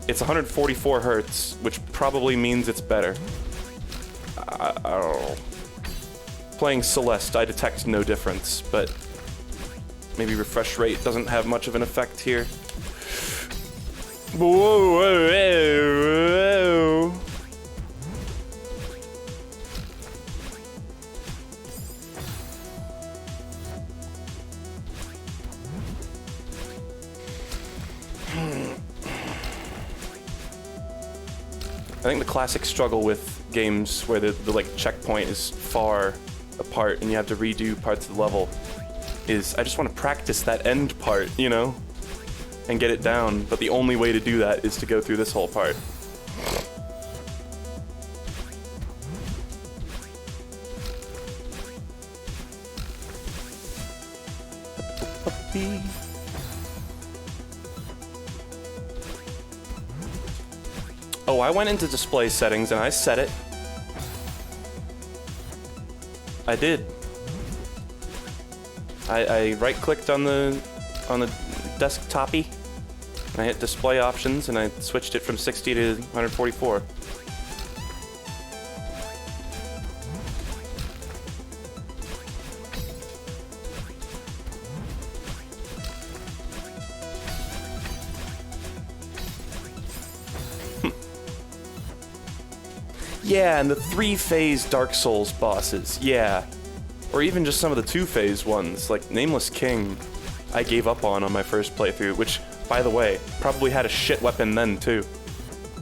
it's 144 hertz, which probably means it's better. I don't know. Playing Celeste, I detect no difference, but maybe refresh rate doesn't have much of an effect here. Whoa, whoa, whoa, whoa. I think the classic struggle with games where the like checkpoint is far apart and you have to redo parts of the level is I just want to practice that end part, you know? and get it down, but the only way to do that is to go through this whole part. Oh, I went into display settings and I set it. I did. I right-clicked on the desktop-y, and I hit display options, and I switched it from 60 to 144. Yeah, and the 3-phase Dark Souls bosses, yeah. Or even just some of the 2-phase ones, like Nameless King, I gave up on my first playthrough, which, by the way, probably had a shit weapon then, too.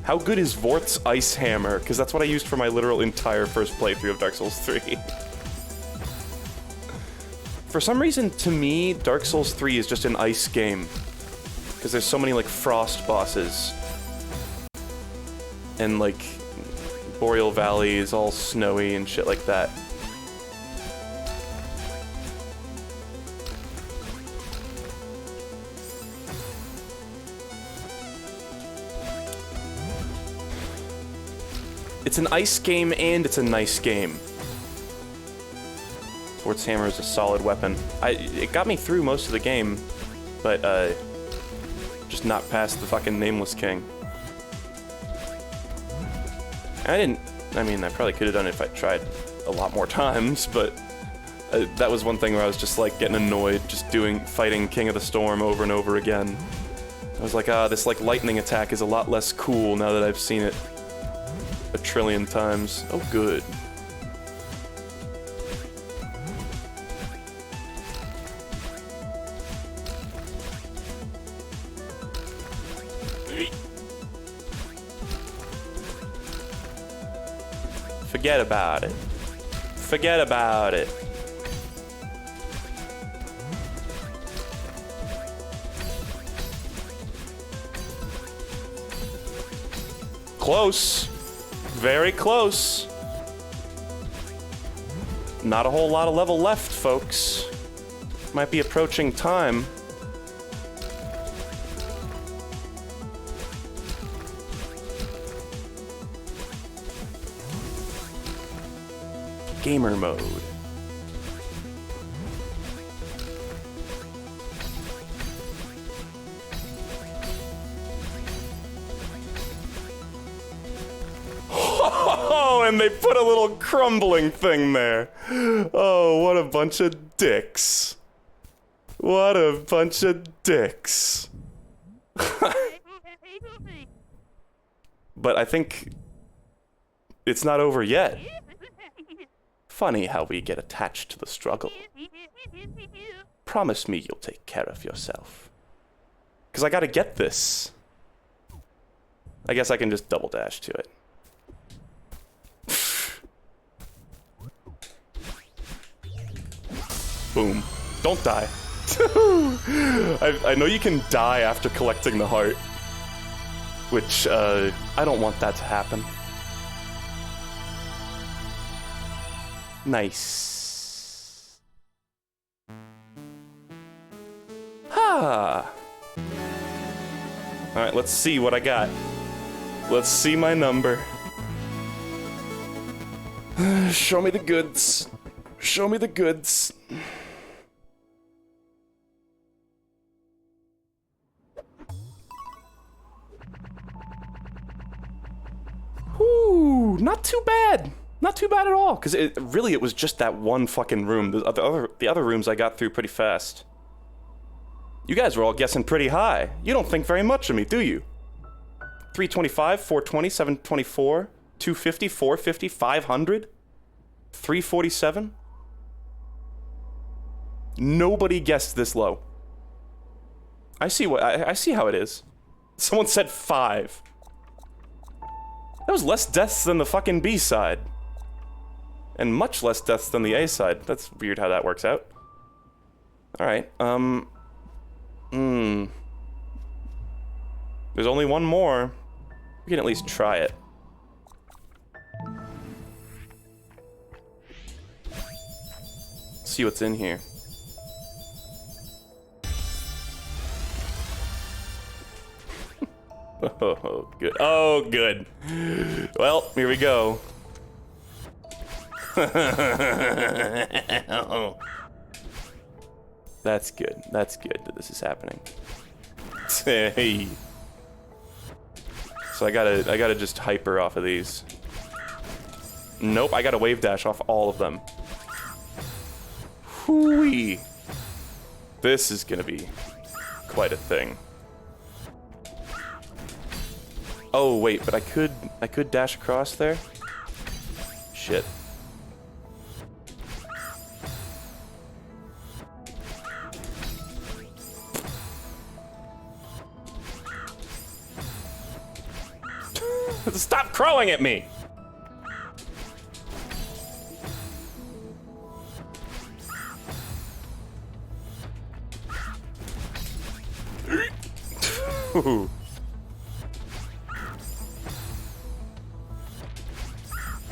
How good is Vorth's Ice Hammer? Because that's what I used for my literal entire first playthrough of Dark Souls 3. For some reason, to me, Dark Souls 3 is just an ice game. Because there's so many, like, frost bosses. And, like, Boreal Valley is all snowy and shit like that. It's an ice game and it's a nice game. Vorth's Hammer is a solid weapon. It got me through most of the game, but just not past the fucking Nameless King. I mean, I probably could have done it if I tried a lot more times, but that was one thing where I was just like getting annoyed just fighting King of the Storm over and over again. I was like, this like lightning attack is a lot less cool now that I've seen it a trillion times. Oh, good. Forget about it. Forget about it. Close. Very close. Not a whole lot of level left, folks. Might be approaching time. Gamer mode. Oh, and they put a little crumbling thing there. Oh, what a bunch of dicks. What a bunch of dicks. But I think it's not over yet. Funny how we get attached to the struggle. Promise me you'll take care of yourself. 'Cause I gotta get this. I guess I can just double dash to it. Boom. Don't die. I know you can die after collecting the heart. Which, I don't want that to happen. Nice. Ha! Alright, let's see what I got. Let's see my number. Show me the goods. Show me the goods. Whew, not too bad. Not too bad at all, because it was just that one fucking room. The other rooms I got through pretty fast. You guys were all guessing pretty high. You don't think very much of me, do you? 325, 420, 724, 250, 450, 500, 347. Nobody guessed this low. I see how it is. Someone said 5. That was less deaths than the fucking B side. And much less deaths than the A side. That's weird how that works out. Alright, There's only one more. We can at least try it. See what's in here. Oh, good. Oh, good. Well, here we go. That's good. That's good that this is happening. Hey. So I gotta just hyper off of these. Nope, I gotta wave dash off all of them. Hooey. This is gonna be quite a thing. Oh wait, but I could dash across there? Shit. Stop crowing at me!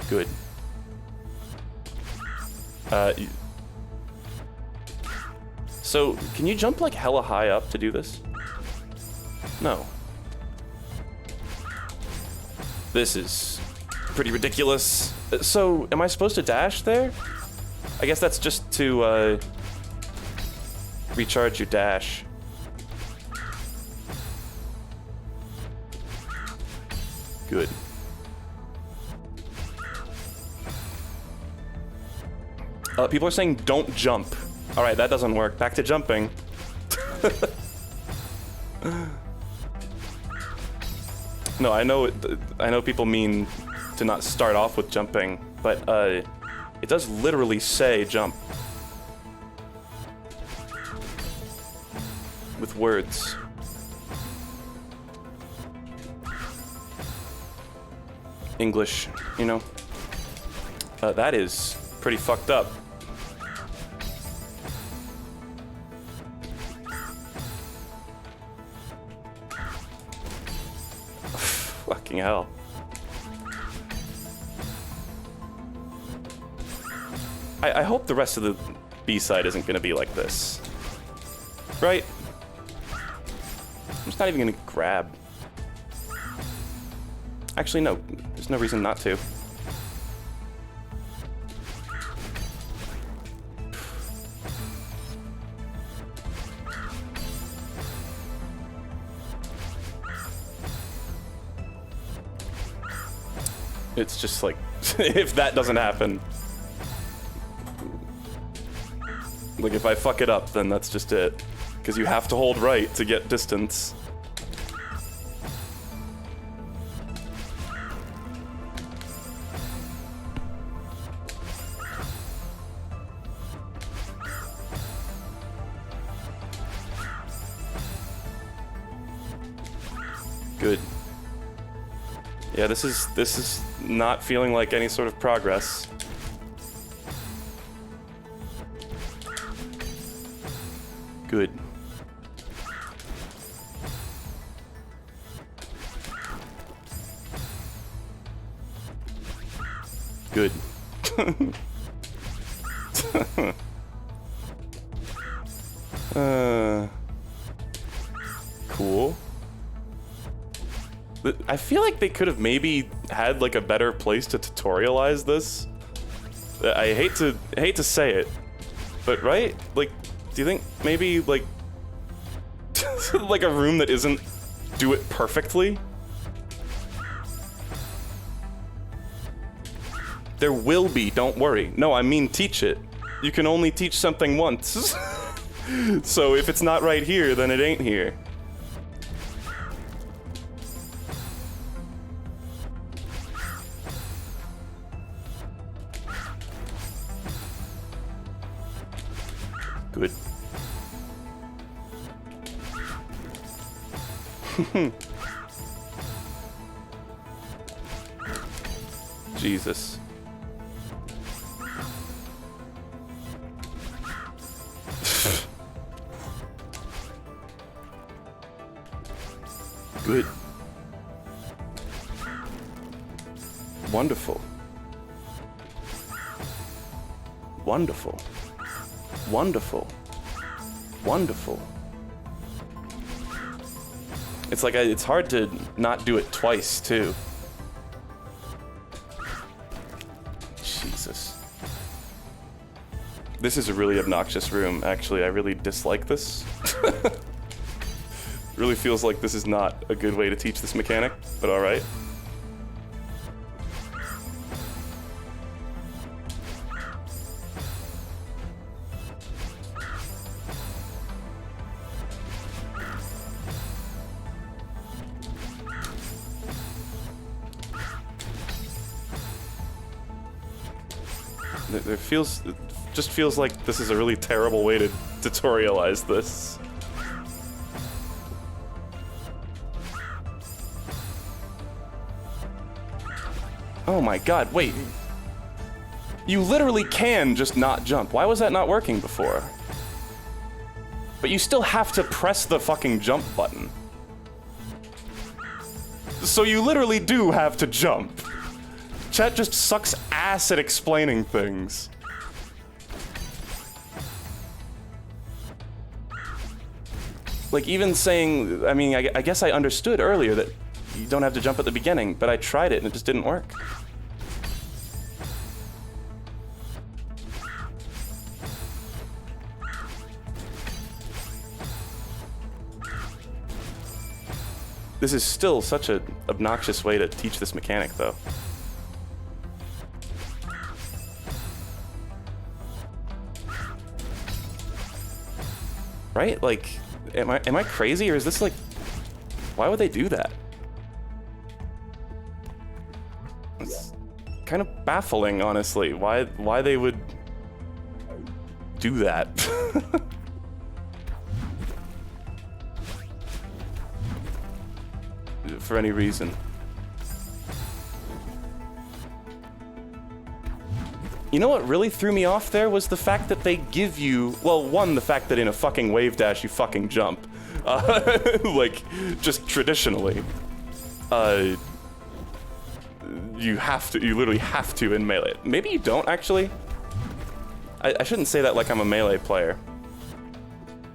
Good. So, can you jump like hella high up to do this? No. This is pretty ridiculous. So, am I supposed to dash there? I guess that's just to, recharge your dash. Good. People are saying don't jump. Alright, that doesn't work. Back to jumping. No, I know people mean to not start off with jumping, but it does literally say jump. With words. English, you know. That is pretty fucked up. Fucking hell. I hope the rest of the B-side isn't gonna be like this. Right? I'm just not even gonna grab. Actually, no. There's no reason not to. It's just like, if that doesn't happen, like if I fuck it up, then that's just it. Because you have to hold right to get distance. Good. Yeah, this is not feeling like any sort of progress. Good. Good. Cool. I feel like they could have maybe had like a better place to tutorialize this. I hate to say it, but right? Like, do you think maybe like like a room that isn't do it perfectly? There will be, don't worry. No, I mean teach it. You can only teach something once. So if it's not right here, then it ain't here. Good. Jesus. Good. Wonderful. Wonderful. Wonderful. Wonderful. It's like it's hard to not do it twice, too. Jesus. This is a really obnoxious room, actually. I really dislike this. Really feels like this is not a good way to teach this mechanic, but alright. It just feels like this is a really terrible way to tutorialize this. Oh my god, wait. You literally can just not jump. Why was that not working before? But you still have to press the fucking jump button. So you literally do have to jump. Chat just sucks ass at explaining things. Like, even saying, I mean, I guess I understood earlier that you don't have to jump at the beginning, but I tried it and it just didn't work. This is still such an obnoxious way to teach this mechanic, though. Right? Like, am I crazy, or is this like... Why would they do that? It's kind of baffling, honestly. Why they would do that. For any reason. You know what really threw me off there was the fact that they give you, well, one, the fact that in a fucking wave dash you fucking jump. Like, just traditionally. You literally have to in Melee. Maybe you don't, actually. I shouldn't say that like I'm a Melee player.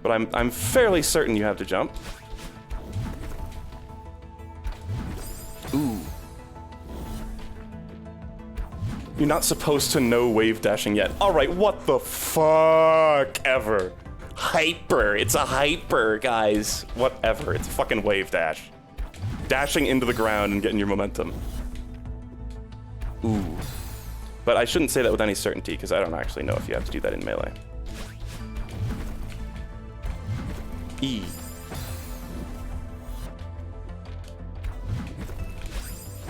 But I'm fairly certain you have to jump. Ooh. You're not supposed to know wave dashing yet. Alright, what the fuck ever. Hyper. It's a hyper, guys. Whatever. It's a fucking wave dash. Dashing into the ground and getting your momentum. Ooh. But I shouldn't say that with any certainty, because I don't actually know if you have to do that in Melee. E.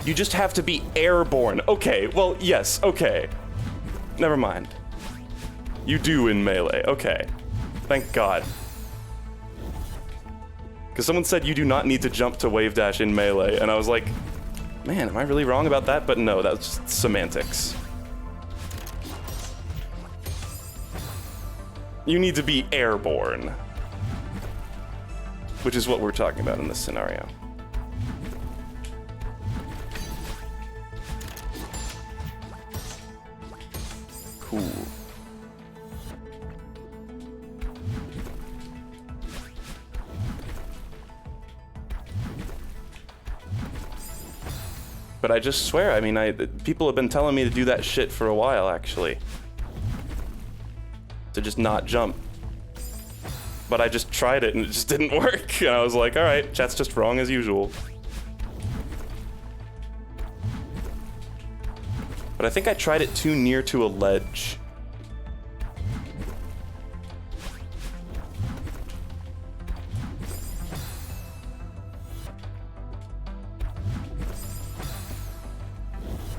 You just have to be airborne. Okay, well, yes, okay. Never mind. You do in Melee, okay. Thank God. Because someone said you do not need to jump to wave dash in Melee, and I was like, man, am I really wrong about that? But no, that's just semantics. You need to be airborne. Which is what we're talking about in this scenario. Cool. But I just swear, I mean, people have been telling me to do that shit for a while, actually. To just not jump. But I just tried it and it just didn't work. And I was like, alright, chat's just wrong as usual. But I think I tried it too near to a ledge.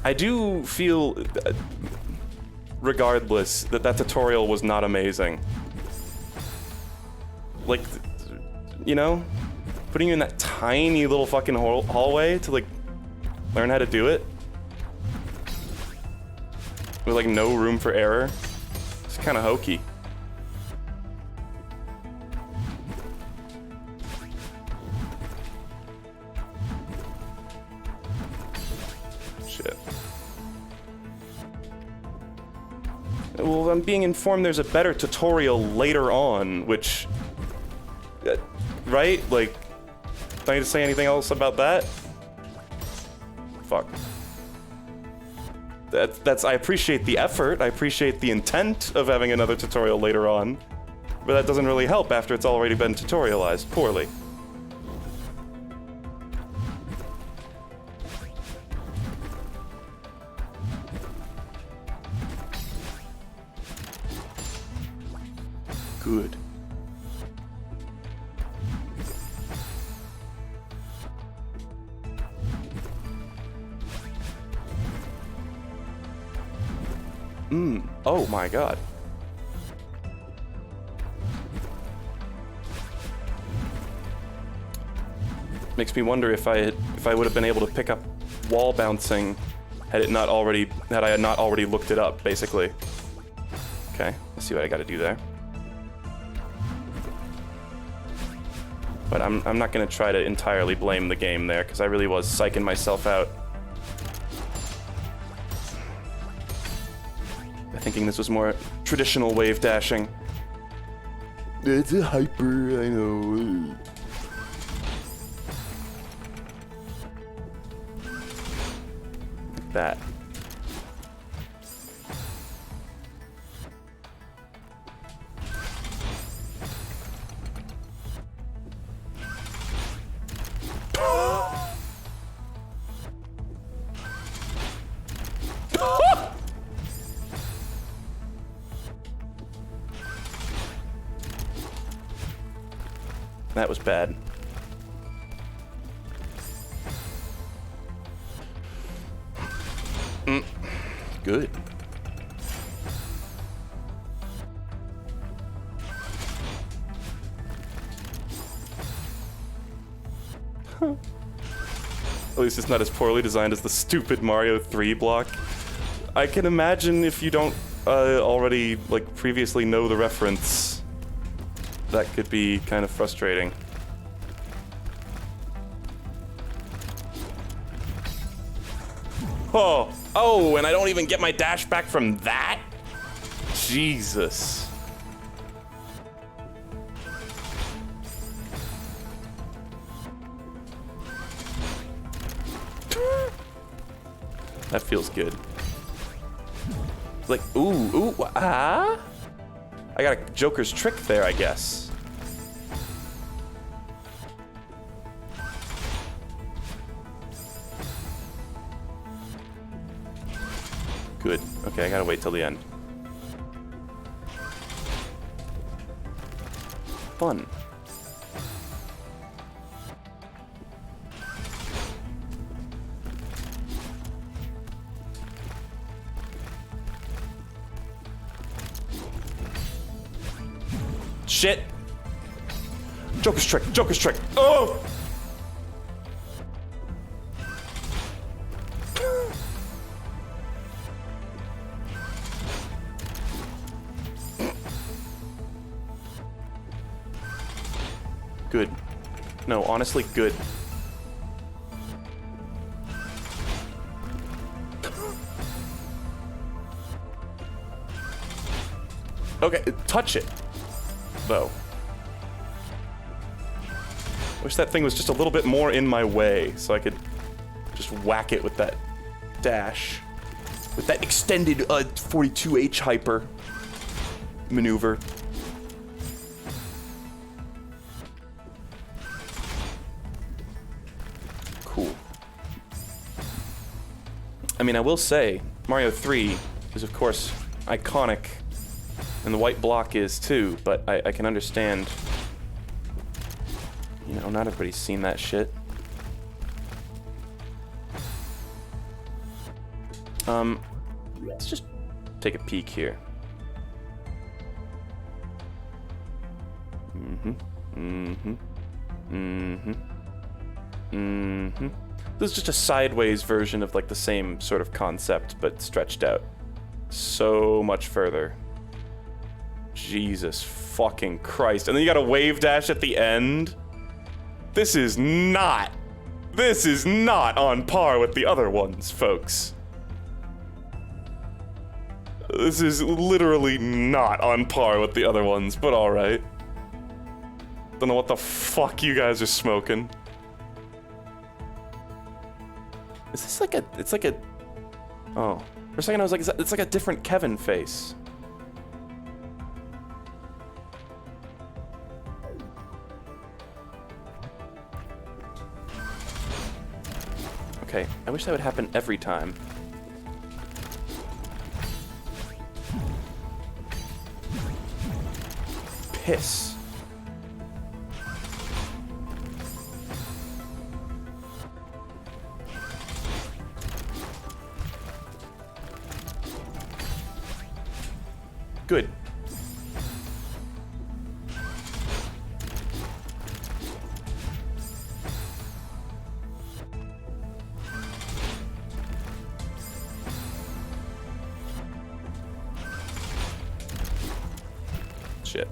I do feel, regardless, that tutorial was not amazing. Like, you know? Putting you in that tiny little fucking hallway to, like, learn how to do it. With, like, no room for error. It's kind of hokey. Well, I'm being informed there's a better tutorial later on, which... right? Like, do I need to say anything else about that? Fuck. I appreciate the effort, I appreciate the intent of having another tutorial later on, but that doesn't really help after it's already been tutorialized poorly. Good. Oh my god. Makes me wonder if I would have been able to pick up wall bouncing had I not already looked it up, basically. Okay, let's see what I gotta do there. But I'm not gonna try to entirely blame the game there, because I really was psyching myself out. Thinking this was more traditional wave dashing. It's a hyper, I know. Like that. That was bad. Good. At least it's not as poorly designed as the stupid Mario 3 block. I can imagine if you don't already, like, previously know the reference, that could be kind of frustrating. Oh, and I don't even get my dash back from that? Jesus. That feels good. Like, ooh, ah? I got a Joker's trick there, I guess. Good. Okay, I gotta wait till the end. Fun. Shit! Joker's trick! Joker's trick! Oh! Good. No, honestly, good. Okay, touch it. Though. Wish that thing was just a little bit more in my way, so I could just whack it with that dash. With that extended 42H hyper maneuver. Cool. I mean, I will say, Mario 3 is of course iconic, and the white block is too, but I can understand. You know, not everybody's seen that shit. Let's just take a peek here. This is just a sideways version of like the same sort of concept, but stretched out so much further. Jesus fucking Christ. And then you got a wave dash at the end. This is not on par with the other ones, folks. This is literally not on par with the other ones, but alright. Don't know what the fuck you guys are smoking. Is this like a... It's like a... Oh. For a second I was like, it's like a different Kevin face. Okay, I wish that would happen every time. Piss. Good. Shit.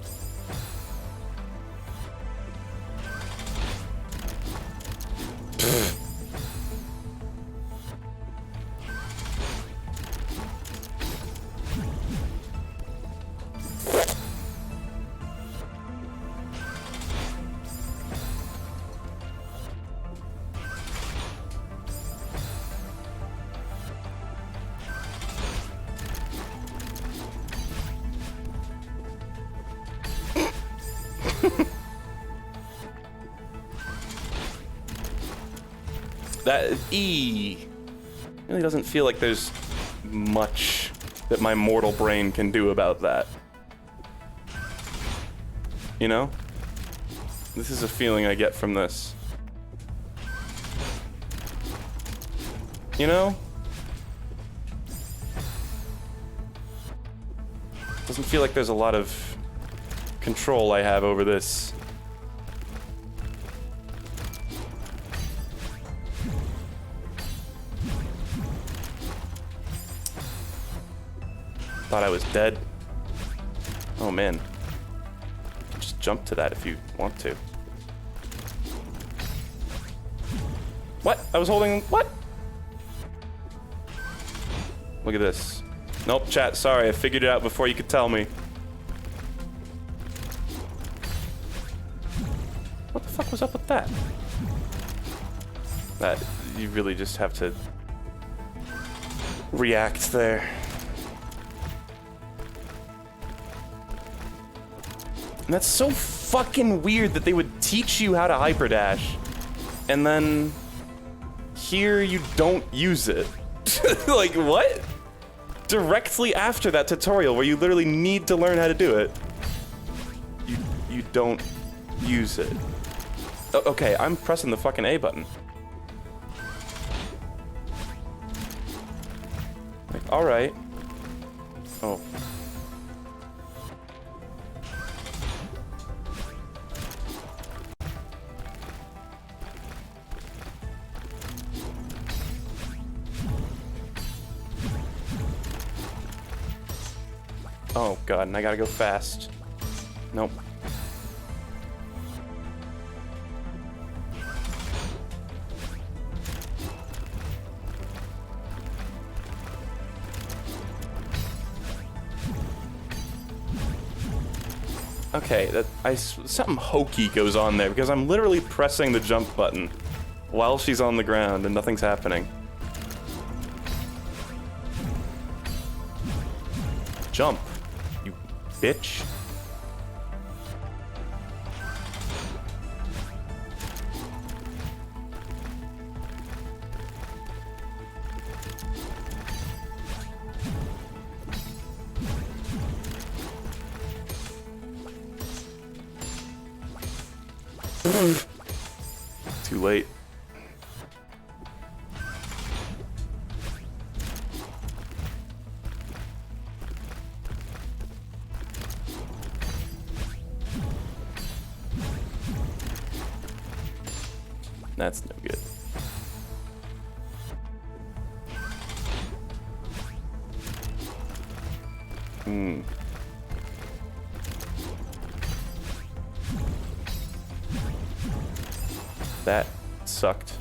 That really doesn't feel like there's much that my mortal brain can do about that. You know? This is a feeling I get from this. You know? Doesn't feel like there's a lot of control I have over this. Thought I was dead. Oh man. Just jump to that if you want to. What? I was holding... What? Look at this. Nope, chat, sorry, I figured it out before you could tell me. What the fuck was up with that? That, you really just have to react there. And that's so fucking weird that they would teach you how to hyperdash, and then here you don't use it. Like, what? Directly after that tutorial where you literally need to learn how to do it, you don't use it. Okay, I'm pressing the fucking A button. Like, alright. Oh. Oh god, and I gotta go fast. Nope. Okay, something hokey goes on there because I'm literally pressing the jump button while she's on the ground and nothing's happening. Jump. Bitch. Too late. That's no good. That sucked.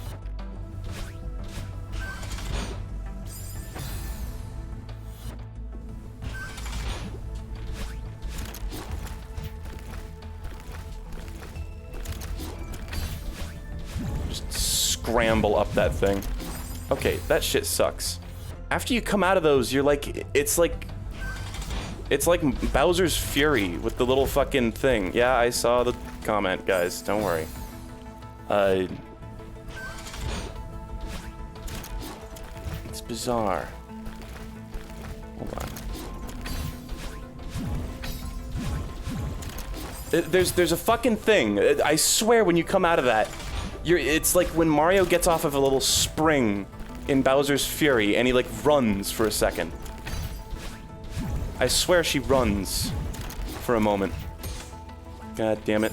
scramble up that thing. Okay, that shit sucks. After you come out of those, you're like, it's like Bowser's Fury with the little fucking thing. Yeah, I saw the comment, guys. Don't worry. It's bizarre. Hold on. There's a fucking thing. I swear when you come out of that, it's like when Mario gets off of a little spring in Bowser's Fury and he like runs for a second. I swear she runs for a moment. God damn it.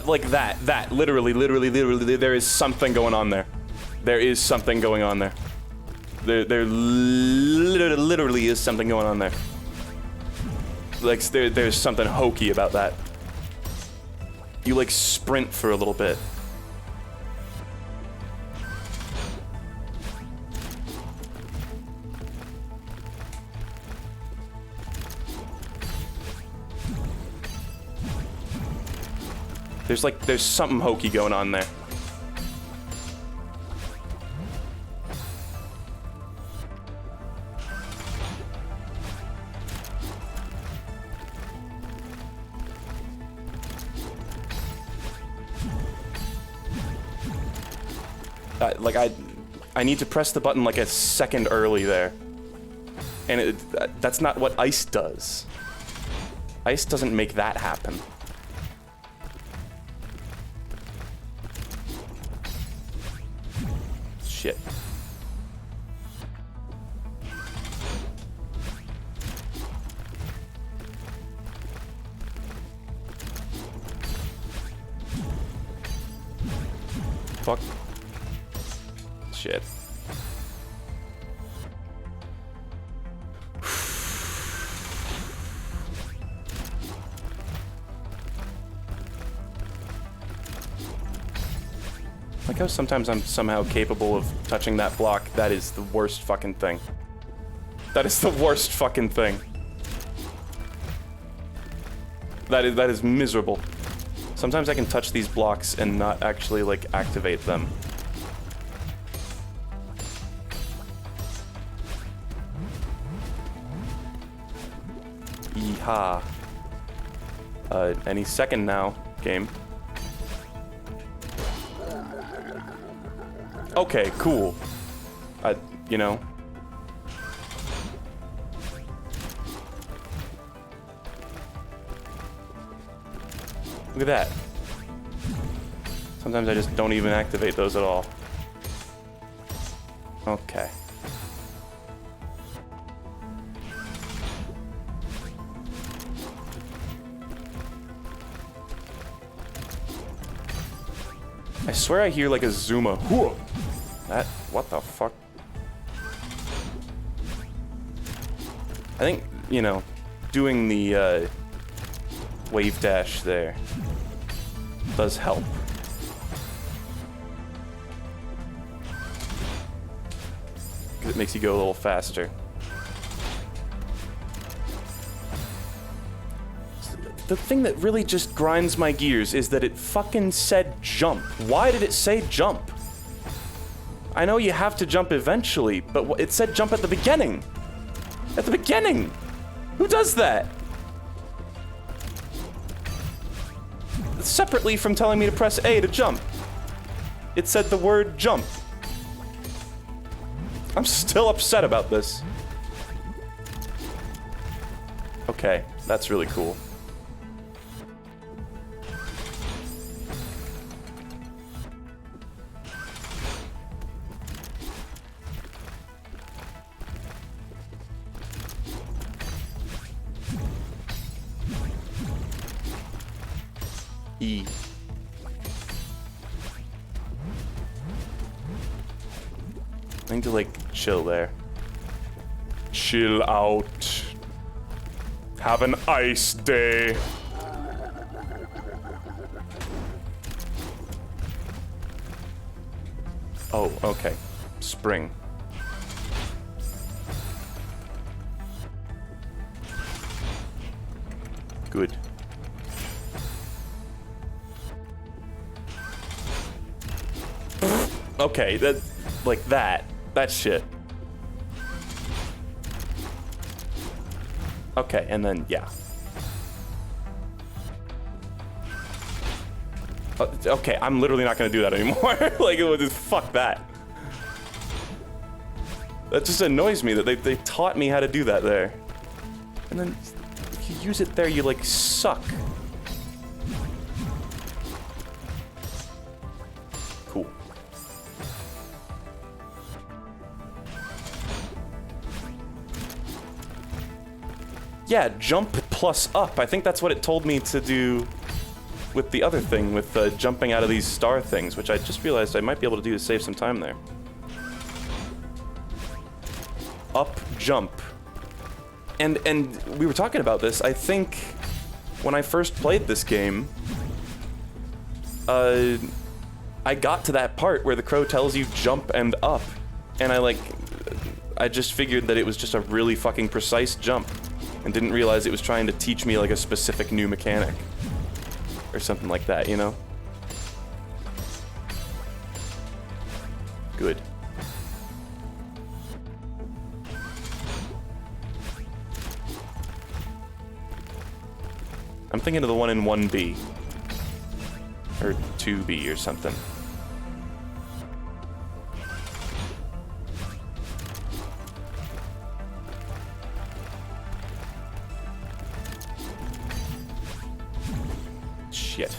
Like that. Literally, there is something going on there. There is something going on there. There literally is something going on there. Like, there's something hokey about that. You, like, sprint for a little bit. There's something hokey going on there. I need to press the button like a second early there. And that's not what ice does. Ice doesn't make that happen. Shit. Fuck. Shit. Like how sometimes I'm somehow capable of touching that block. That is the worst fucking thing. That is the worst fucking thing. That is miserable. Sometimes I can touch these blocks and not actually, like, activate them. Yeehaw. Any second now, game. Okay, cool. You know. Look at that. Sometimes I just don't even activate those at all. Okay. I swear I hear like a Zuma. Whoa! What the fuck? I think, you know, doing the wave dash there does help. Because it makes you go a little faster. The thing that really just grinds my gears is that it fucking said jump. Why did it say jump? I know you have to jump eventually, but it said jump at the beginning. At the beginning! Who does that? Separately from telling me to press A to jump. It said the word jump. I'm still upset about this. Okay, that's really cool. E. I need to, like, chill there. Chill out. Have an ice day. Oh, okay. Spring. Good. Okay, that, like that shit. Okay, and then, yeah. Okay, I'm literally not gonna do that anymore. Like, it would just, fuck that. That just annoys me that they taught me how to do that there. And then, if you use it there, you, like, suck. Cool. Yeah, jump plus up. I think that's what it told me to do with the other thing, with jumping out of these star things, which I just realized I might be able to do to save some time there. Up, jump. And we were talking about this, I think when I first played this game, I got to that part where the crow tells you jump and up, and I just figured that it was just a really fucking precise jump, and didn't realize it was trying to teach me like a specific new mechanic. Or something like that, you know? Good. I'm thinking of the one in 1B. Or 2B or something. Shit.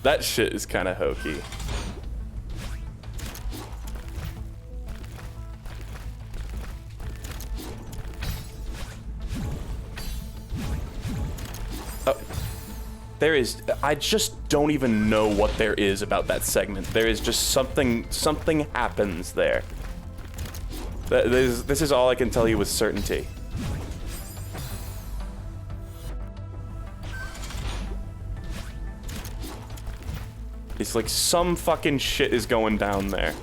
That shit is kind of hokey. There is, I just don't even know what there is about that segment. There is just something happens there. This is all I can tell you with certainty. It's like some fucking shit is going down there.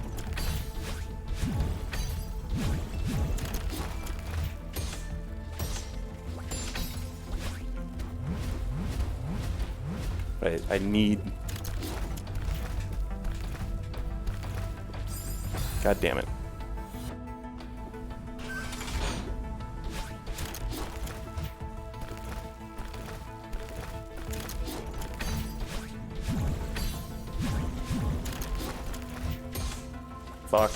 I need... God damn it. Fuck.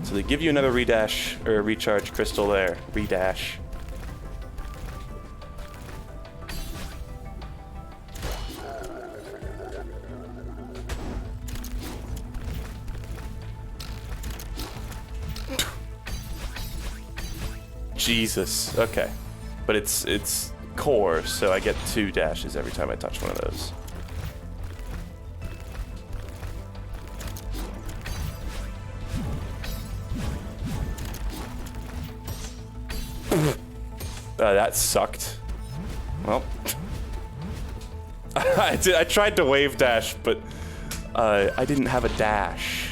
So they give you another redash, or recharge crystal there. Redash. Jesus. Okay. But it's core, so I get 2 dashes every time I touch one of those. That sucked. Well, I tried to wave dash, but I didn't have a dash.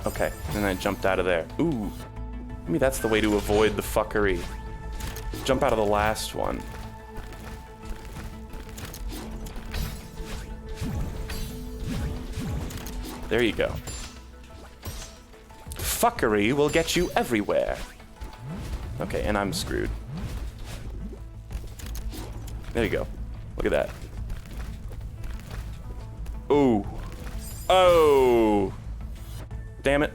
Okay, and I jumped out of there. Ooh, maybe that's the way to avoid the fuckery. Jump out of the last one. There you go. Fuckery will get you everywhere. Okay, and I'm screwed. There you go. Look at that. Ooh. Oh. Damn it.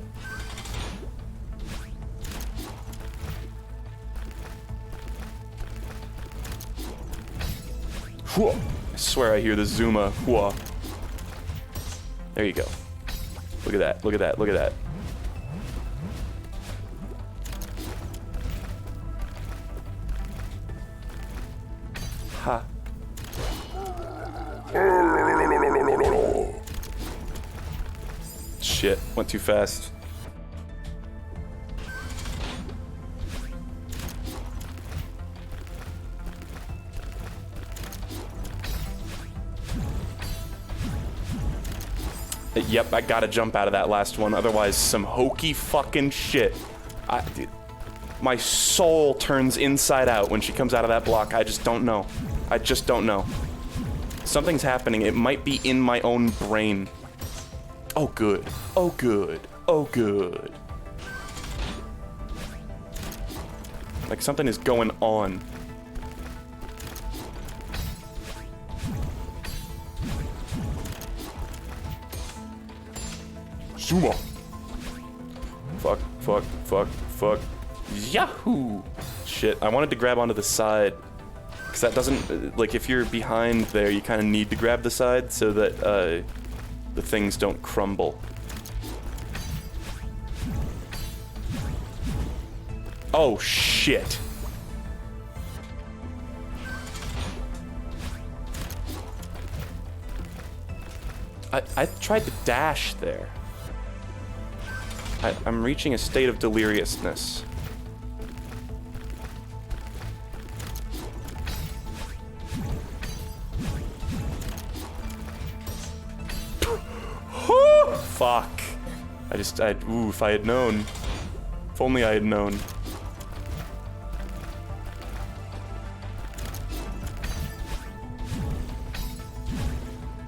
I swear I hear the Zuma. Whoa. There you go. Look at that, look at that, look at that. Ha. Shit, went too fast. Yep, I gotta jump out of that last one, otherwise some hokey fucking shit. My soul turns inside out when she comes out of that block. I just don't know. I just don't know. Something's happening. It might be in my own brain. Oh, good. Oh, good. Oh, good. Like something is going on. Zuma. Fuck, fuck, fuck, fuck. Yahoo! Shit, I wanted to grab onto the side. Because that doesn't, like, if you're behind there, you kind of need to grab the side so that, the things don't crumble. Oh, shit. I tried to dash there. I'm reaching a state of deliriousness. Fuck. Ooh, if I had known. If only I had known.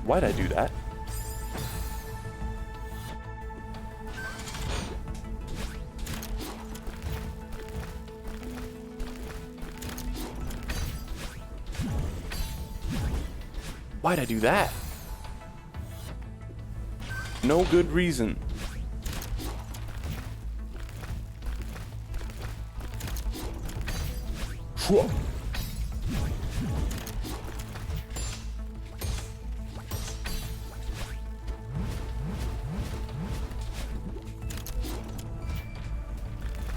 Why'd I do that? Why'd I do that? No good reason. Whoa.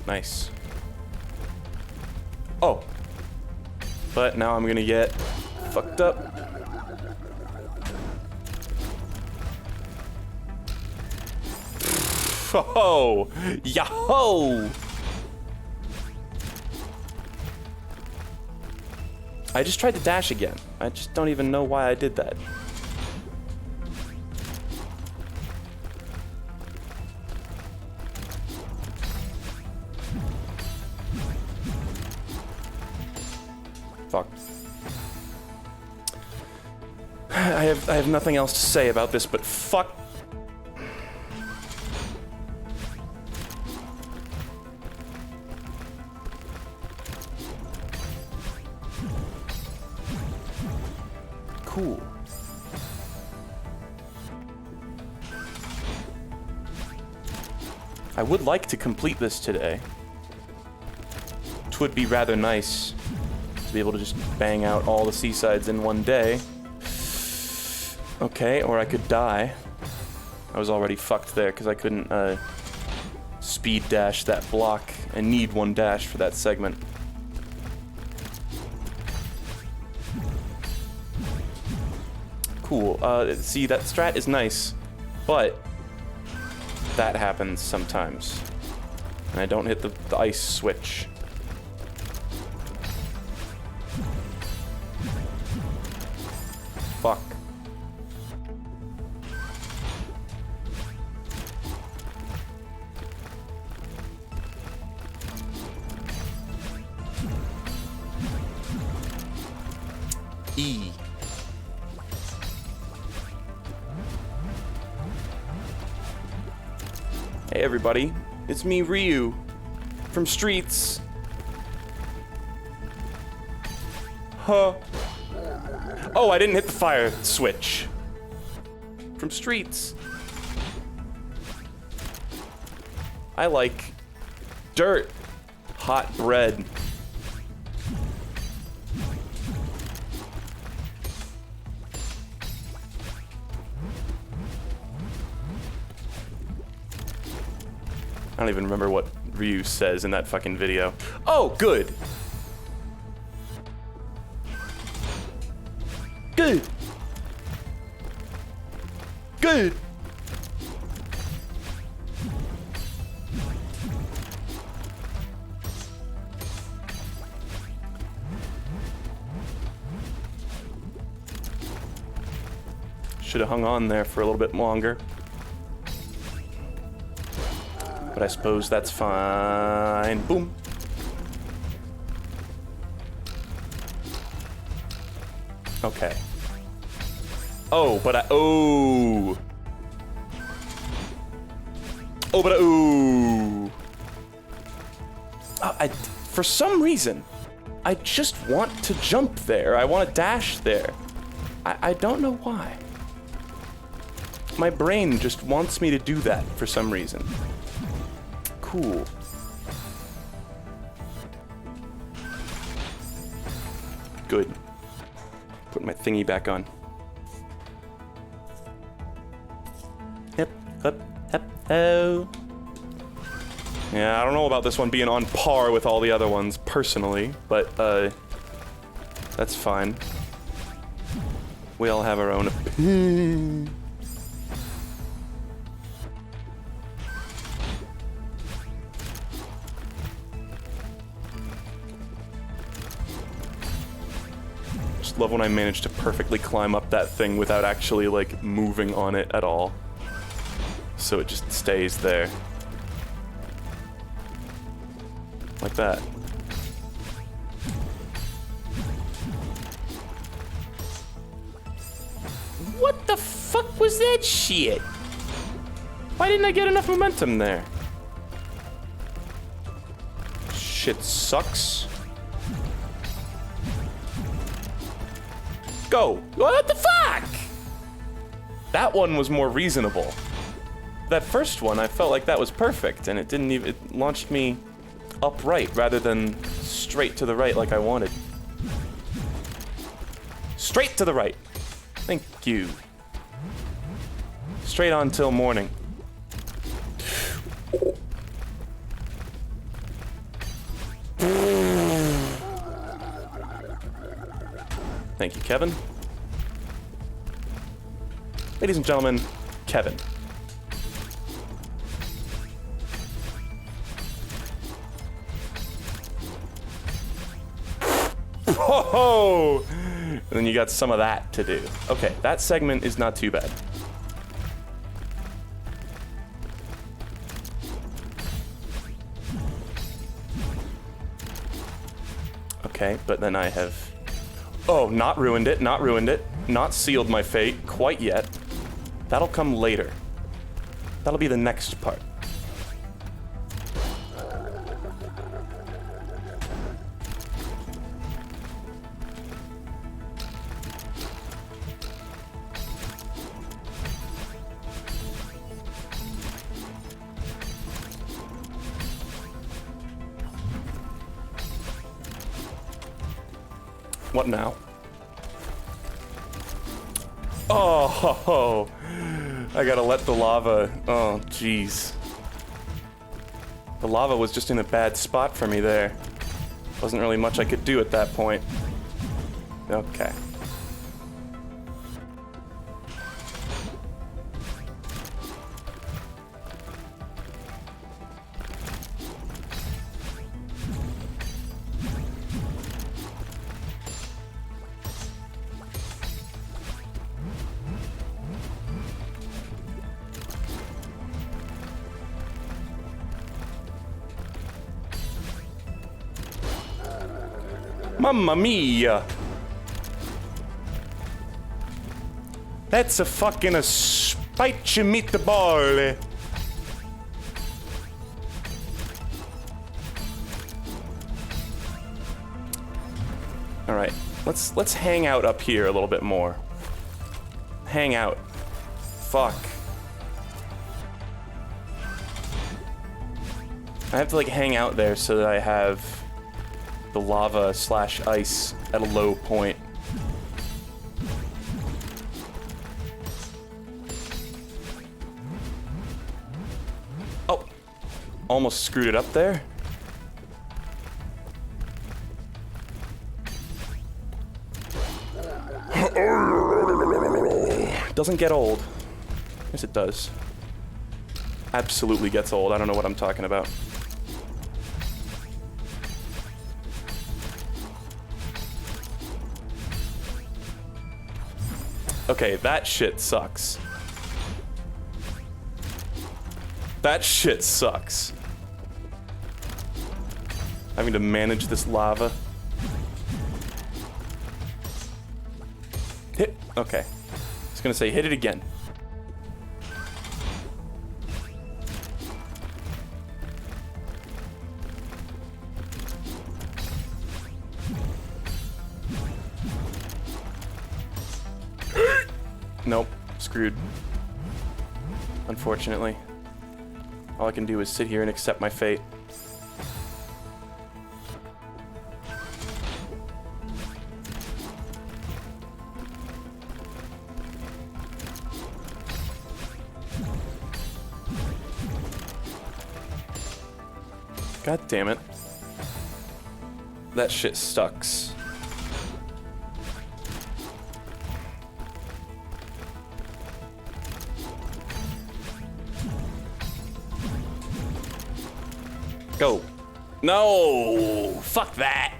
Nice. Oh. But now I'm gonna get fucked up. Oh, yahoo! I just tried to dash again. I just don't even know why I did that. Fuck. I have nothing else to say about this, but fuck. Cool. I would like to complete this today. It would be rather nice to be able to just bang out all the seasides in one day. Okay, or I could die. I was already fucked there because I couldn't speed dash that block. I need one dash for that segment. Cool. See, that strat is nice, but that happens sometimes. And I don't hit the ice switch. Fuck. E. Hey everybody, it's me, Ryu, from Streets. Huh. Oh, I didn't hit the fire switch. From Streets. I like dirt, hot bread.
I don't even remember what Ryu says in that fucking video. Oh, good! Good! Good! Should have hung on there for a little bit longer. But I suppose that's fine. Boom. Okay. Oh, but oh, but for some reason, I just want to jump there. I want to dash there. I don't know why. My brain just wants me to do that for some reason. Cool. Good. Put my thingy back on. Yep, oh. Yeah, I don't know about this one being on par with all the other ones, personally, but, that's fine. We all have our own opinion. Just love when I manage to perfectly climb up that thing without actually, like, moving on it at all. So it just stays there. Like that. What the fuck was that shit? Why didn't I get enough momentum there? Shit sucks. Go! What the fuck? That one was more reasonable. That first one, I felt like that was perfect, and it didn't even, it launched me upright rather than straight to the right like I wanted. Straight to the right. Thank you. Straight on till morning. Thank you, Kevin. Ladies and gentlemen, Kevin. Whoa! And then you got some of that to do. Okay, that segment is not too bad. Okay, but then I have... Oh, not ruined it, not ruined it. Not sealed my fate quite yet. That'll come later. That'll be the next part. What now? Oh, ho, ho. I gotta let the lava... Oh, jeez. The lava was just in a bad spot for me there. Wasn't really much I could do at that point. Okay. Mamma mia! That's a fucking spite meatball. All right, let's hang out up here a little bit more. Hang out. Fuck. I have to like hang out there so that I have the lava slash ice at a low point. Oh. almost screwed it up there. Doesn't get old. Yes, it does. Absolutely gets old. I don't know what I'm talking about. Okay, that shit sucks. That shit sucks. Having to manage this lava. Hit. Okay. I was gonna say, hit it again. Nope. Screwed. Unfortunately. All I can do is sit here and accept my fate. God damn it. That shit sucks. Go. No! Fuck that!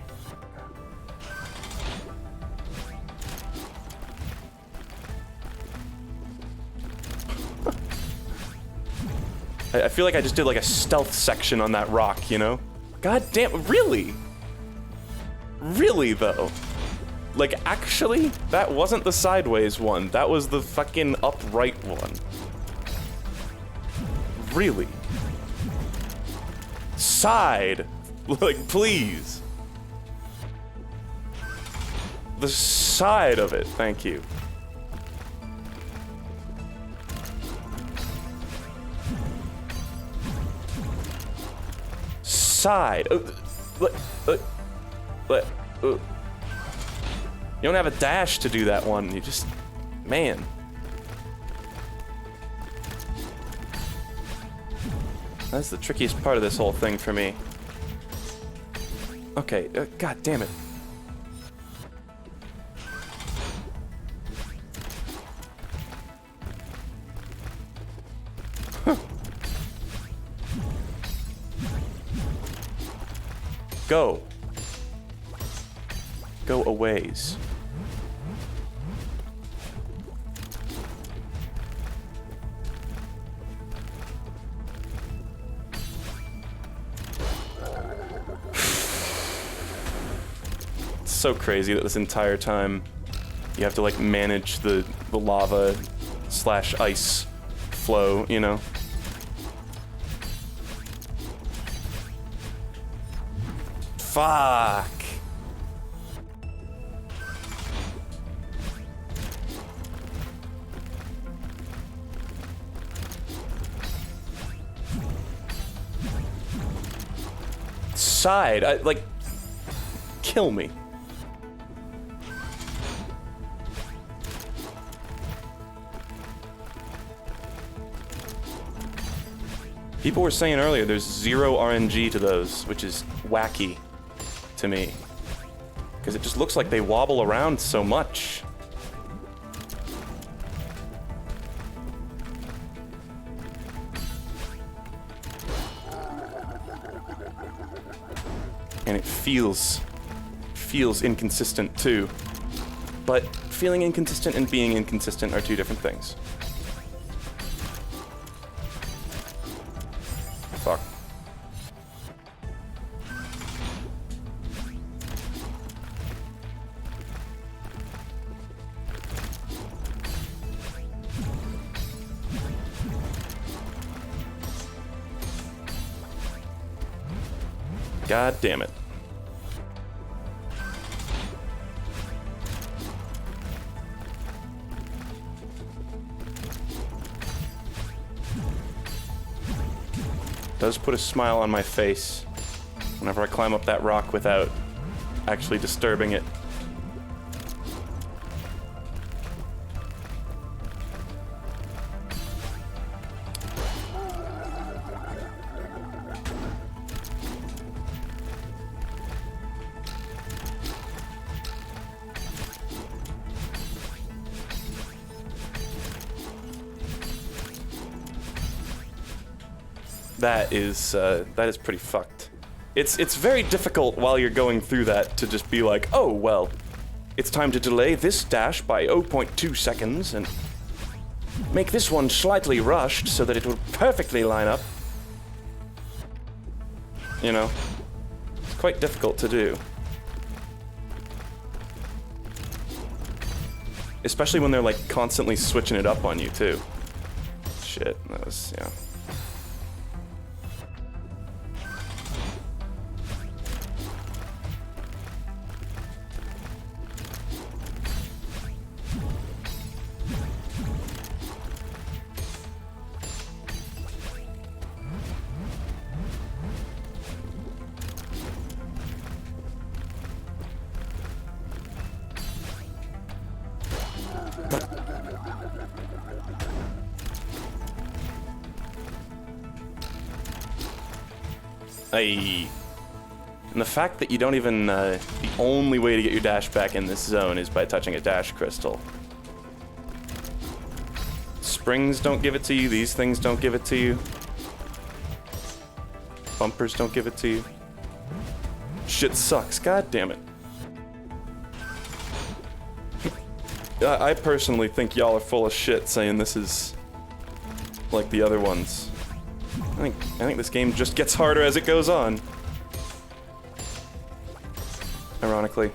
I feel like I just did like a stealth section on that rock, you know? God damn, really? Really, though? Like, actually, that wasn't the sideways one. That was the fucking upright one. Really? Side. Like, please. The side of it, thank you. Side. You don't have a dash to do that one. You just, man. That's the trickiest part of this whole thing for me. Okay, god damn it. Huh. Go. Go a ways. It's so crazy that this entire time you have to like manage the lava slash ice flow, you know? Fuck. Side, like, kill me. People were saying earlier there's 0 RNG to those, which is wacky to me. Because it just looks like they wobble around so much. And it feels inconsistent too. But feeling inconsistent and being inconsistent are two different things. Fuck. God damn it. Does put a smile on my face whenever I climb up that rock without actually disturbing it. That is pretty fucked. It's very difficult while you're going through that to just be like, oh, well, it's time to delay this dash by 0.2 seconds and make this one slightly rushed so that it will perfectly line up. You know, it's quite difficult to do. Especially when they're like constantly switching it up on you too. Shit, that was, yeah. And the fact that you don't even, the only way to get your dash back in this zone is by touching a dash crystal. Springs don't give it to you, these things don't give it to you. Bumpers don't give it to you. Shit sucks, god damn it. I personally think y'all are full of shit saying this is like the other ones. I think this game just gets harder as it goes on. Ironically.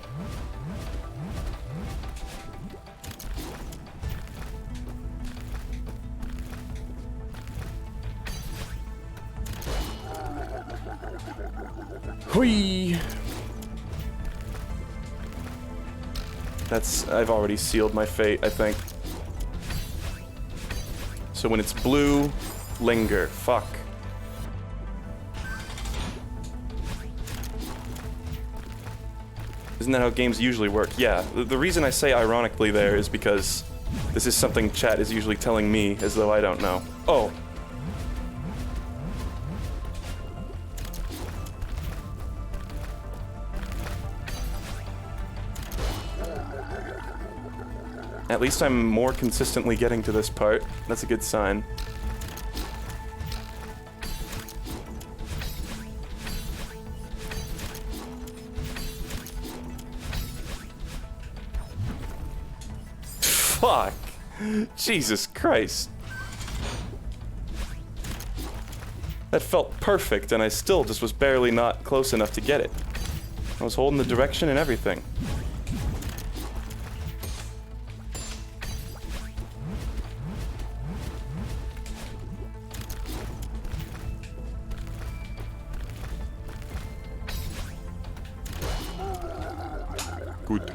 Whee! I've already sealed my fate, I think. So when it's blue, linger. Fuck. Isn't that how games usually work? Yeah, the reason I say ironically there is because this is something chat is usually telling me as though I don't know. Oh. At least I'm more consistently getting to this part. That's a good sign. Fuck! Jesus Christ. That felt perfect, and I still just was barely not close enough to get it. I was holding the direction and everything. Good.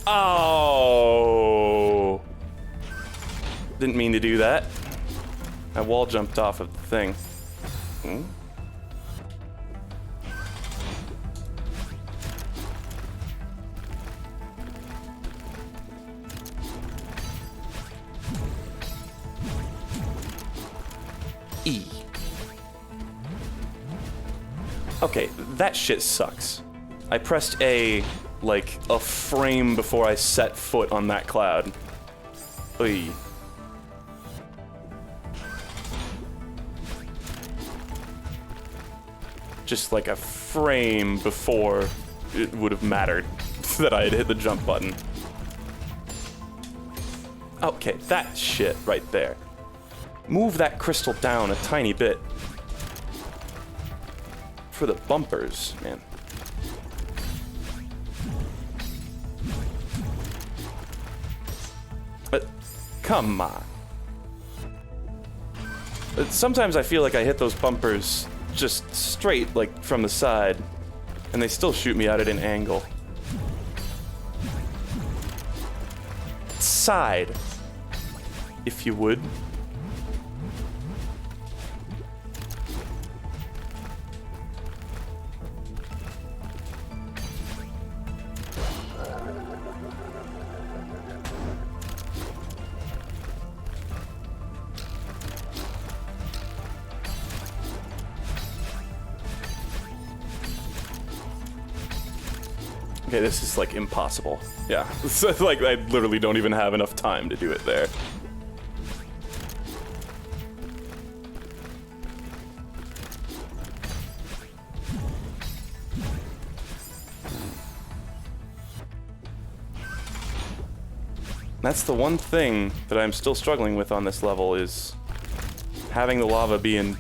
Oh! Didn't mean to do that. My wall jumped off of the thing. Hmm? E. Okay, that shit sucks. I pressed A like a frame before I set foot on that cloud. Oy. Just like a frame before it would have mattered that I had hit the jump button. Okay, that shit right there. Move that crystal down a tiny bit. For the bumpers, man. But, come on. Sometimes I feel like I hit those bumpers just straight, like, from the side, and they still shoot me out at an angle. Side, if you would. Okay, this is like impossible. Yeah, so, like I literally don't even have enough time to do it there. That's the one thing that I'm still struggling with on this level is having the lava be in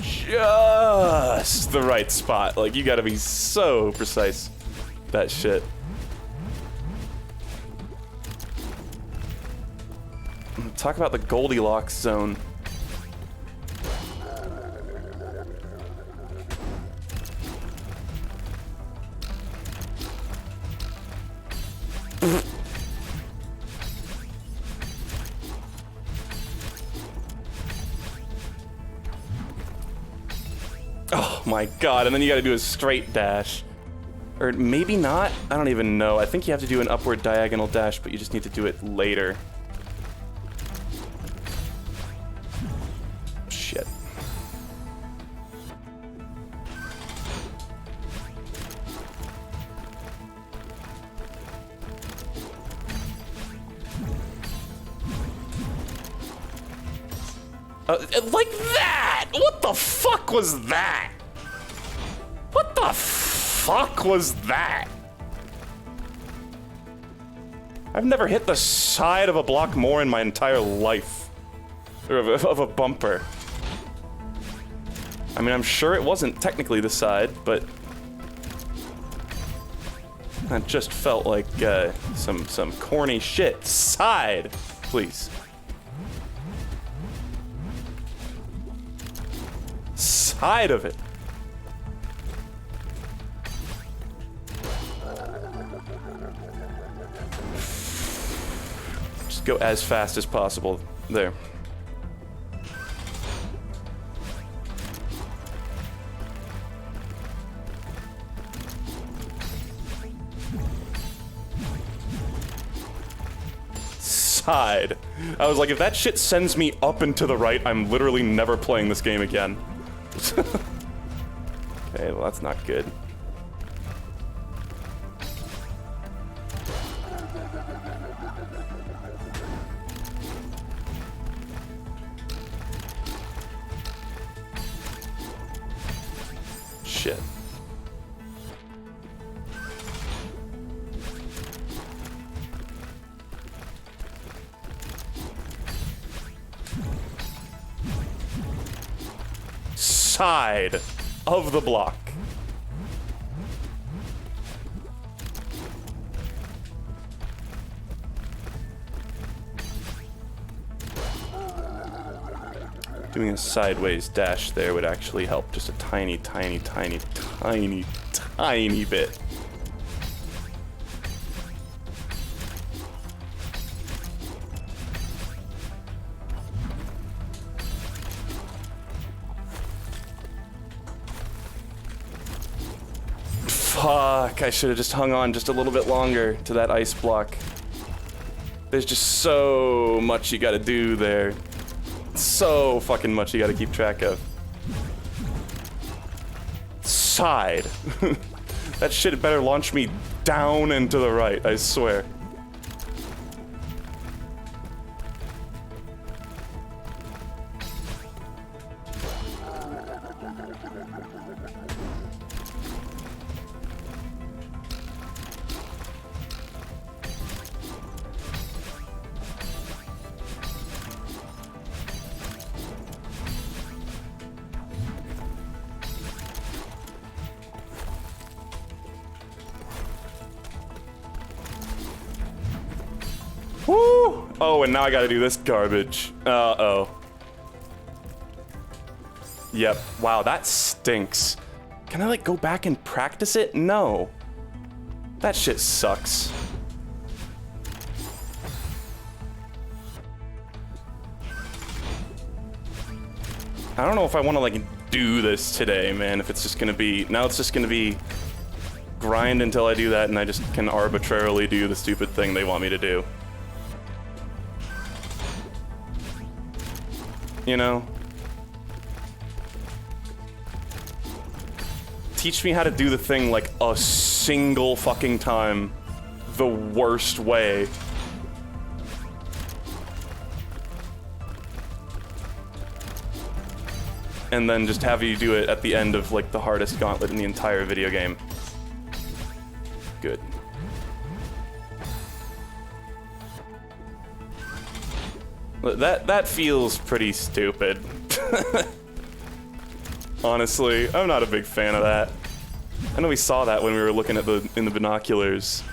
just the right spot. Like, you gotta be so precise with that shit. Talk about the Goldilocks zone. Oh my god, and then you gotta do a straight dash. Or maybe not? I don't even know. I think you have to do an upward diagonal dash, but you just need to do it later. Shit. Like that! What the fuck was that? What the fuck was that? I've never hit the side of a block more in my entire life. Or of a bumper. I mean, I'm sure it wasn't technically the side, but that just felt like some corny shit. Side, please. Side of it. Just go as fast as possible. There. Side. I was like, if that shit sends me up and to the right, I'm literally never playing this game again. Okay, well that's not good. Shit. Side of the block. Doing a sideways dash there would actually help just a tiny, tiny, tiny, tiny, tiny bit. Fuck, I should have just hung on just a little bit longer to that ice block. There's just so much you gotta do there. So fucking much you gotta keep track of. Side. That shit had better launch me down and to the right, I swear. Woo! Oh, and now I gotta do this garbage. Uh-oh. Yep. Wow, that stinks. Can I, like, go back and practice it? No. That shit sucks. I don't know if I want to, like, do this today, man. If it's just gonna be... Now it's just gonna be... grind until I do that, and I just can arbitrarily do the stupid thing they want me to do. You know? Teach me how to do the thing, like, a single fucking time the worst way. And then just have you do it at the end of, like, the hardest gauntlet in the entire video game. Good. That feels pretty stupid. Honestly, I'm not a big fan of that. I know we saw that when we were looking at in the binoculars.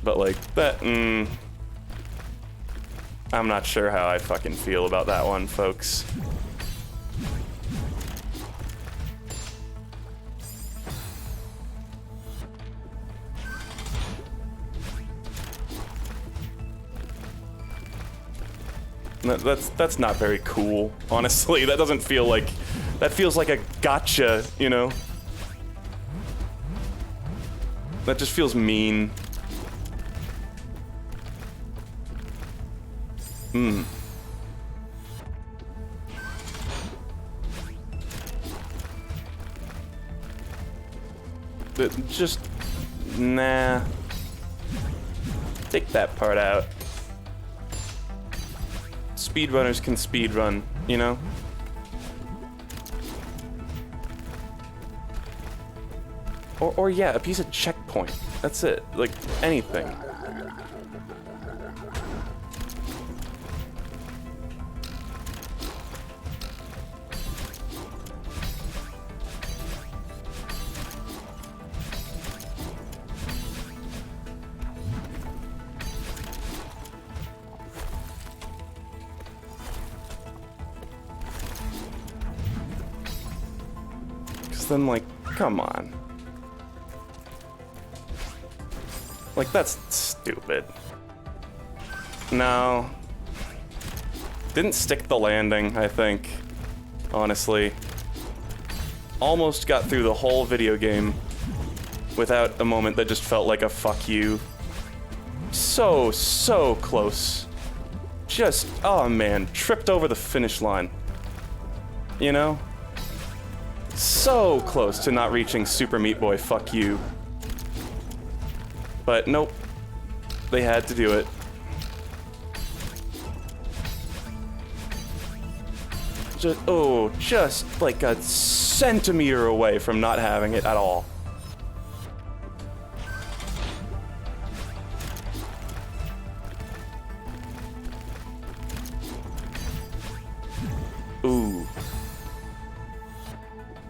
But, like, that, I'm not sure how I fucking feel about that one, folks. That's not very cool, honestly. That doesn't feel like... That feels like a gotcha, you know? That just feels mean. Just... Nah. Take that part out. Speedrunners can speedrun, you know? Or yeah, a piece of checkpoint. That's it. Like, anything. Then, like, come on. Like, that's stupid. No. Didn't stick the landing, I think. Honestly. Almost got through the whole video game without a moment that just felt like a fuck you. So close. Just, oh man, tripped over the finish line. You know? So close to not reaching Super Meat Boy, fuck you. But nope. They had to do it. Just like a centimeter away from not having it at all. Ooh.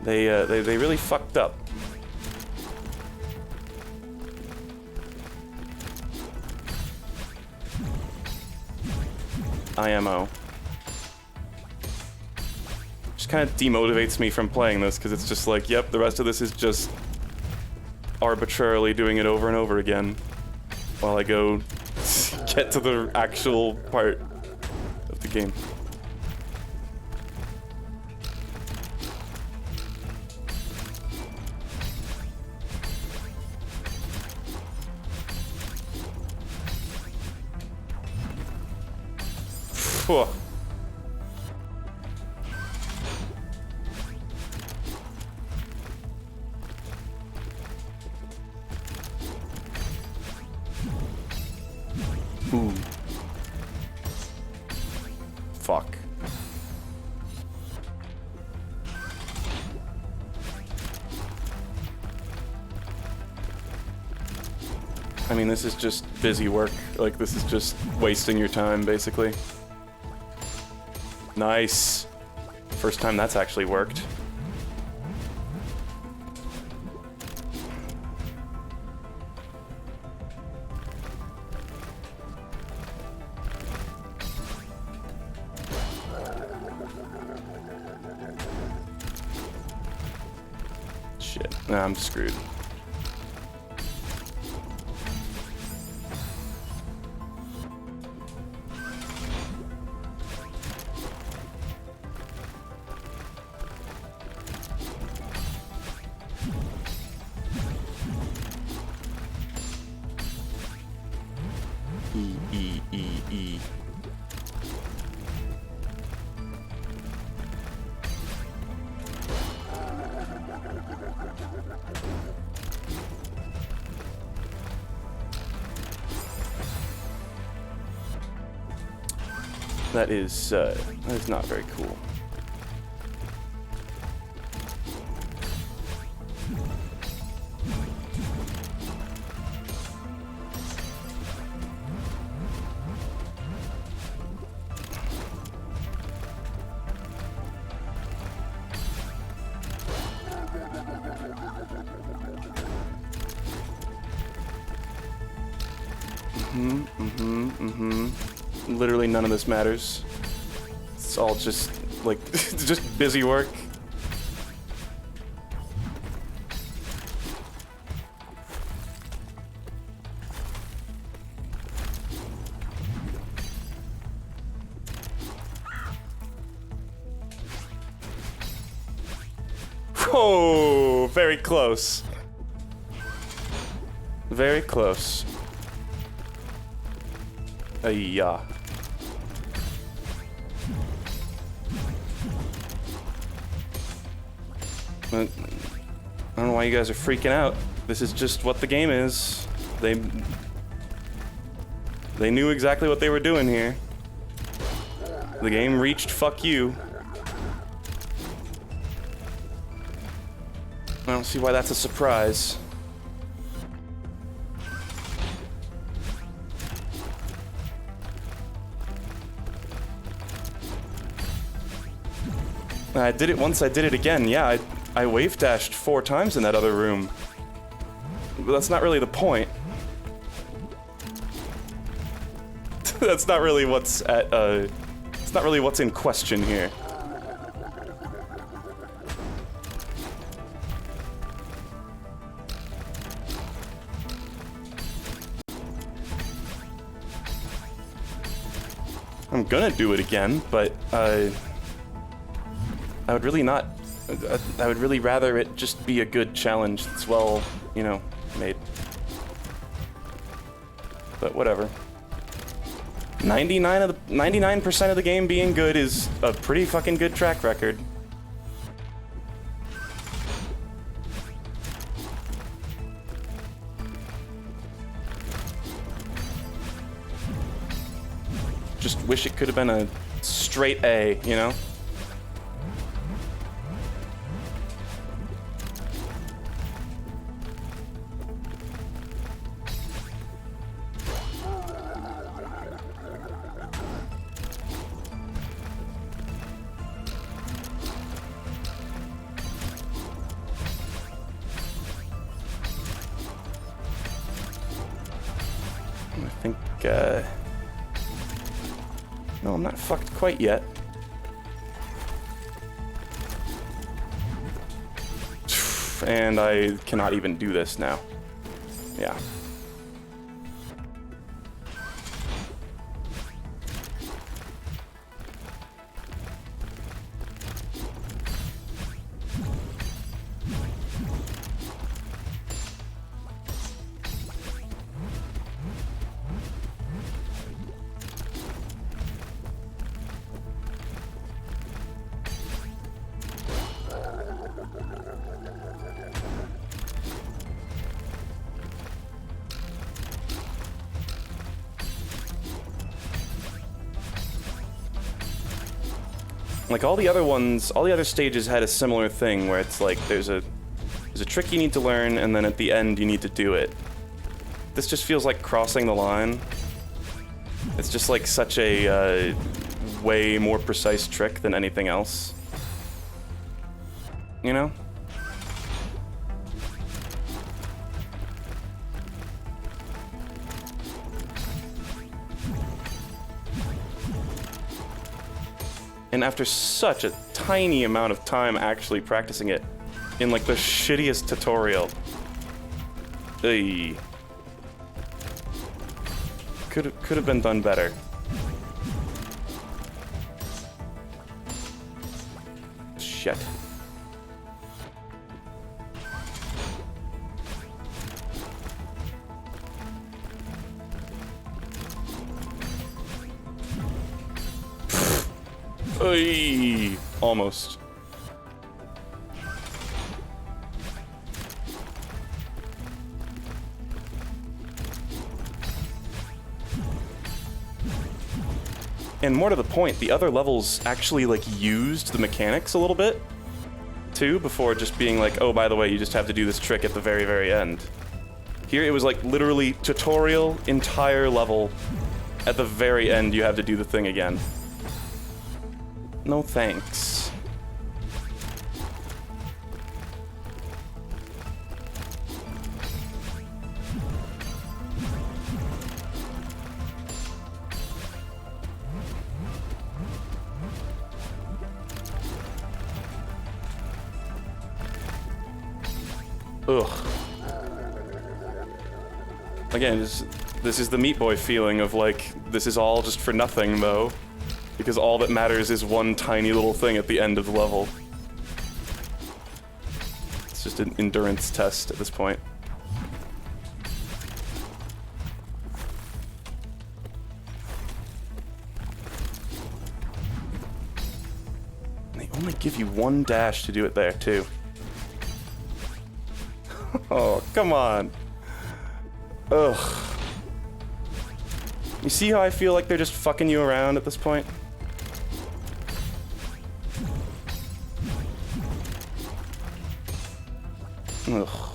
They really fucked up. IMO. Just kind of demotivates me from playing this, because it's just like, yep, the rest of this is just arbitrarily doing it over and over again while I go get to the actual part of the game. Phew. Ooh. Fuck. I mean, this is just busy work. Like, this is just wasting your time, basically. Nice. First time that's actually worked. Shit. Nah, I'm screwed. E. That is not very cool. Literally none of this matters. It's all just, like, just busy work. Oh, very close. Very close. Yeah. I don't know why you guys are freaking out. This is just what the game is. They knew exactly what they were doing here. The game reached fuck you. I don't see why that's a surprise. I did it once, I did it again. Yeah, I wave dashed 4 times in that other room. But that's not really the point. That's not really what's at, it's not really what's in question here. I'm gonna do it again, but, I would really not. I would really rather it just be a good challenge that's well, you know, made. But whatever. 99% of the game being good is a pretty fucking good track record. Just wish it could have been a straight A, you know? I think, no, I'm not fucked quite yet. And I cannot even do this now. Yeah. Like all the other stages had a similar thing where it's like there's a trick you need to learn and then at the end you need to do it. This just feels like crossing the line. It's just like such a way more precise trick than anything else. You know? And after such a tiny amount of time actually practicing it in like the shittiest tutorial. Ey. Could have been done better. Shit. Oy, almost. And more to the point, the other levels actually, like, used the mechanics a little bit, too, before just being like, oh, by the way, you just have to do this trick at the very, very end. Here, it was, like, literally tutorial, entire level. At the very end, you have to do the thing again. No thanks. Ugh. Again, this is the Meat Boy feeling of, like, this is all just for nothing, though. Because all that matters is one tiny little thing at the end of the level. It's just an endurance test at this point. And they only give you one dash to do it there, too. Oh, come on. Ugh. You see how I feel like they're just fucking you around at this point? Ugh.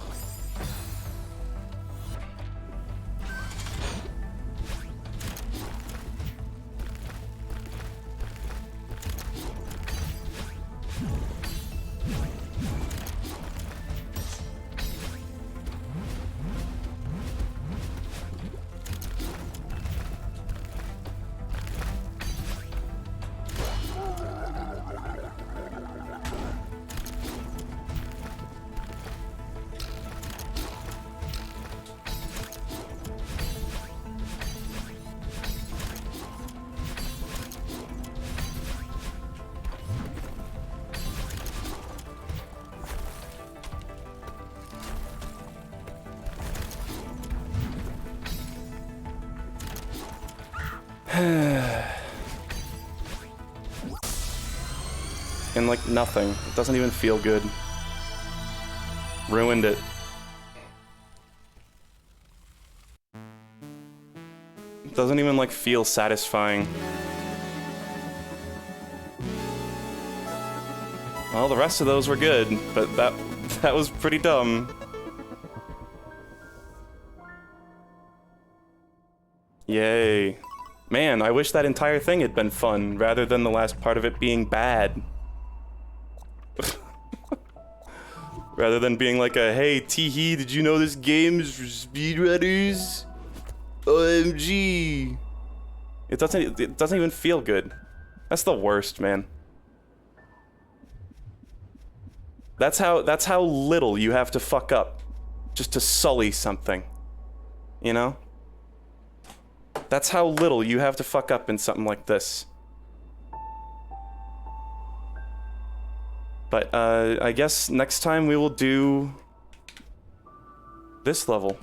And like nothing. It doesn't even feel good. Ruined it. It doesn't even like feel satisfying. Well, the rest of those were good, but that was pretty dumb. Yay. Man, I wish that entire thing had been fun, rather than the last part of it being bad. Rather than being like a, hey, teehee, did you know this game is for speedrunners? OMG. It doesn't even feel good. That's the worst, man. That's how little you have to fuck up just to sully something. You know? That's how little you have to fuck up in something like this. But, I guess next time we will do this level.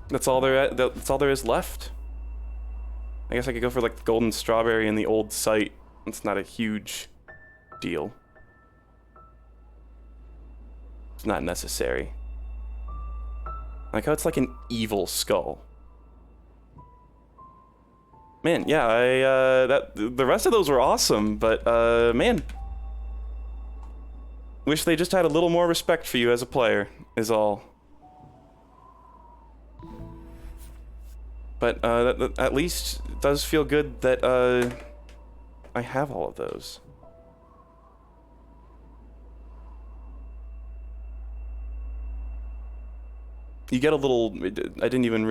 That's all there is left. I guess I could go for, like, the golden strawberry in the old site. It's not a huge deal. It's not necessary. Like how it's like an evil skull. Man, yeah, the rest of those were awesome, but, man. Wish they just had a little more respect for you as a player, is all. But, at least it does feel good that, I have all of those. You get a little, I didn't even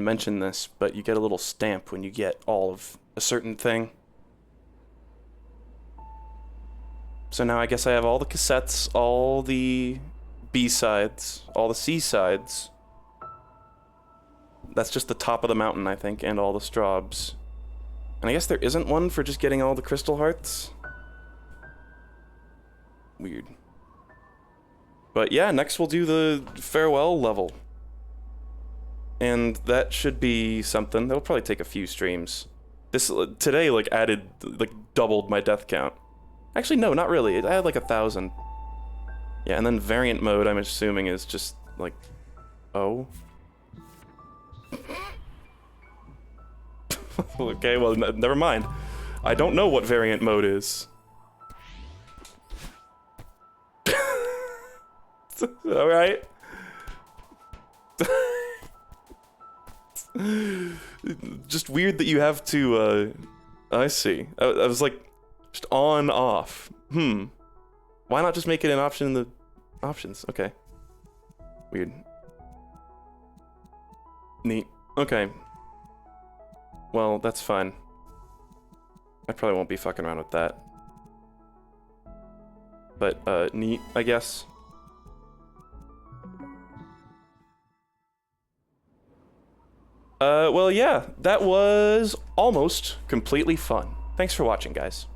mention this, but you get a little stamp when you get all of a certain thing. So now I guess I have all the cassettes, all the B-sides, all the C-sides. That's just the top of the mountain, I think, and all the straws. And I guess there isn't one for just getting all the crystal hearts? Weird. But yeah, next we'll do the farewell level. And that should be something. That'll probably take a few streams. This, today, like, doubled my death count. Actually, no, not really. I had like 1,000. Yeah, and then variant mode, I'm assuming, is just, like, oh. Okay, well, never mind. I don't know what variant mode is. Alright. Just weird that you have to, I see. I was like, just on, off. Why not just make it an option in the options? Okay. Weird. Neat. Okay. Well, that's fine. I probably won't be fucking around with that. But, neat, I guess. Well, yeah, that was almost completely fun. Thanks for watching, guys.